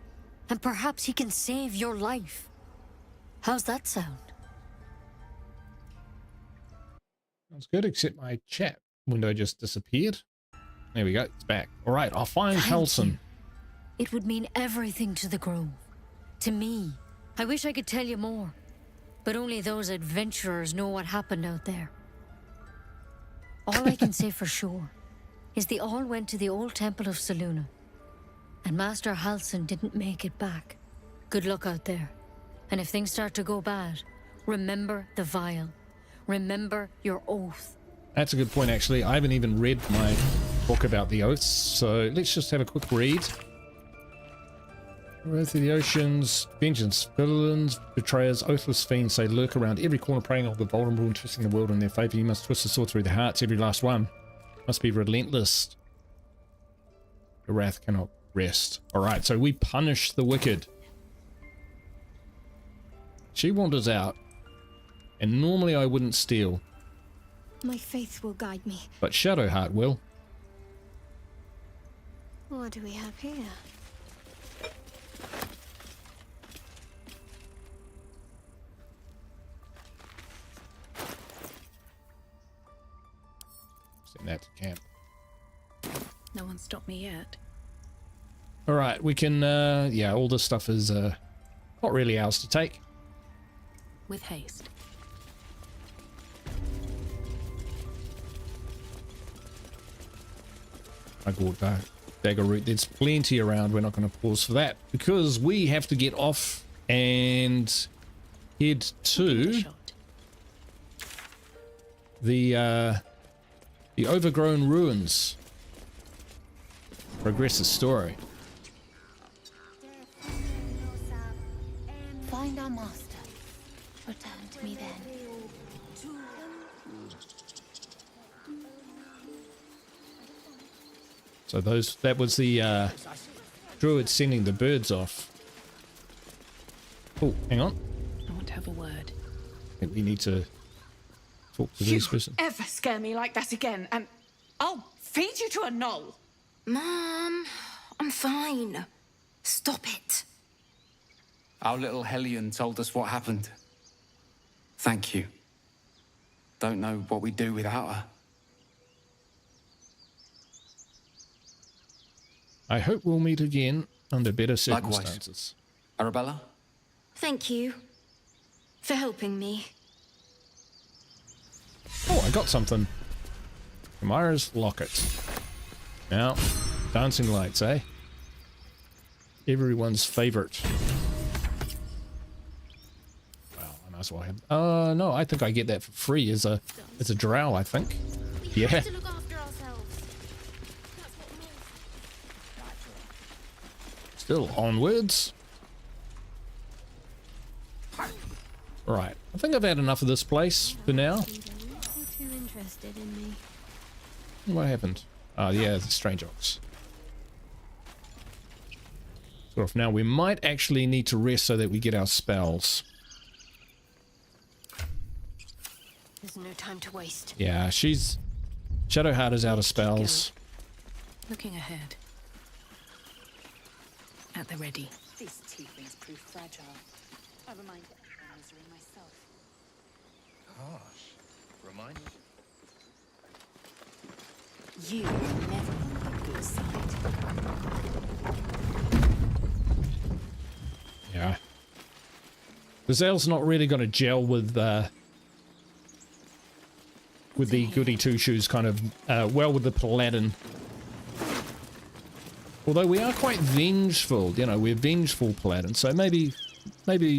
And perhaps he can save your life. How's that sound? Sounds good, except my chat window just disappeared. There we go, it's back. All right, I'll find Thank Halsin. you. It would mean everything to the Grove. To me. I wish I could tell you more. But only those adventurers know what happened out there. All I can say for sure is they all went to the old temple of Selûne. And Master Halsin didn't make it back. Good luck out there. And if things start to go bad, remember the vial. Remember your oath. That's a good point, actually. I haven't even read my book about the oaths, so let's just have a quick read. Wrath of the Oceans, Vengeance, Villains, Betrayers, Oathless Fiends, they lurk around every corner preying on the vulnerable and twisting the world in their favour. You must twist the sword through their hearts, every last one. Must be relentless. The wrath cannot rest. Alright, so we punish the wicked. She wanders out, and normally I wouldn't steal, My faith will guide me. but Shadowheart will. What do we have here? Send that to camp. No one stopped me yet. All right, we can. Yeah, all this stuff is not really ours to take. With haste. I got dagger root. There's plenty around. We're not going to pause for that because we have to get off and head to the overgrown ruins. Progress the story. Find our master. Return to me then. So that was the druid sending the birds off. Oh, hang on. I want to have a word. I think we need to talk to this person. Ever scare me like that again, and I'll feed you to a knoll. Mom, I'm fine. Stop it. Our little Hellion told us what happened. Thank you. Don't know what we'd do without her. I hope we'll meet again under better circumstances. Likewise. Arabella? Thank you for helping me. Oh, I got something. Kamara's locket. Now, dancing lights, eh? Everyone's favorite. Well, I might as well have. No, I think I get that for free as a drow. I think. Yeah. Still onwards. Right. I think I've had enough of this place for now. Too interested in me. What happened? Oh, yeah, the strange ox. So if now we might actually need to rest so that we get our spells. There's no time to waste. Yeah, Shadowheart is out of spells. Looking ahead. At the ready. These tieflings prove fragile. I remind everyone misery myself. Harsh. Remind me. You never on the good side. Yeah. The Zale's not really going to gel with the goody two shoes kind of well with the paladin. Although we are quite vengeful, you know, we're vengeful paladins, so maybe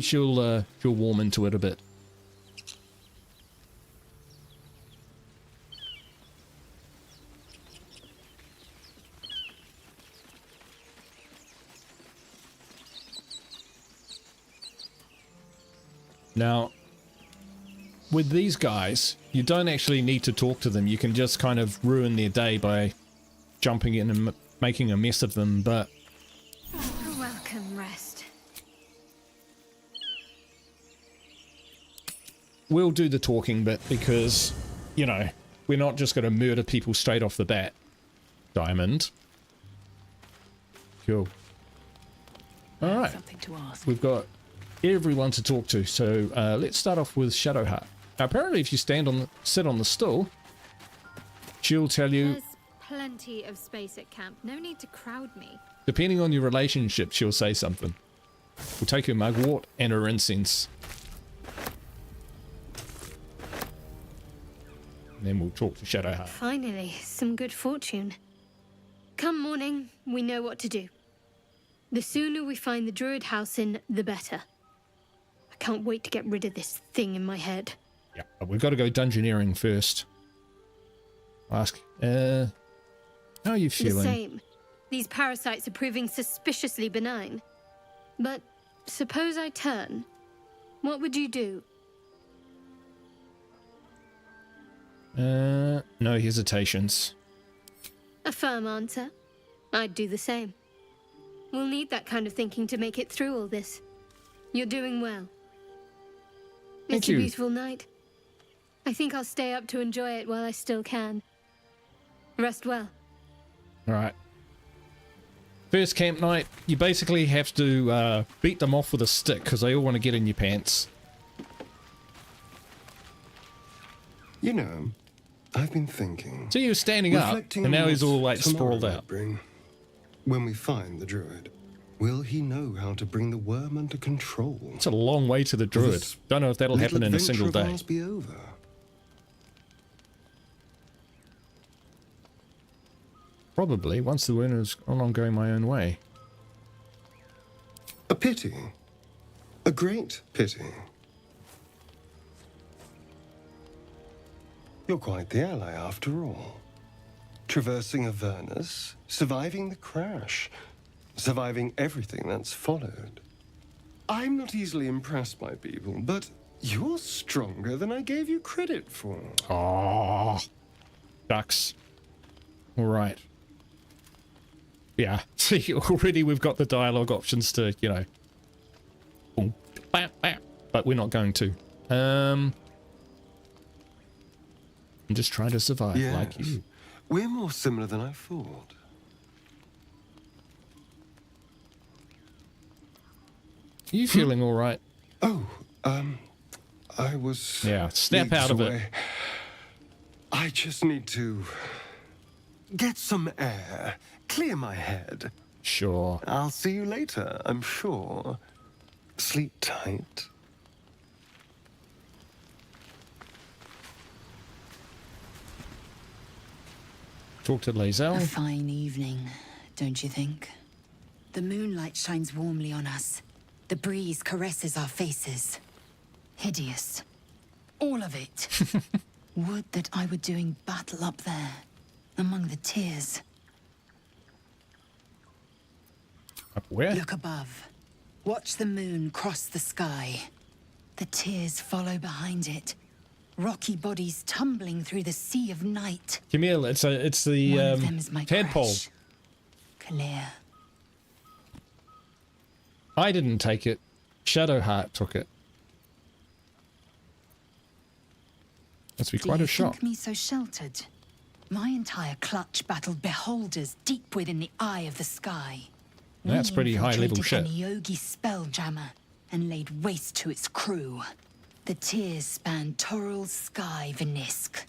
she'll warm into it a bit. Now, with these guys, you don't actually need to talk to them. You can just kind of ruin their day by jumping in and making a mess of them, but... A welcome rest. We'll do the talking bit because, you know, we're not just going to murder people straight off the bat. Diamond. Cool. Alright. Something to ask. We've got everyone to talk to, so let's start off with Shadowheart. Now, apparently if you sit on the stool, she'll tell you... There's plenty of space at camp. No need to crowd me. Depending on your relationship, she'll say something. We'll take her mugwort and her incense. And then we'll talk to Shadowheart. Finally, some good fortune. Come morning, we know what to do. The sooner we find the druid house in, the better. I can't wait to get rid of this thing in my head. Yeah, but we've got to go dungeoneering first. Ask, how are you feeling? The same. These parasites are proving suspiciously benign. But suppose I turn. What would you do? No hesitations. A firm answer. I'd do the same. We'll need that kind of thinking to make it through all this. You're doing well. Thank It's you. a beautiful night. I think I'll stay up to enjoy it while I still can. Rest well. Alright. First camp night, you basically have to beat them off with a stick because they all want to get in your pants. You know, I I've been thinking. So he was standing up, reflecting and now on he's all what like tomorrow sprawled might out. bring. When we find the druid, will he know how to bring the worm under control? It's a long way to the druid. Don't know if that'll happen in a single Little day. adventure of ours be over. Probably, once the winner's gone on going my own way. A pity. A great pity. You're quite the ally after all. Traversing Avernus, surviving the crash, surviving everything that's followed. I'm not easily impressed by people, but you're stronger than I gave you credit for. Oh, ducks. All right. Yeah, see, already we've got the dialogue options to, you know, boom, bam, bam, but we're not going to. I'm just trying to survive like you. We're more similar than I thought. Are you feeling all right? Oh, I was... Yeah, snap out of it. I just need to get some air, clear my head. Sure. I'll see you later, I'm sure. Sleep tight. Talk to Lae'zel. A fine evening, don't you think? The moonlight shines warmly on us. The breeze caresses our faces. Hideous. All of it. Would that I were doing battle up there, among the tears. Up where? Look above. Watch the moon cross the sky. The tears follow behind it. Rocky bodies tumbling through the sea of night. Camille, it's the One of them is my tadpole. crash. Clear. I didn't take it. Shadowheart took it. Must be quite a shock. Think me so sheltered? My entire clutch battled beholders deep within the eye of the sky. That's pretty high level shit. An Yogi spelljammer and laid waste to its crew. The tears span Toral's sky, Venisk.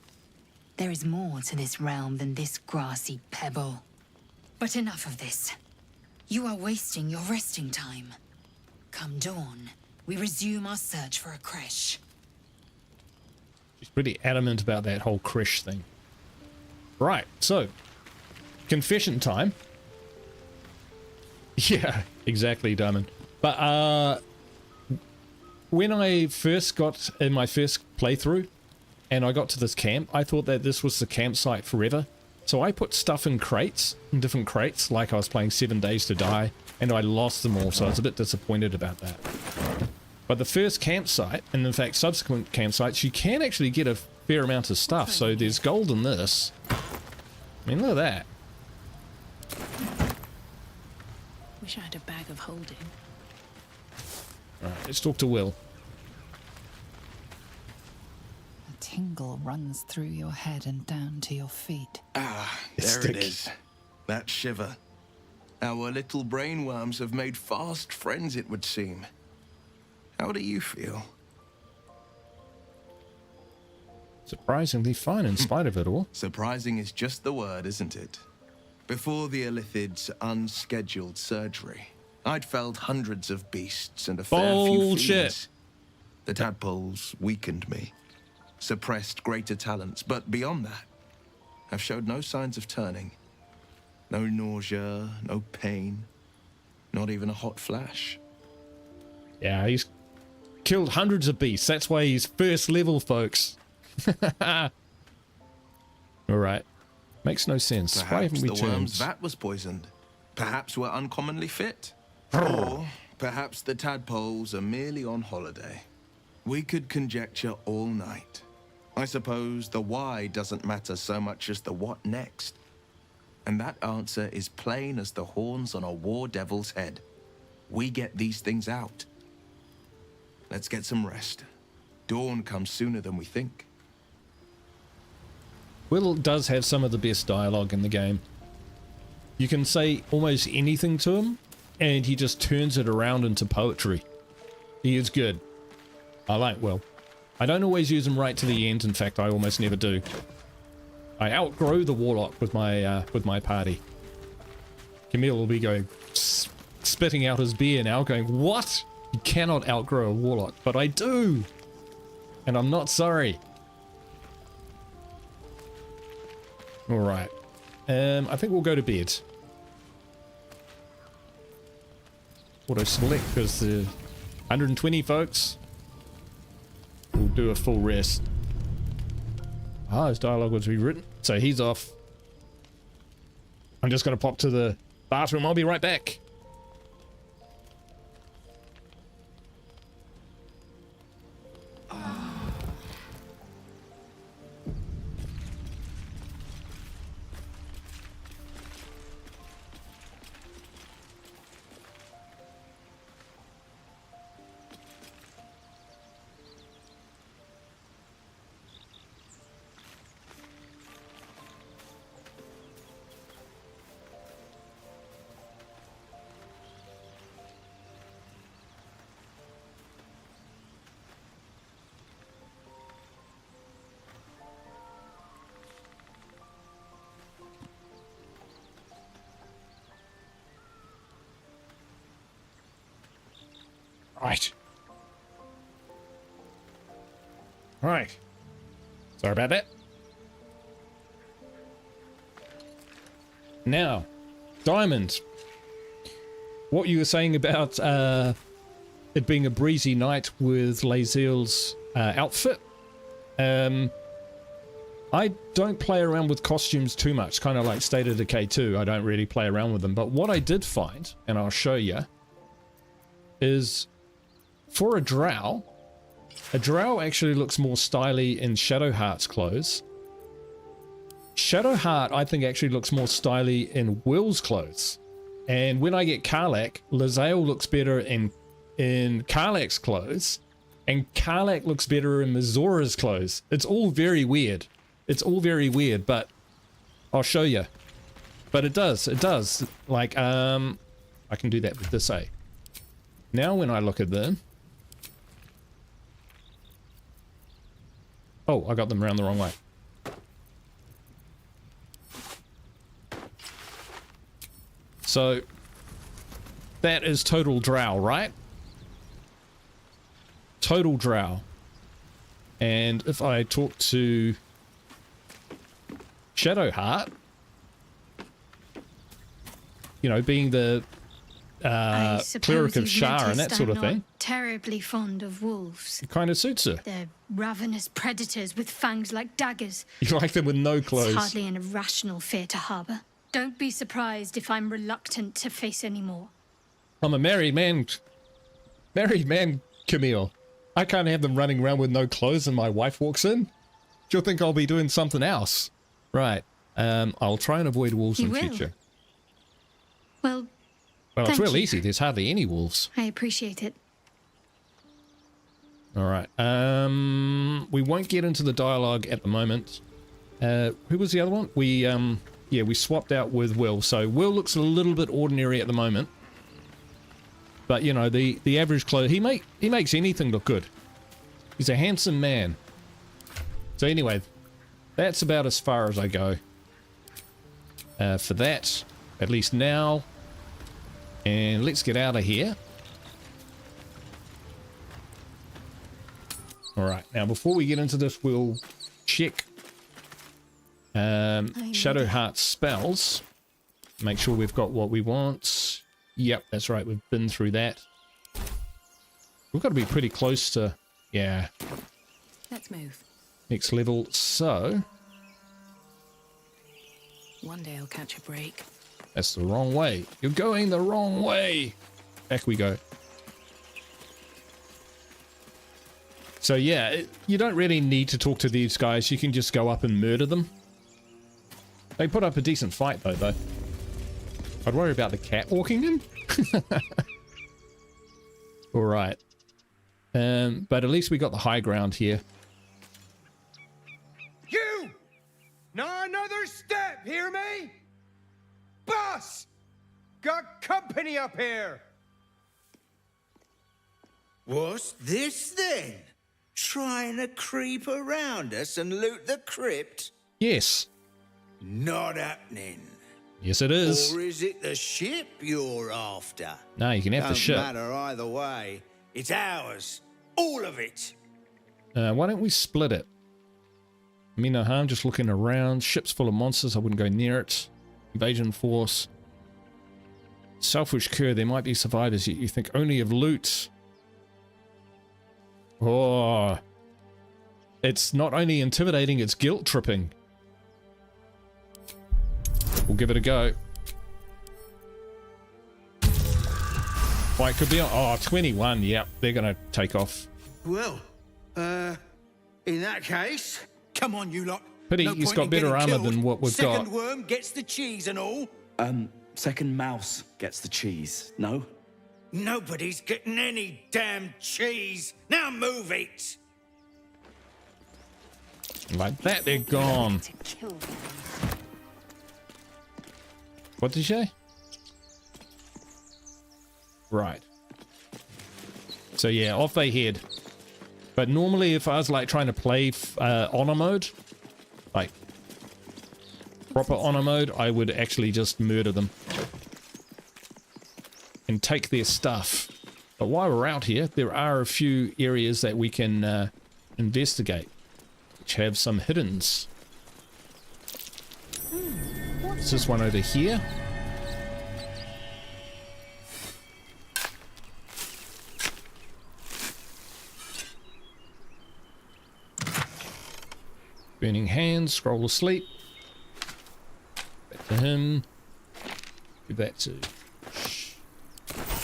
There is more to this realm than this grassy pebble. But enough of this. You are wasting your resting time. Come dawn, we resume our search for a creche. She's pretty adamant about that whole Krish thing. Right, so confession time. Yeah, exactly, Diamond. But when I first got in my first playthrough and I got to this camp, I thought that this was the campsite forever. So I put stuff in crates, in different crates, like I was playing 7 Days to Die, and I lost them all, so I was a bit disappointed about that. But the first campsite, and in fact subsequent campsites, you can actually get a fair amount of stuff. So there's gold in this. I mean, look at that. Wish I had a bag of holding. Alright, let's talk to Will. A tingle runs through your head and down to your feet. Ah, there it is. That shiver. Our little brainworms have made fast friends, it would seem. How do you feel? Surprisingly fine in spite of it all. Surprising is just the word, isn't it? Before the Illithid's unscheduled surgery, I'd felled hundreds of beasts and a fair few fiends. The tadpoles weakened me, suppressed greater talents, but beyond that, I've showed no signs of turning. No nausea, no pain, not even a hot flash. Yeah, he's killed hundreds of beasts. That's why he's first level, folks. Alright. Makes no sense. Perhaps Why haven't we the turned? worm's vat was poisoned. Perhaps we're uncommonly fit. Or perhaps the tadpoles are merely on holiday. We could conjecture all night. I suppose the why doesn't matter so much as the what next. And that answer is plain as the horns on a war devil's head. We get these things out. Let's get some rest. Dawn comes sooner than we think. Will does have some of the best dialogue in the game. You can say almost anything to him, and he just turns it around into poetry. He is good. I like Will. I don't always use him right to the end. In fact, I almost never do. I outgrow the warlock with my party. Camille will be going spitting out his beer now, going, "What? You cannot outgrow a warlock," but I do, and I'm not sorry. All right, I think we'll go to bed. Auto select because the 120 folks. We'll do a full rest. Ah, his dialogue was rewritten, so he's off. I'm just going to pop to the bathroom. I'll be right back. Right. Right. Sorry about that. Now, Diamond. What you were saying about it being a breezy night with Lae'zel's outfit. I don't play around with costumes too much, kind of like State of Decay 2. I don't really play around with them. But what I did find, and I'll show you, is for a drow actually looks more stylish in Shadowheart's clothes. Shadowheart, I think, actually looks more stylish in Will's clothes. And when I get Karlach, Lae'zel looks better in Karlach's clothes, and Karlach looks better in Mizora's clothes. It's all very weird. It's all very weird, but I'll show you. But it does. Like, I can do that with this, eh? Now when I look at them... Oh, I got them around the wrong way. So, that is total drow, right? Total drow. And if I talk to Shadowheart, you know, being the cleric of Shar and that sort of thing. Terribly fond of wolves. It kind of suits her. They're ravenous predators with fangs like daggers. You like them with no clothes. It's hardly an irrational fear to harbour. Don't be surprised if I'm reluctant to face any more. I'm a married man. Married man, Camille. I can't have them running around with no clothes and my wife walks in. Do you think I'll be doing something else? Right. I'll try and avoid wolves in future. Well, it's real easy. There's hardly any wolves. I appreciate it. All right. We won't get into the dialogue at the moment. Who was the other one? We swapped out with Will. So Will looks a little bit ordinary at the moment. But, you know, the average clothes, he makes anything look good. He's a handsome man. So anyway, that's about as far as I go for that, at least now. And let's get out of here. All right, now before we get into this, we'll check Shadowheart's spells. Make sure we've got what we want. Yep, that's right, we've been through that. We've got to be pretty close to, yeah. Let's move. Next level, so. One day I'll catch a break. That's the wrong way. You're going the wrong way. Back we go. So yeah, you don't really need to talk to these guys. You can just go up and murder them. They put up a decent fight though. I'd worry about the cat walking in. All right. But at least we got the high ground here. You! Not another step, hear me? Boss! Got company up here! What's this then? Trying to creep around us and loot the crypt? Yes. Not happening. Yes, it is. Or is it the ship you're after? No, you can have the ship. Don't matter either way. It's ours. All of it. Why don't we split it? I mean, no harm just looking around. Ship's full of monsters. I wouldn't go near it. Invasion force. Selfish cur. There might be survivors. You think only of loot. Oh. It's not only intimidating, it's guilt tripping. We'll give it a go. Fight could be on. Oh, 21. Yep, they're going to take off. Well, in that case, come on, you lot. Pity No he's point got in better getting armor killed. than what we've Second got. worm gets the cheese and all. Second mouse gets the cheese, no? Nobody's getting any damn cheese. Now move it. Like that, they're gone. What did you say? Right. So yeah, off they head. But normally if I was like trying to play honor mode, like proper honor mode, I would actually just murder them and take their stuff. But while we're out here, there are a few areas that we can investigate, which have some hiddens. Is this one over here? Burning hands, scroll of sleep. Back to him. Give that to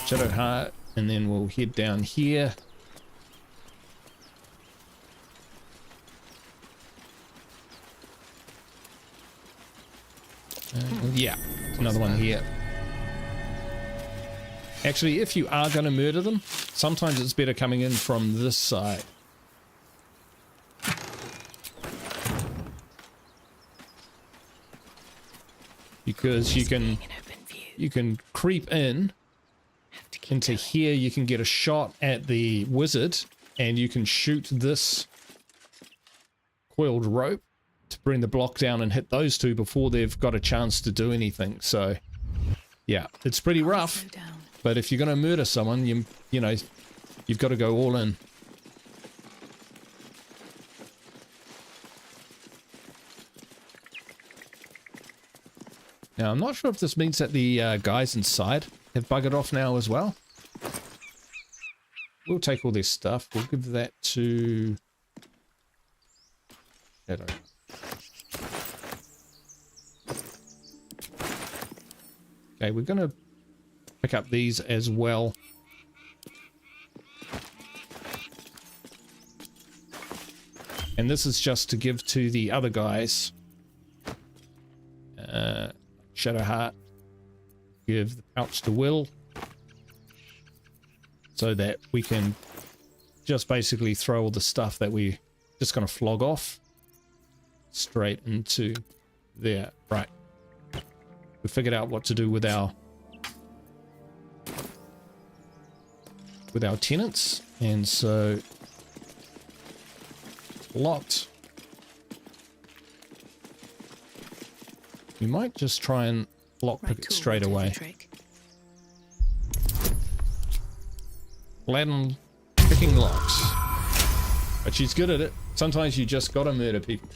Shadow Heart, and then we'll head down here. Yeah, another one here. Actually, if you are going to murder them, sometimes it's better coming in from this side. Because you can creep in into here, you can get a shot at the wizard, and you can shoot this coiled rope to bring the block down and hit those two before they've got a chance to do anything. So yeah, it's pretty rough, but if you're going to murder someone, you know, you've got to go all in. Now, I'm not sure if this means that the guys inside have buggered off now as well. We'll take all this stuff. We'll give that to Shadow. Okay, we're going to pick up these as well. And this is just to give to the other guys. Shadow Heart. Give the pouch to Will. So that we can just basically throw all the stuff that we're just going to flog off straight into there. Right. We figured out what to do with our tenants, and so locked. We might just try and lockpick it straight away. Gladden picking locks, but she's good at it. Sometimes you just gotta murder people.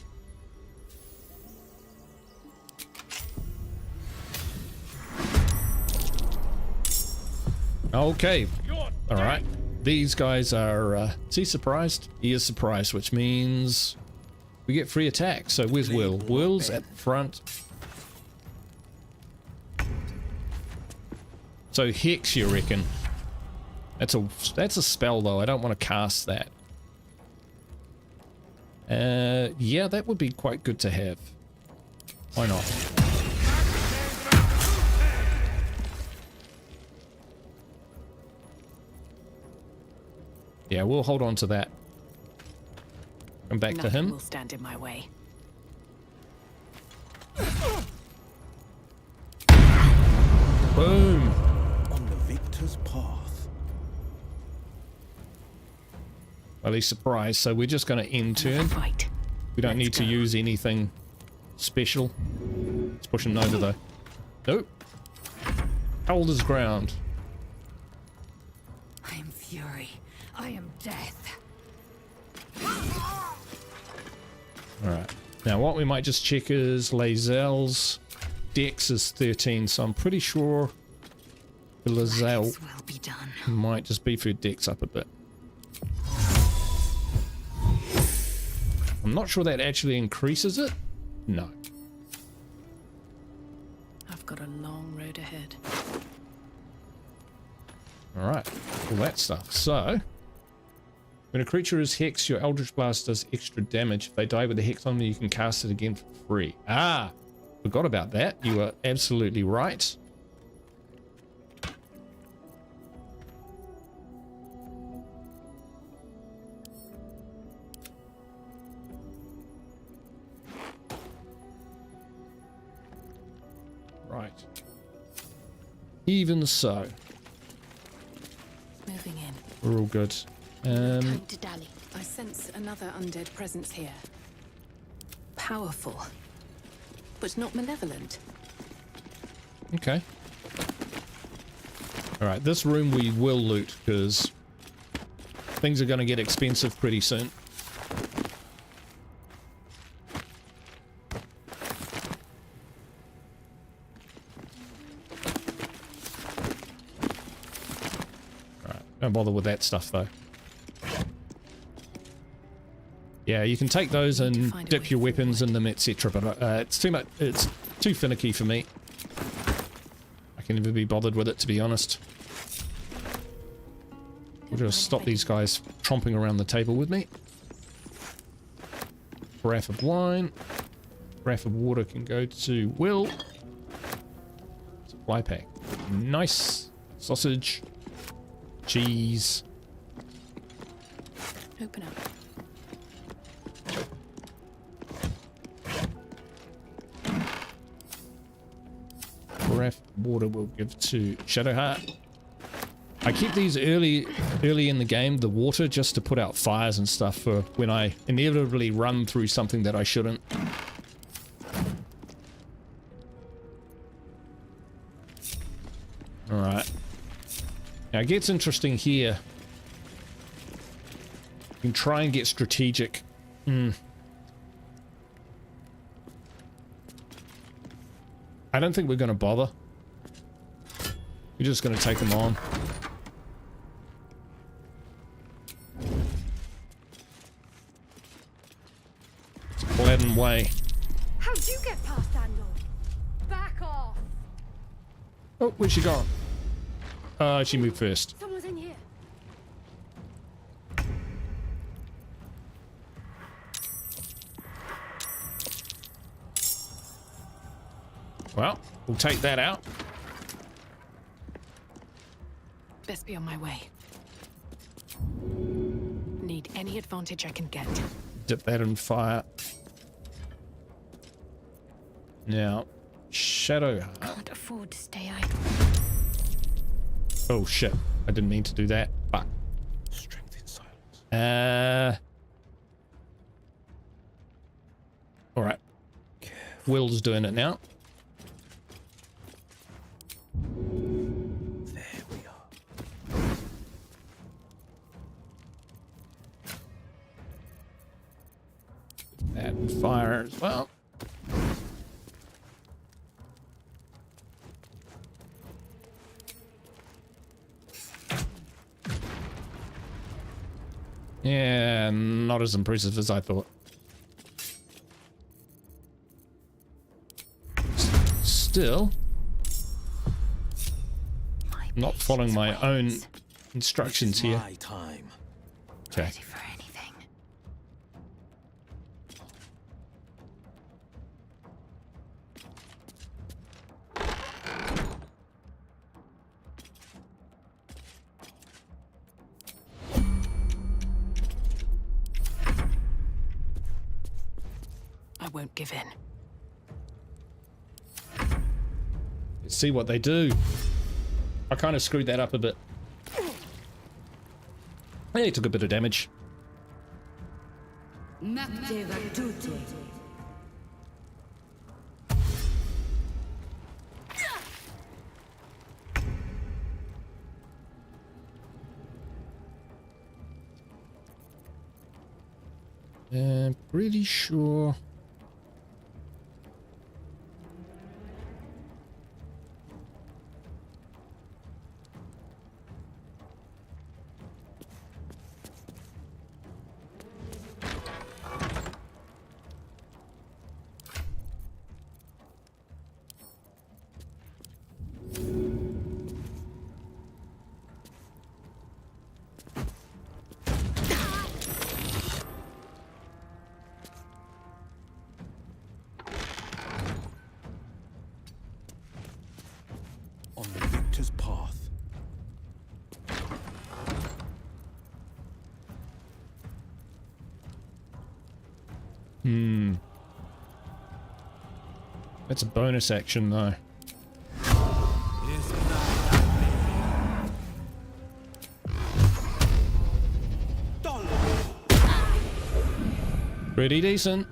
Okay, all right. These guys are. Is he surprised? He is surprised, which means we get free attack. So where's Will? Will's at the front. So Hex, you reckon? That's a spell though. I don't want to cast that. Yeah, that would be quite good to have. Why not? Yeah, we'll hold on to that. Come back to him. Will stand in my way. Boom. On the victor's path. Well, he's surprised, so we're just going to end turn. We don't need to use anything special. Let's push him over though. Nope. Balder's ground. I am fury. I am death. Alright. Now what we might just check is Lae'zel's dex is 13, so I'm pretty sure the Lae'zel might just beef her dex up a bit. I'm not sure that actually increases it. No. I've got a long road ahead. Alright, all that stuff. So, when a creature is hexed, your Eldritch Blast does extra damage. If they die with the hex on them, you can cast it again for free. Ah! Forgot about that. You are absolutely right. Right. Even so. Moving in. We're all good. Time to dally. I sense another undead presence here. Powerful, but not malevolent. Okay. Alright, this room we will loot, because things are going to get expensive pretty soon. Don't bother with that stuff though. Yeah, you can take those and dip your weapons in them, etc. But it's too much. It's too finicky for me. I can never be bothered with it, to be honest. We'll just stop these guys tromping around the table with me. Carafe of wine. Carafe of water can go to Will. Supply pack. Nice. Sausage. Cheese. Open up. Carafe water will give to Shadowheart. I keep these early in the game, the water, just to put out fires and stuff for when I inevitably run through something that I shouldn't. Alright. Now it gets interesting here. You can try and get strategic. I don't think we're going to bother. We're just going to take them on. It's Gladden way. How'd you get past Andor? Back off! Oh, where's she gone? She moved first. Someone's in here. Well, we'll take that out. Best be on my way. Need any advantage I can get. Dip that in fire. Now, Shadowheart. Can't afford to stay idle. Oh shit, I didn't mean to do that. Fuck. Strength in silence. Alright. Will's doing it now. There we are. And fire as well. Yeah, not as impressive as I thought. Still, not following my own instructions here. My time. Okay. For anything. I won't give in. Let's see what they do. I kind of screwed that up a bit. Yeah, he took a bit of damage. Pretty sure. On the victor's path. That's a bonus action though. Pretty decent.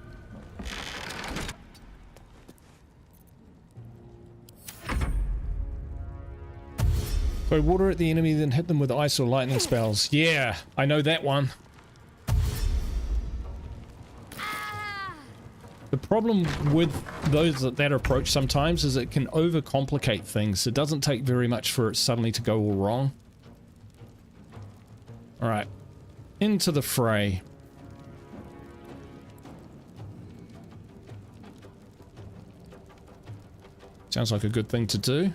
Throw water at the enemy, then hit them with ice or lightning spells. Yeah, I know that one. The problem with that approach sometimes is it can overcomplicate things. It doesn't take very much for it suddenly to go all wrong. Alright, into the fray. Sounds like a good thing to do.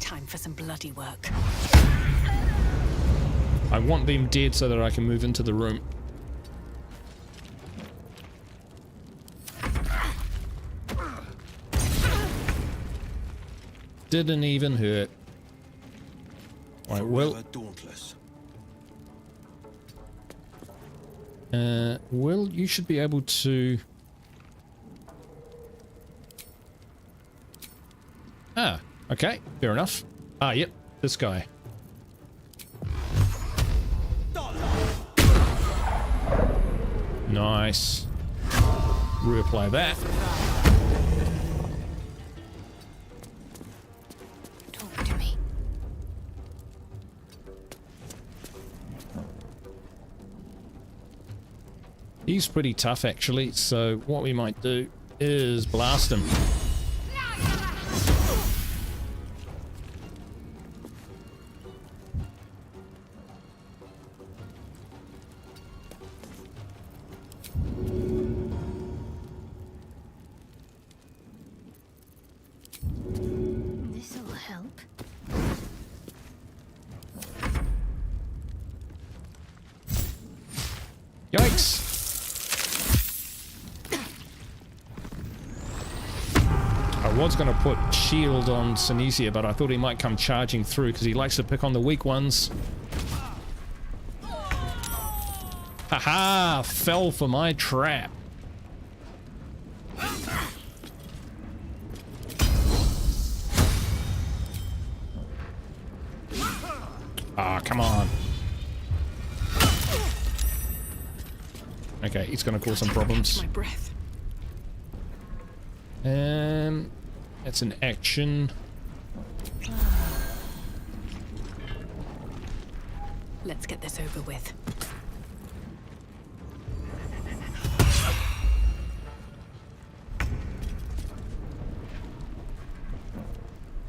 Time for some bloody work. I want them dead so that I can move into the room. Didn't even hurt. Right, Will. Will, you should be able to... Ah, okay, fair enough. Ah, yep, this guy. Nice. Reapply that. Talk to me. He's pretty tough actually, so what we might do is blast him. This'll help. Yikes! I was going to put shield on Synesia, but I thought he might come charging through because he likes to pick on the weak ones. Haha! Fell for my trap. Ah, come on. Okay, it's going to cause some problems. My breath. That's an action. Let's get this over with.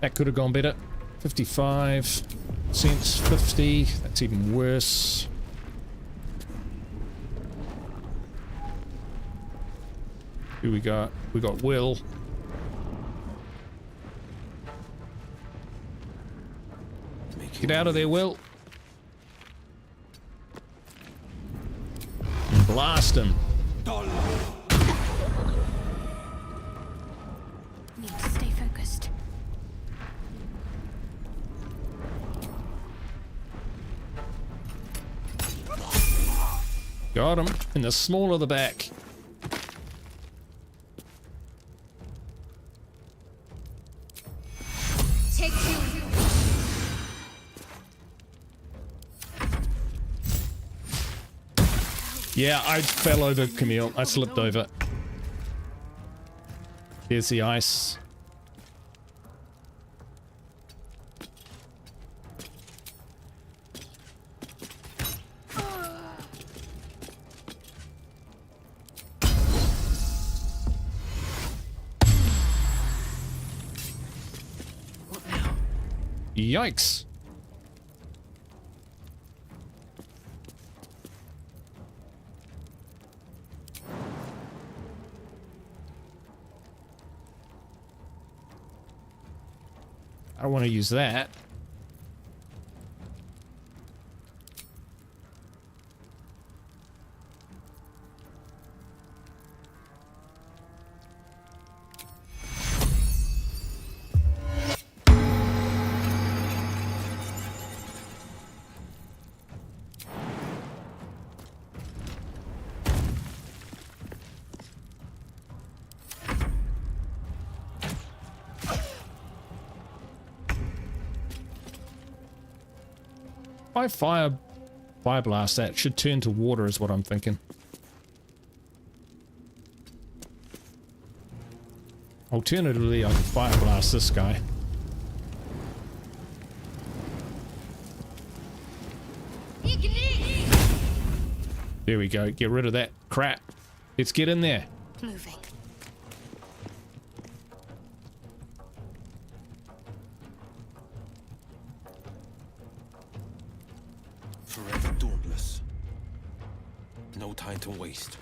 That could have gone better. 55 cents, 50. That's even worse. Who we got? We got Will. Get out of there, Will. And blast him. Need to stay focused. Got him in the small of the back. Take two. Yeah, I fell over, Camille. I slipped over. There's the ice. Yikes. I don't want to use that. If I fire blast that, should turn to water is what I'm thinking. Alternatively, I could fire blast this guy. There we go. Get rid of that crap. Let's get in there. Moving. Forever dauntless. No time to waste.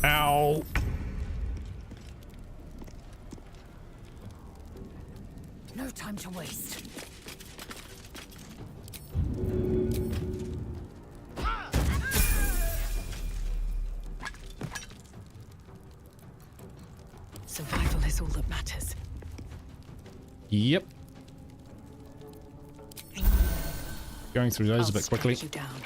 Ow. No time to waste. Survival is all that matters. Yep. Going through those I'll a bit quickly. strike you down.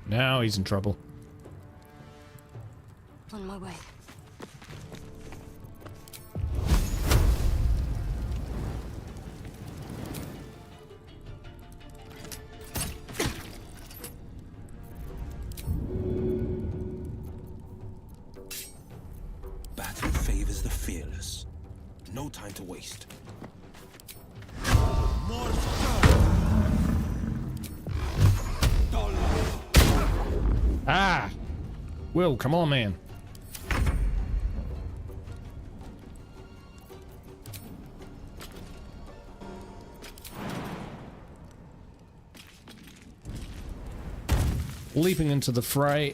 Now he's in trouble. On my way. Battle favors the fearless. No time to waste. Ah! Will, come on, man. Leaping into the fray.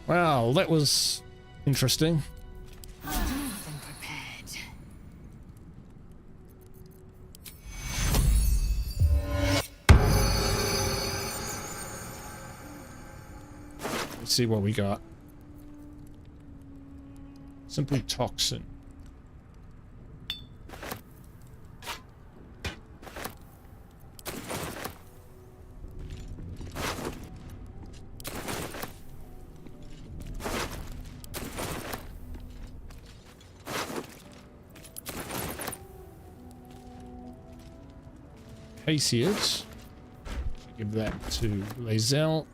Wow, that was interesting. Let's see what we got. Simple toxin. Hayseeds. Give that to Lae'zel.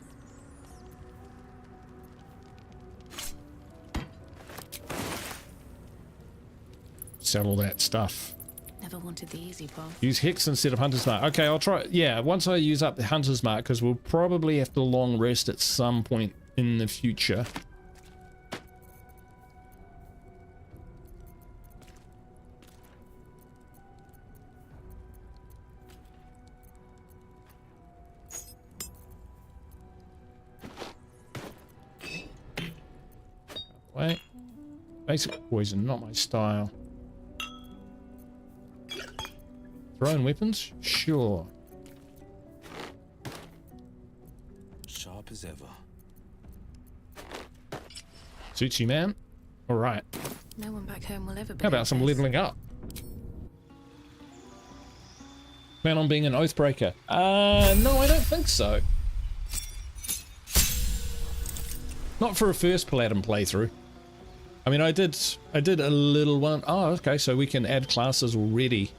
Sell all that stuff. Never wanted the easy path. Use Hex instead of Hunter's Mark. Okay, I'll try. Yeah, once I use up the Hunter's Mark, because we'll probably have to long rest at some point in the future. Wait. Basic poison, not my style. Thrown weapons? Sure. Sharp as ever. Suits you, man. All right. No one back home will ever be. How about some leveling up? Plan on being an Oathbreaker? No, I don't think so. Not for a first Paladin playthrough. I mean, I did a little one. Oh, okay, so we can add classes already.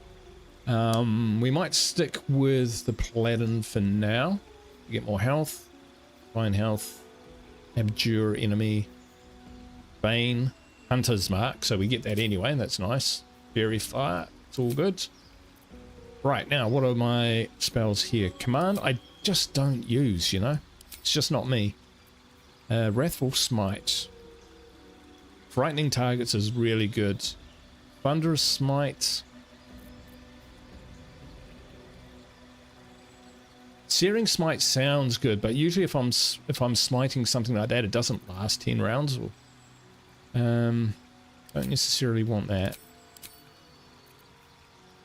We might stick with the Paladin for now. Get more health, fine health, abjure enemy, Bane, Hunter's Mark, so we get that anyway, and that's nice. Fairy Fire, it's all good. Right, now, what are my spells here? Command, I just don't use, you know? It's just not me. Wrathful Smite. Frightening targets is really good. Thunderous Smite. Searing Smite sounds good, but usually if I'm smiting something like that, it doesn't last 10 rounds. Or, don't necessarily want that.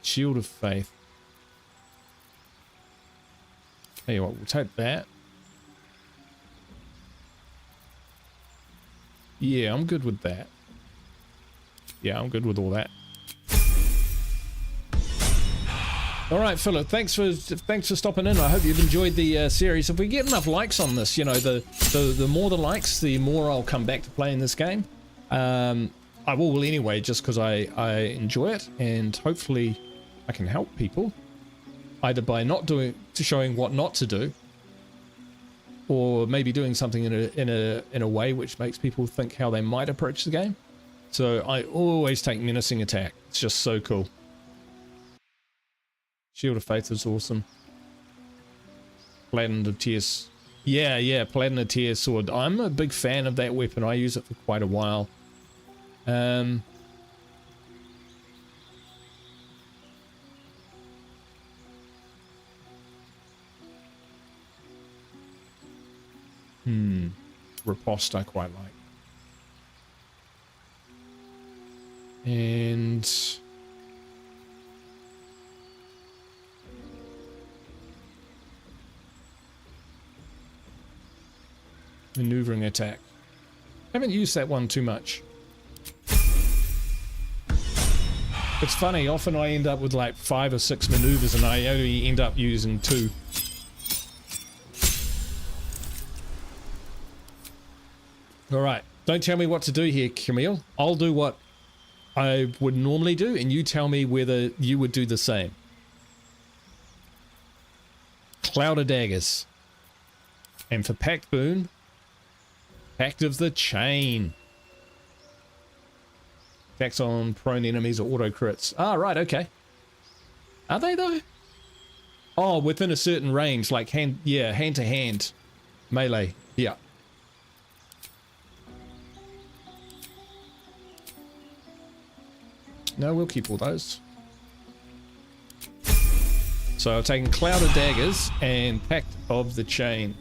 Shield of Faith. Tell you what, we'll take that. Yeah, I'm good with that. Yeah, I'm good with all that. All right, Philip, thanks for stopping in. I hope you've enjoyed the series. If we get enough likes on this, you know, the more the likes, the more I'll come back to playing this game. I will anyway, just because I enjoy it, and hopefully I can help people either by showing what not to do, or maybe doing something in a way which makes people think how they might approach the game. So I always take menacing attack. It's just so cool. Shield of Faith is awesome. Paladin of Tears. Yeah, Paladin of Tears sword. I'm a big fan of that weapon. I use it for quite a while. Riposte I quite like. And maneuvering attack. Haven't used that one too much. It's funny, often I end up with like 5 or 6 maneuvers and I only end up using 2. Alright, don't tell me what to do here, Camille. I'll do what I would normally do, and you tell me whether you would do the same. Cloud of Daggers. And for Pact Boon, Pact of the Chain. Attacks on prone enemies or auto crits. Ah, right, okay. Are they though? Oh, within a certain range, like hand to hand. Melee, yeah. No, we'll keep all those. So I've taken Cloud of Daggers and Pact of the Chain.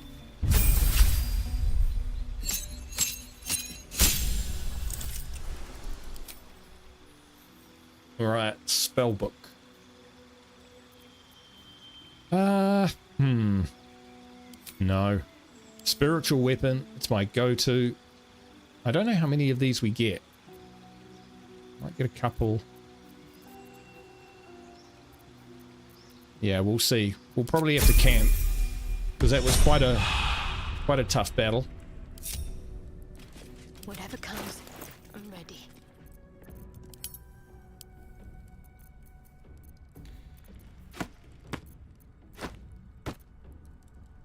Alright, spellbook. No. Spiritual weapon, it's my go-to. I don't know how many of these we get. Might get a couple. Yeah, we'll see. We'll probably have to camp, because that was quite a tough battle. Whatever comes, I'm ready.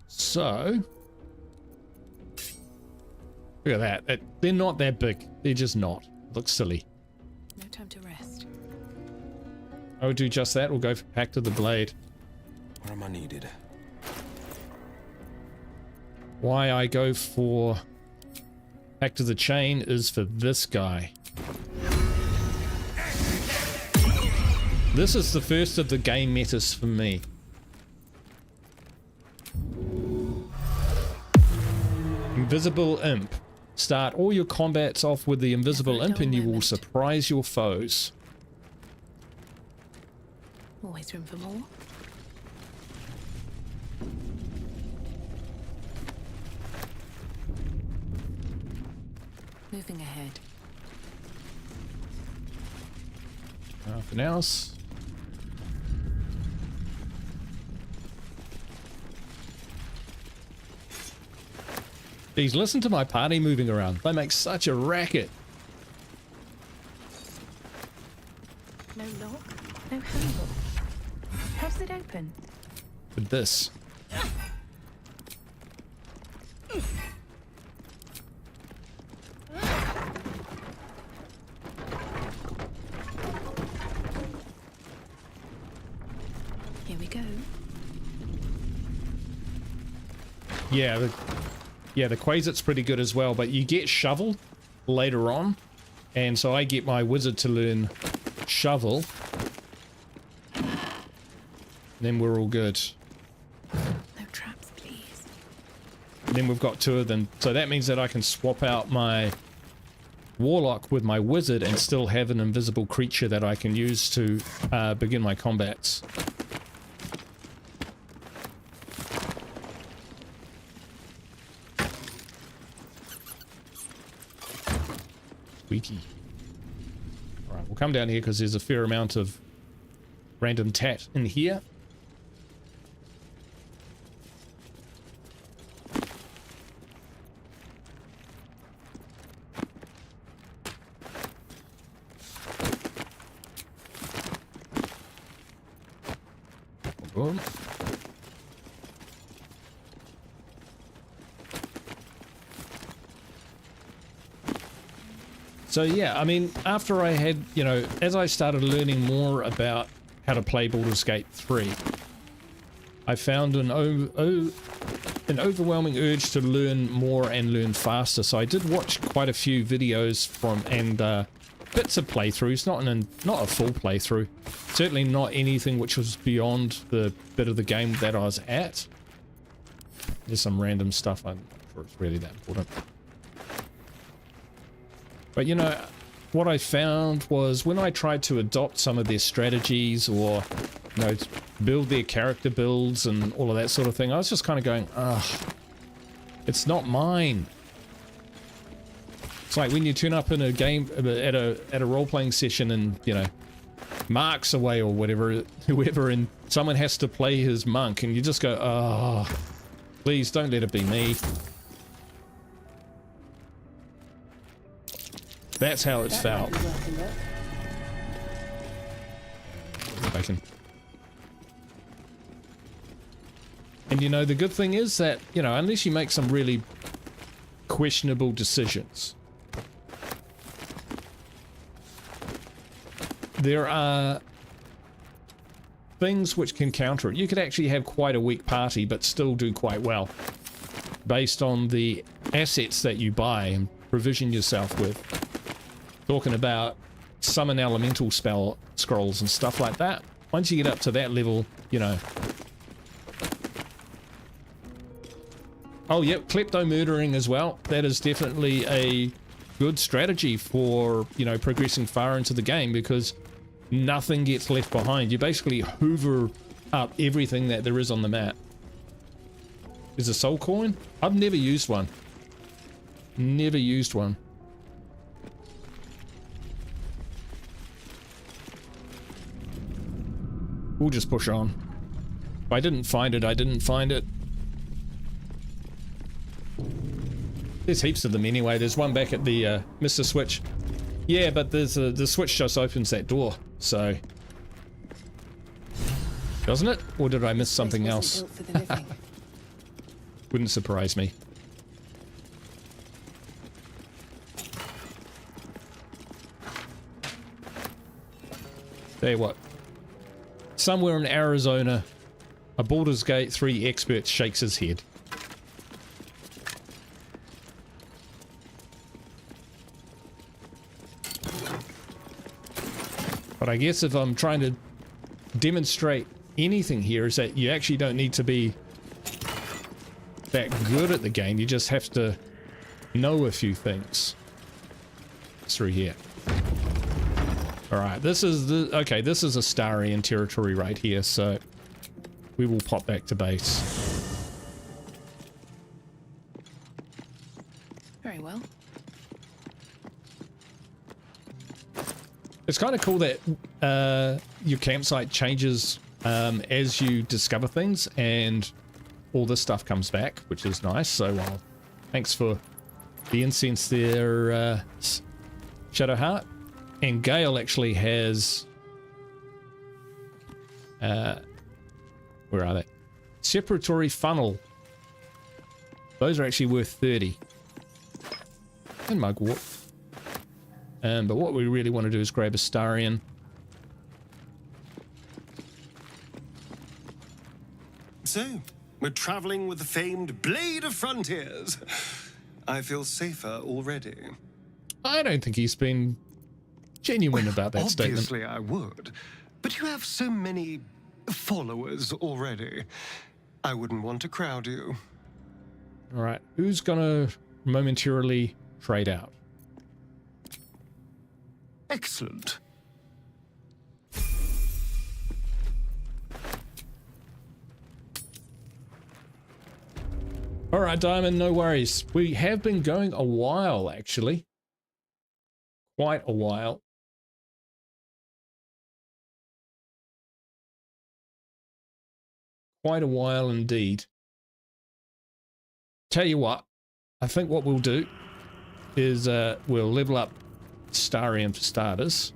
So, look at that. They're not that big. They're just not. Looks silly. No time to rest. I would do just that. We'll go for Pact of the Blade. Where am I needed? Why I go for Pact of the Chain is for this guy. This is the first of the game metas for me. Invisible Imp. Start all your combats off with the Invisible Imp and you will surprise your foes. Always room for more. Moving ahead. Nothing else. Jeez, listen to my party moving around. They make such a racket. No lock, no handle. How does it open? With this. Here we go. Yeah, the Quasit's pretty good as well, but you get shovel later on, and so I get my wizard to learn shovel. Then we're all good. No traps, please. And then we've got 2 of them, so that means that I can swap out my warlock with my wizard and still have an invisible creature that I can use to begin my combats. Squeaky. Alright, we'll come down here because there's a fair amount of random tat in here. Boom. So yeah, I mean, after I had, you know, as I started learning more about how to play Baldur's Gate 3, I found an overwhelming urge to learn more and learn faster. So I did watch quite a few videos from and bits of playthroughs, not a full playthrough, certainly not anything which was beyond the bit of the game that I was at. There's some random stuff. I'm not sure it's really that important. But you know, what I found was when I tried to adopt some of their strategies or, you know, build their character builds and all of that sort of thing, I was just kind of going, ugh, it's not mine. It's like when you turn up in a game at a role-playing session and, you know, Mark's away or whatever, whoever, and someone has to play his monk and you just go, oh, please don't let it be me. That's how it's felt. Bacon. And you know, the good thing is that, you know, unless you make some really questionable decisions, there are things which can counter it. You could actually have quite a weak party but still do quite well based on the assets that you buy and provision yourself with. Talking about summon elemental spell scrolls and stuff like that. Once you get up to that level, you know. Oh, yep, klepto murdering as well. That is definitely a good strategy for, you know, progressing far into the game because nothing gets left behind. You basically hoover up everything that there is on the map. Is a soul coin? I've never used one. Never used one. We'll just push on. If I didn't find it, I didn't find it. There's heaps of them anyway. There's one back at the Mr. Switch. Yeah, but there's the Switch just opens that door, so... Doesn't it? Or did I miss something else? Wouldn't surprise me. Tell you what. Somewhere in Arizona, a Baldur's Gate 3 expert shakes his head. But I guess if I'm trying to demonstrate anything here is that you actually don't need to be that good at the game, you just have to know a few things. It's through here. Alright, this is the... Okay, this is Astarian territory right here, so we will pop back to base. Very well. It's kind of cool that your campsite changes as you discover things, and all this stuff comes back, which is nice. So thanks for the incense there, Shadowheart. And Gale actually has where are they? Separatory funnel. Those are actually worth 30. And mugwort. But what we really want to do is grab a Starion. So, we're traveling with the famed Blade of Frontiers. I feel safer already. I don't think he's been genuine about that statement. Obviously I would. But you have so many followers already. I wouldn't want to crowd you. Alright, who's gonna momentarily trade out? Excellent. Alright, Diamond, no worries. We have been going a while, actually. Quite a while. Quite a while indeed. Tell you what, I think what we'll do is we'll level up Starion for starters.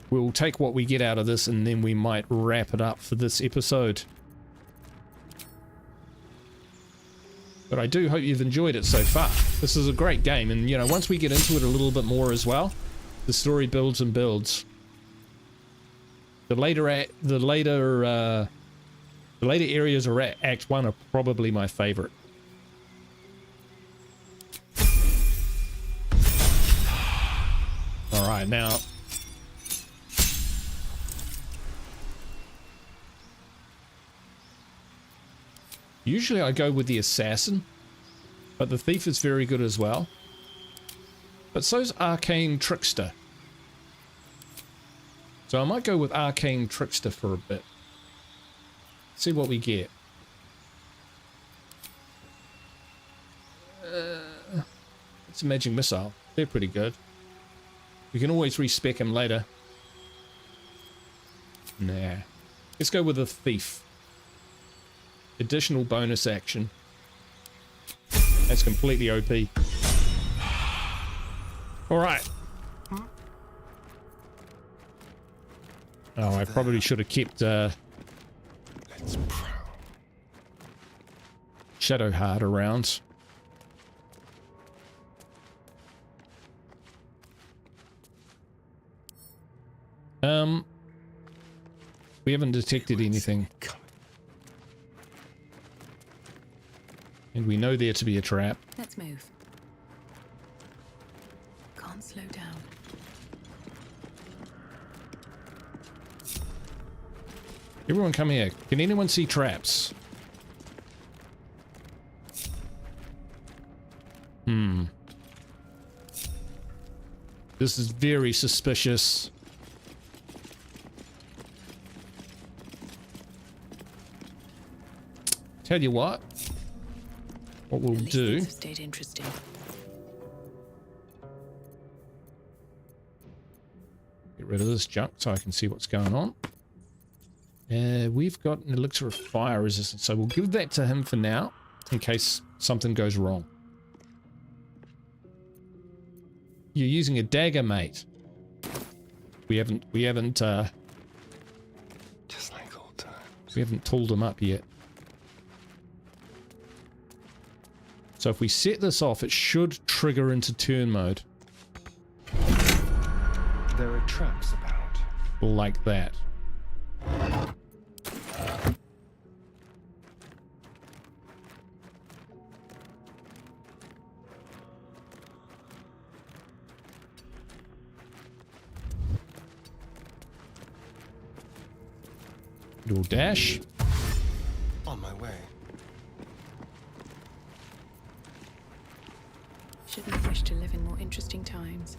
We'll take what we get out of this, and then we might wrap it up for this episode. But I do hope you've enjoyed it so far. This is a great game, and you know, once we get into it a little bit more as well, the story builds and builds. The later areas of Act 1 are probably my favorite. Alright, now... Usually I go with the assassin, but the thief is very good as well. But so's arcane trickster. So I might go with arcane trickster for a bit. See what we get. It's a magic missile. They're pretty good. We can always respec him later. Nah. Let's go with a thief. Additional bonus action. That's completely OP. Alright. Oh, I probably should have kept Shadowheart around. We haven't detected anything. And we know there to be a trap. Let's move. Can't slow down. Everyone come here. Can anyone see traps? This is very suspicious. Tell you what we'll do. Stayed interesting. Get rid of this junk so I can see what's going on. We've got an elixir of fire resistance, so we'll give that to him for now, in case something goes wrong. You're using a dagger, mate. We haven't just like old times. We haven't tooled him up yet. So if we set this off, it should trigger into turn mode. There are traps about. Like that. Little dash. On my way. Shouldn't wish to live in more interesting times.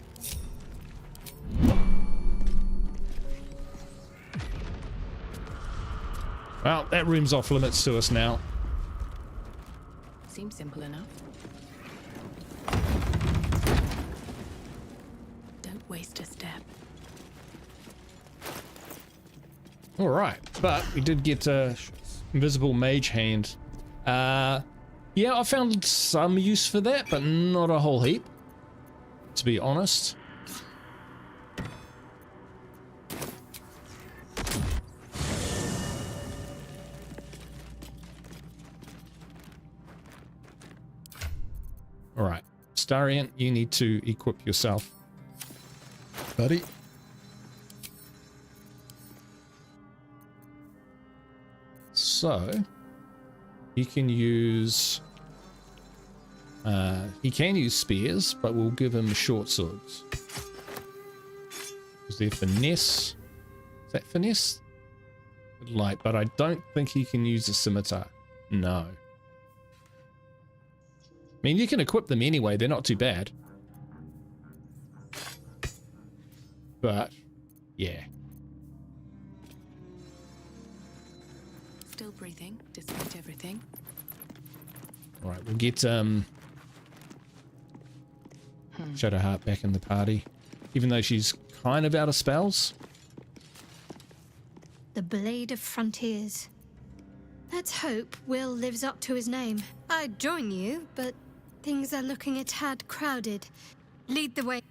Well, that room's off limits to us now. Seems simple enough. Don't waste a step. All right, but we did get a invisible mage hand. Yeah, I found some use for that, but not a whole heap, to be honest. All right, Starian, you need to equip yourself, buddy. So he can use spears, but we'll give him short swords. Is there finesse? Is that finesse? Light, but I don't think he can use a scimitar. No. I mean, you can equip them anyway, they're not too bad. But, yeah. Still breathing, despite everything. Alright, we'll get Shadowheart back in the party. Even though she's kind of out of spells. The Blade of Frontiers. Let's hope Will lives up to his name. I'd join you, but things are looking a tad crowded. Lead the way.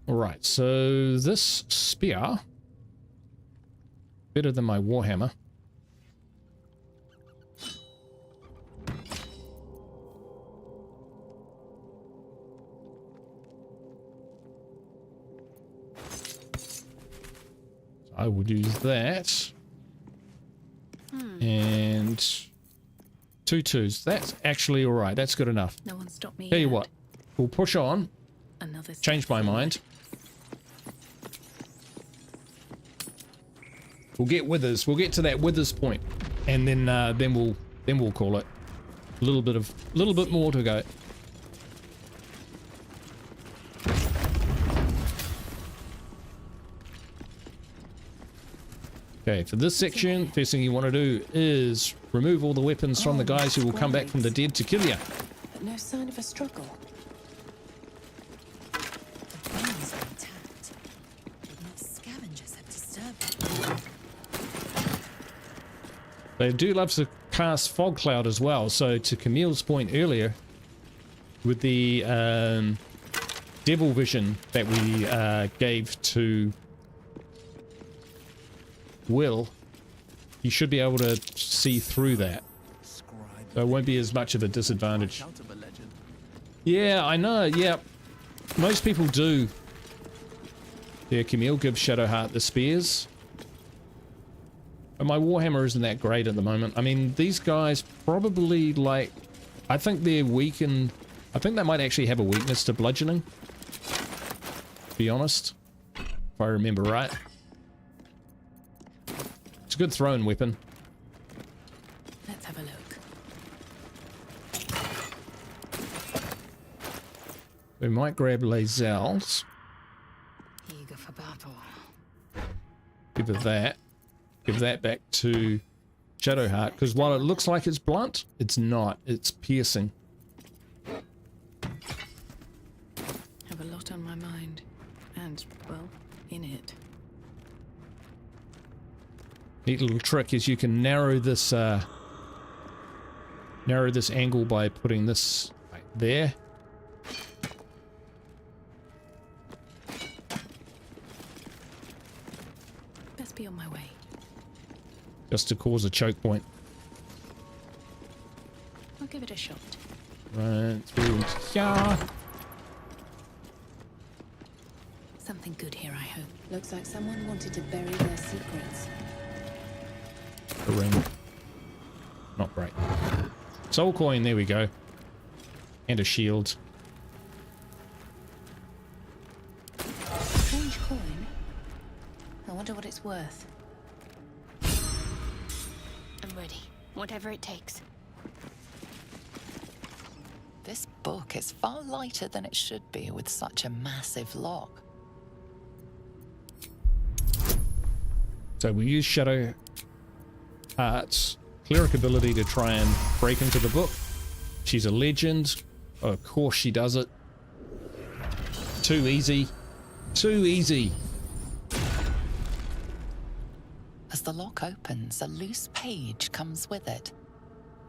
Alright, so this spear, better than my warhammer. I would use that. And 2 2s. That's actually alright. That's good enough. No one stopped me. Tell you yet. what, we'll push on. Another step Change my forward. mind. We'll get withers. We'll get to that withers point, and then we'll call it. A little bit more to go. Okay, for this section, first thing you want to do is remove all the weapons from the guys who will come back from the dead to kill you. But no sign of a struggle. The bones are intact. What scavengers have disturbed them? They do love to cast Fog Cloud as well, so to Camille's point earlier, with the Devil Vision that we gave to Will, you should be able to see through that. So it won't be as much of a disadvantage. Yeah, I know, yeah. Most people do. Yeah, Camille gives Shadowheart the spears. But my Warhammer isn't that great at the moment. I mean, these guys probably, like, I think they're weak in... I think they might actually have a weakness to bludgeoning. To be honest. If I remember right. It's a good throwing weapon. Let's have a look. We might grab Lazelle's. Eager for battle. Give her that. Give that back to Shadowheart, because while it looks like it's blunt, it's not. It's piercing. Have a lot on my mind. And, well, in it. Neat little trick is you can narrow this angle by putting this right there. Best be on my way. Just to cause a choke point. I'll give it a shot. Right through here. Something good here, I hope. Looks like someone wanted to bury their secrets. The ring. Not great. Soul coin, there we go. And a shield. Strange coin. I wonder what it's worth. I'm ready. Whatever it takes. This book is far lighter than it should be with such a massive lock. So we use Shadowheart's cleric ability to try and break into the book. She's a legend. Of course she does it. too easy. Too easy. As the lock opens, a loose page comes with it.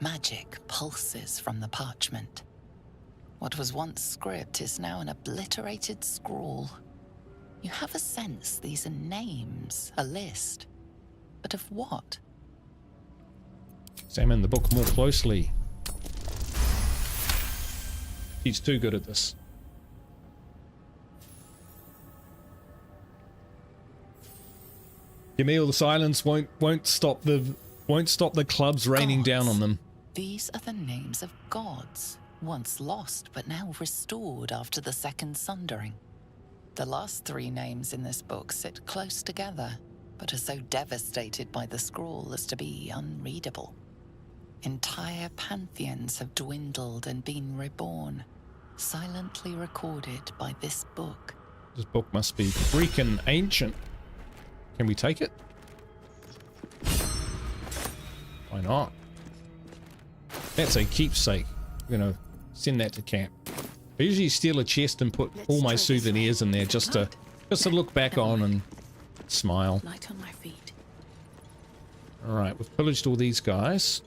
Magic pulses from the parchment. What was once script is now an obliterated scrawl. You have a sense these are names, a list. But of what? Examine the book more closely. He's too good at this. Camille, the silence won't stop the clubs raining down on them. These are the names of gods, once lost but now restored after the Second Sundering. The last three names in this book sit close together, but are so devastated by the scroll as to be unreadable. Entire pantheons have dwindled and been reborn, silently recorded by this book. This book must be freaking ancient. Can we take it? Why not? That's a keepsake. I'm gonna send that to camp. I usually steal a chest and put all my souvenirs in there just to look back on and smile. Light on my feet. Alright, we've pillaged all these guys.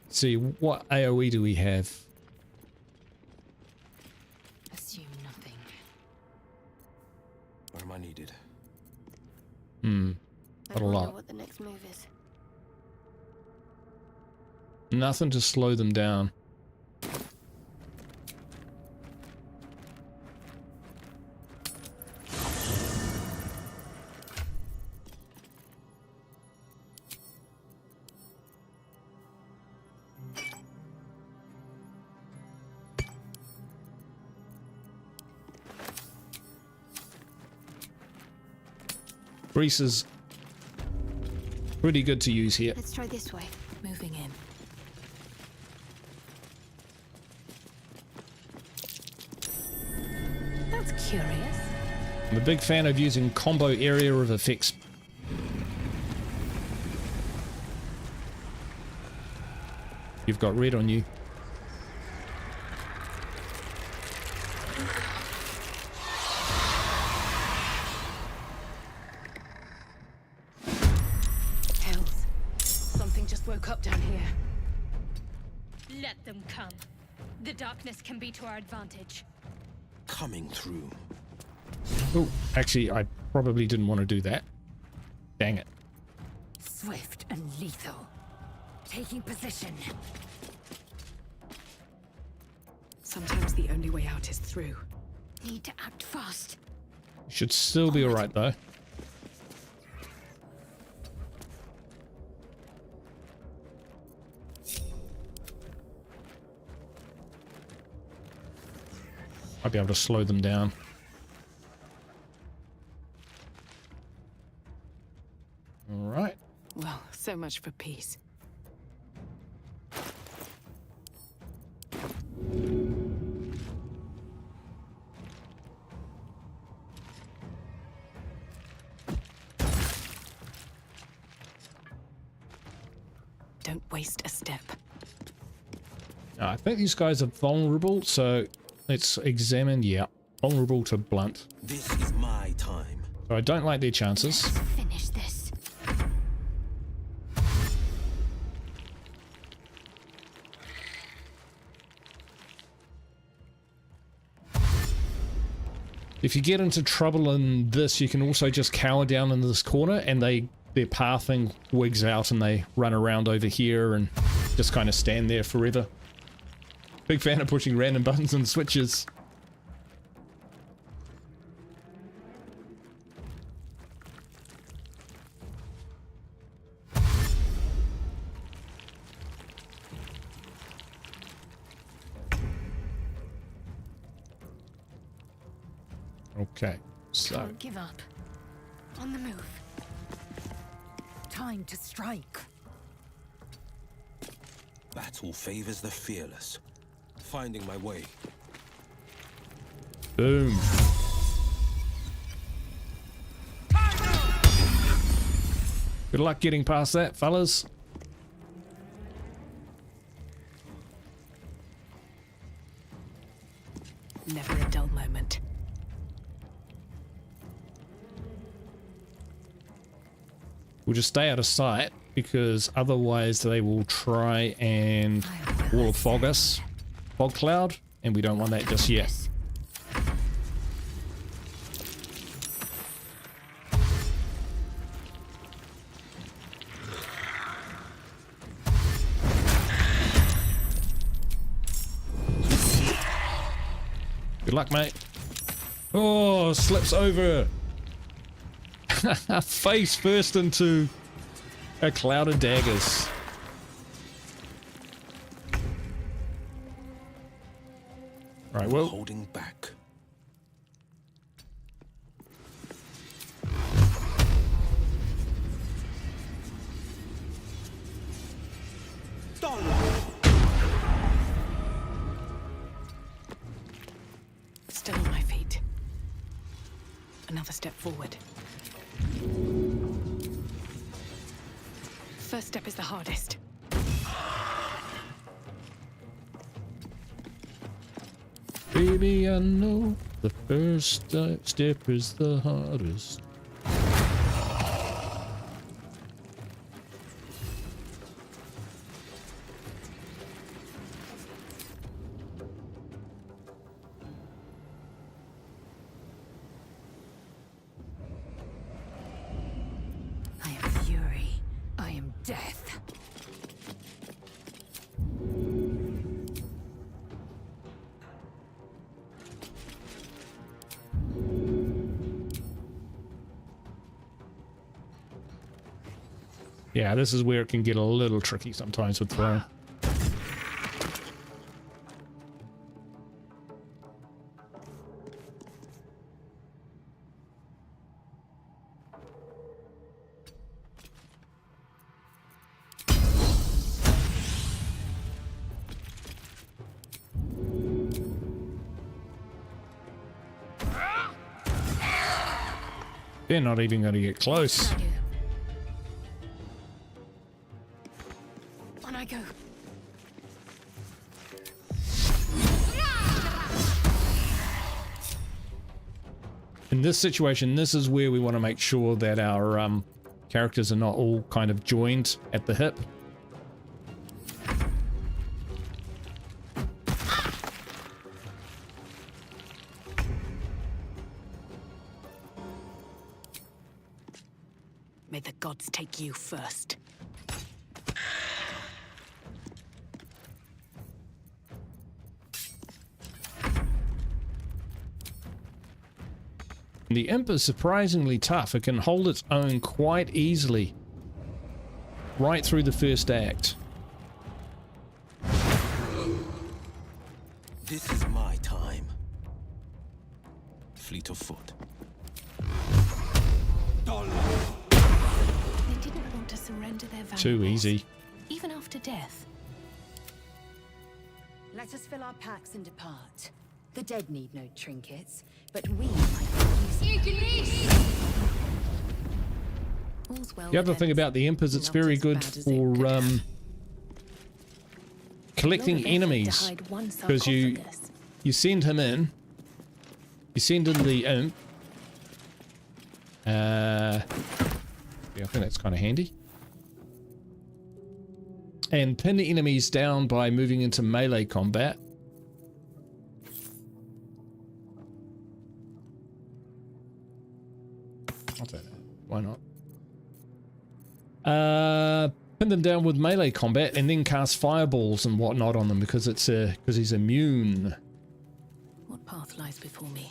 Let's see, what AoE do we have? Assume nothing. Where am I needed? Not a lot. What the next move is. Nothing to slow them down. Grease is pretty good to use here. Let's try this way. Moving in. That's curious. I'm a big fan of using combo area of effects. You've got red on you. Hells. Something just woke up down here. Let them come. The darkness can be to our advantage. Coming through. Oh, actually, I probably didn't want to do that. Dang it. Swift and lethal. Taking position. Sometimes the only way out is through. Need to act fast. Should still be alright though. Might be able to slow them down. Alright. Well, so much for peace. Don't waste a step. I think these guys are vulnerable, so let's examine. Yeah, vulnerable to blunt. This is my time. So I don't like their chances. Let's finish this. If you get into trouble in this, you can also just cower down in this corner and their pathing wigs out and they run around over here and just kind of stand there forever. Big fan of pushing random buttons and switches. Okay, so Don't give up. On the move. Time to strike. Battle favors the fearless. Finding my way. boom. Good luck getting past that, fellas. Never a dull moment. We'll just stay out of sight, because otherwise they will try and wall of fog us, fog cloud, and we don't want that just yet. Good luck, mate. Oh, slips over. Face first into a cloud of daggers. Right, well, holding back. Still on my feet. Another step forward. First step is the hardest. Baby, I know the first step is the hardest. I am fury. I am death. Yeah, this is where it can get a little tricky sometimes with throwing. They're not even going to get close. On I go. In this situation, this is where we want to make sure that our characters are not all kind of joined at the hip. May the gods take you first. The imp is surprisingly tough. It can hold its own quite easily right through the first act. This is my time. Fleet of foot. They didn't want to surrender their valuables. Too easy. Even after death. Let us fill our packs and depart. The dead need no trinkets, but we might use All's well The other with thing ends. about the imp is it's Not very as good bad as it for could have. collecting Lot of effort to enemies, hide one because you sarcophagus. send him in, you send in the imp. Yeah, I think that's kind of handy. And pin the enemies down by moving into melee combat. I'll take that. Why not? Pin them down with melee combat and then cast fireballs and whatnot on them because it's because he's immune. What path lies before me?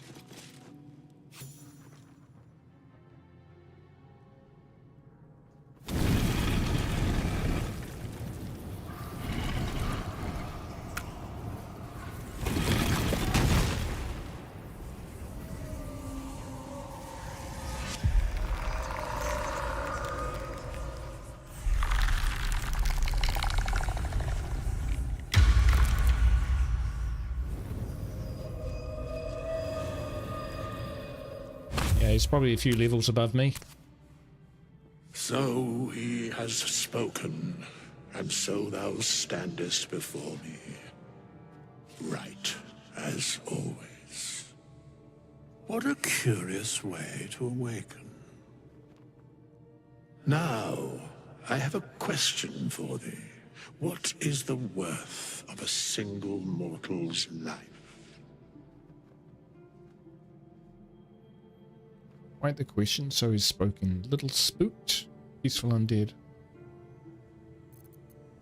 Yeah, he's probably a few levels above me. So he has spoken, and so thou standest before me. Right, as always. What a curious way to awaken. Now, I have a question for thee. What is the worth of a single mortal's life? Quite the question, so he's spoken. Little spooked, peaceful undead.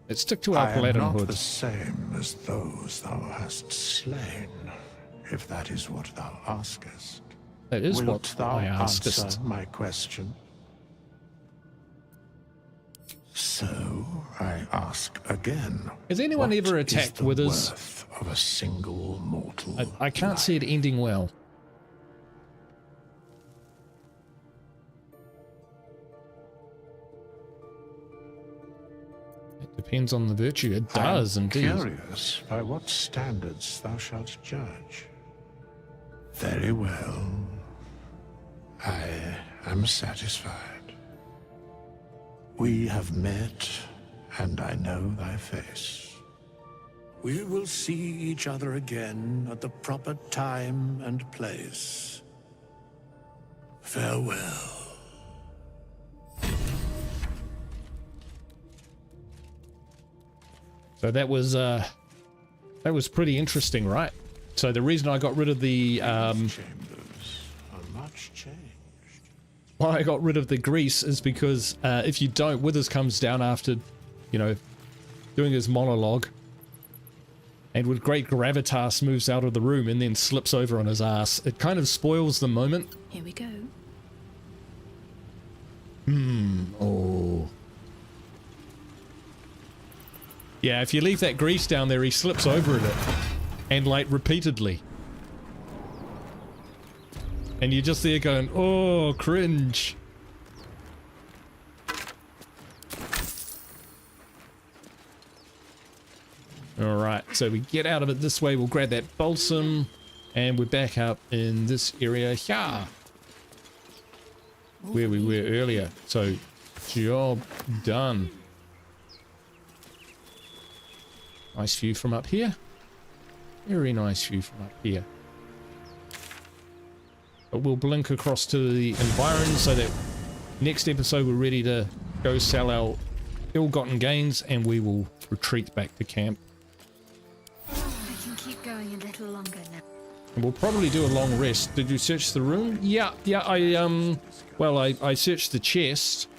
Let's stick to our Paladin I am not hood. the same as those thou hast slain, if that is what thou askest. That is Wilt what thou I askest. answer my question? So I ask again. Has anyone what ever is attacked the withers? worth of a single mortal? I can't see it ending well. It depends on the virtue. It does indeed. Curious by what standards thou shalt judge. Very well. I am satisfied. We have met, and I know thy face. We will see each other again at the proper time and place. Farewell. So that was pretty interesting, right? So the reason I got rid of the why I got rid of the grease is because if you don't, Withers comes down after, you know, doing his monologue, and with great gravitas moves out of the room and then slips over on his ass. It kind of spoils the moment. Here we go. Oh. Yeah, if you leave that grease down there, he slips over in it. And, like, repeatedly. And you're just there going, oh, cringe. Alright, so we get out of it this way. We'll grab that balsam. And we're back up in this area here. Where we were earlier. So, job done. Nice view from up here. Very nice view from up here. But we'll blink across to the environs so that next episode we're ready to go sell our ill-gotten gains and we will retreat back to camp. I can keep going a little longer now. And we'll probably do a long rest. Did you search the room? Yeah, I searched the chest.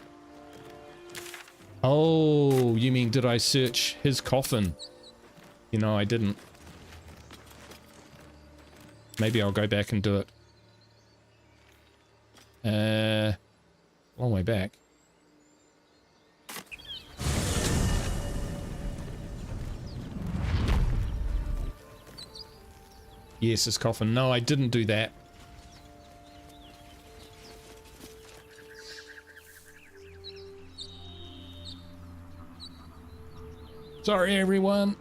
Oh, you mean did I search his coffin? You know, I didn't. Maybe I'll go back and do it. Long way back. Yes, his coffin. No, I didn't do that. Sorry, everyone.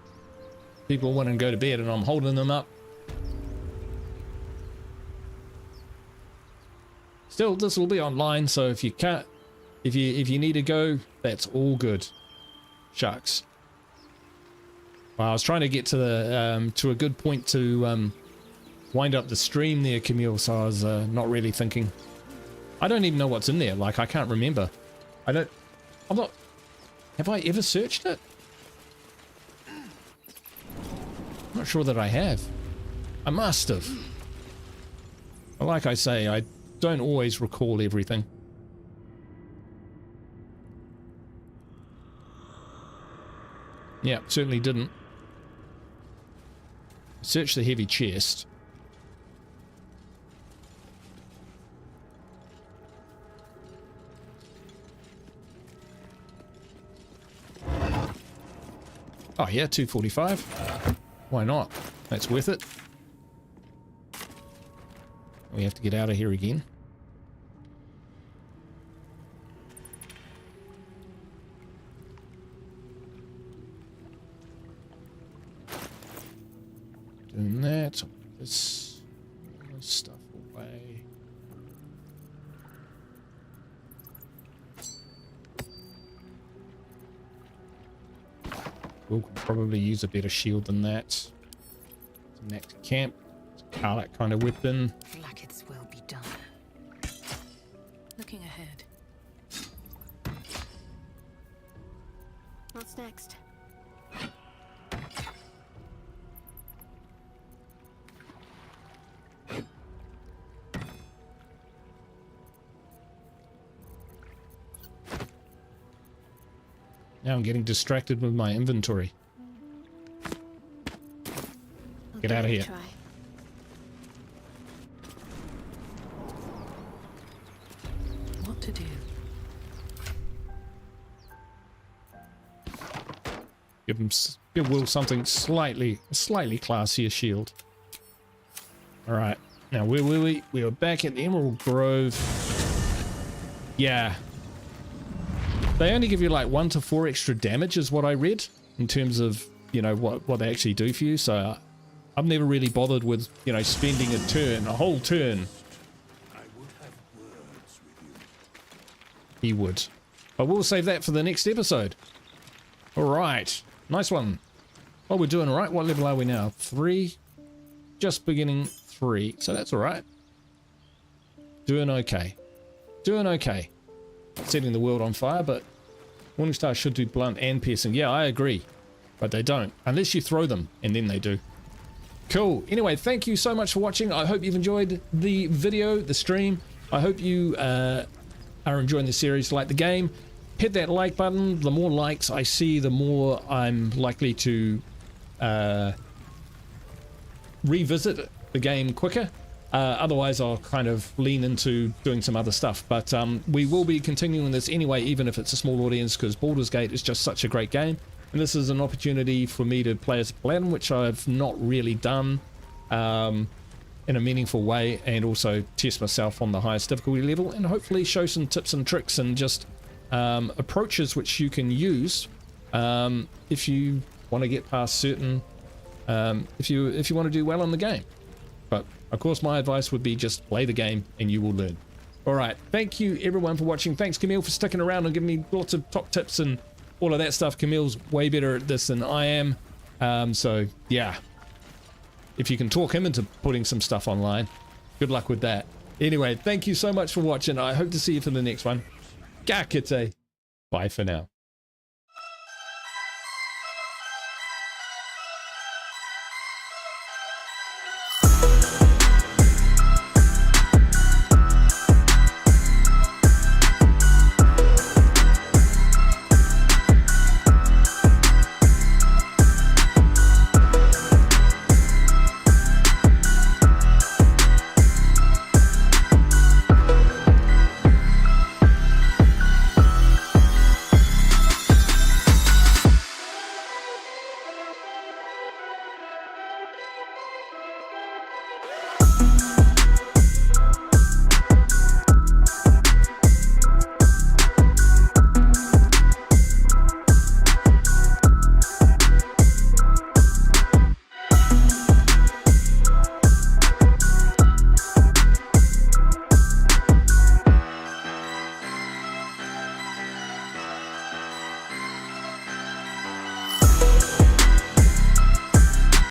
People want to go to bed and I'm holding them up. Still, this will be online, so if you can't, if you need to go, that's all good. Shucks. Well, I was trying to get to the to a good point to wind up the stream there, Camille. So I was not really thinking. I don't even know what's in there. Like I can't remember. I'm not. Have I ever searched it? I'm not sure that I have. I must have. But like I say, I don't always recall everything. Yeah, certainly didn't. Search the heavy chest. Oh yeah, 245. Why not? That's worth it. We have to get out of here again. Doing that. This stuff away. We'll probably use a better shield than that. Back to camp. Karlach kind of weapon. Like its will be done. Looking ahead. next? Now I'm getting distracted with my inventory. Get out of here. What to do? Give Will something slightly classier shield. All right. Now where were we? We were back at the Emerald Grove. Yeah. They only give you like 1 to 4 extra damage is what I read in terms of, you know, what they actually do for you. So I've never really bothered with, you know, spending a whole turn. He would. But we'll save that for the next episode. All right. Nice one. Oh, we're doing all right. What level are we now? 3. Just beginning 3. So that's all right. Doing okay. Doing okay. Setting the world on fire, but Morningstar should do blunt and piercing. Yeah, I agree. But they don't. Unless you throw them, and then they do. Cool. Anyway, thank you so much for watching. I hope you've enjoyed the video, the stream. I hope you are enjoying the series, like the game. Hit that like button. The more likes I see, the more I'm likely to revisit the game quicker. Otherwise, I'll kind of lean into doing some other stuff. But we will be continuing this anyway, even if it's a small audience, because Baldur's Gate is just such a great game. And this is an opportunity for me to play as a Paladin, which I've not really done in a meaningful way, and also test myself on the highest difficulty level, and hopefully show some tips and tricks and just approaches which you can use if you want to get past certain, if you want to do well in the game. But of course, my advice would be just play the game and you will learn. All right, thank you everyone for watching. Thanks Camille for sticking around and giving me lots of top tips and all of that stuff. Camille's way better at this than I am. So yeah, if you can talk him into putting some stuff online, good luck with that. Anyway, thank you so much for watching. I hope to see you for the next one. Ka kite. Bye for now.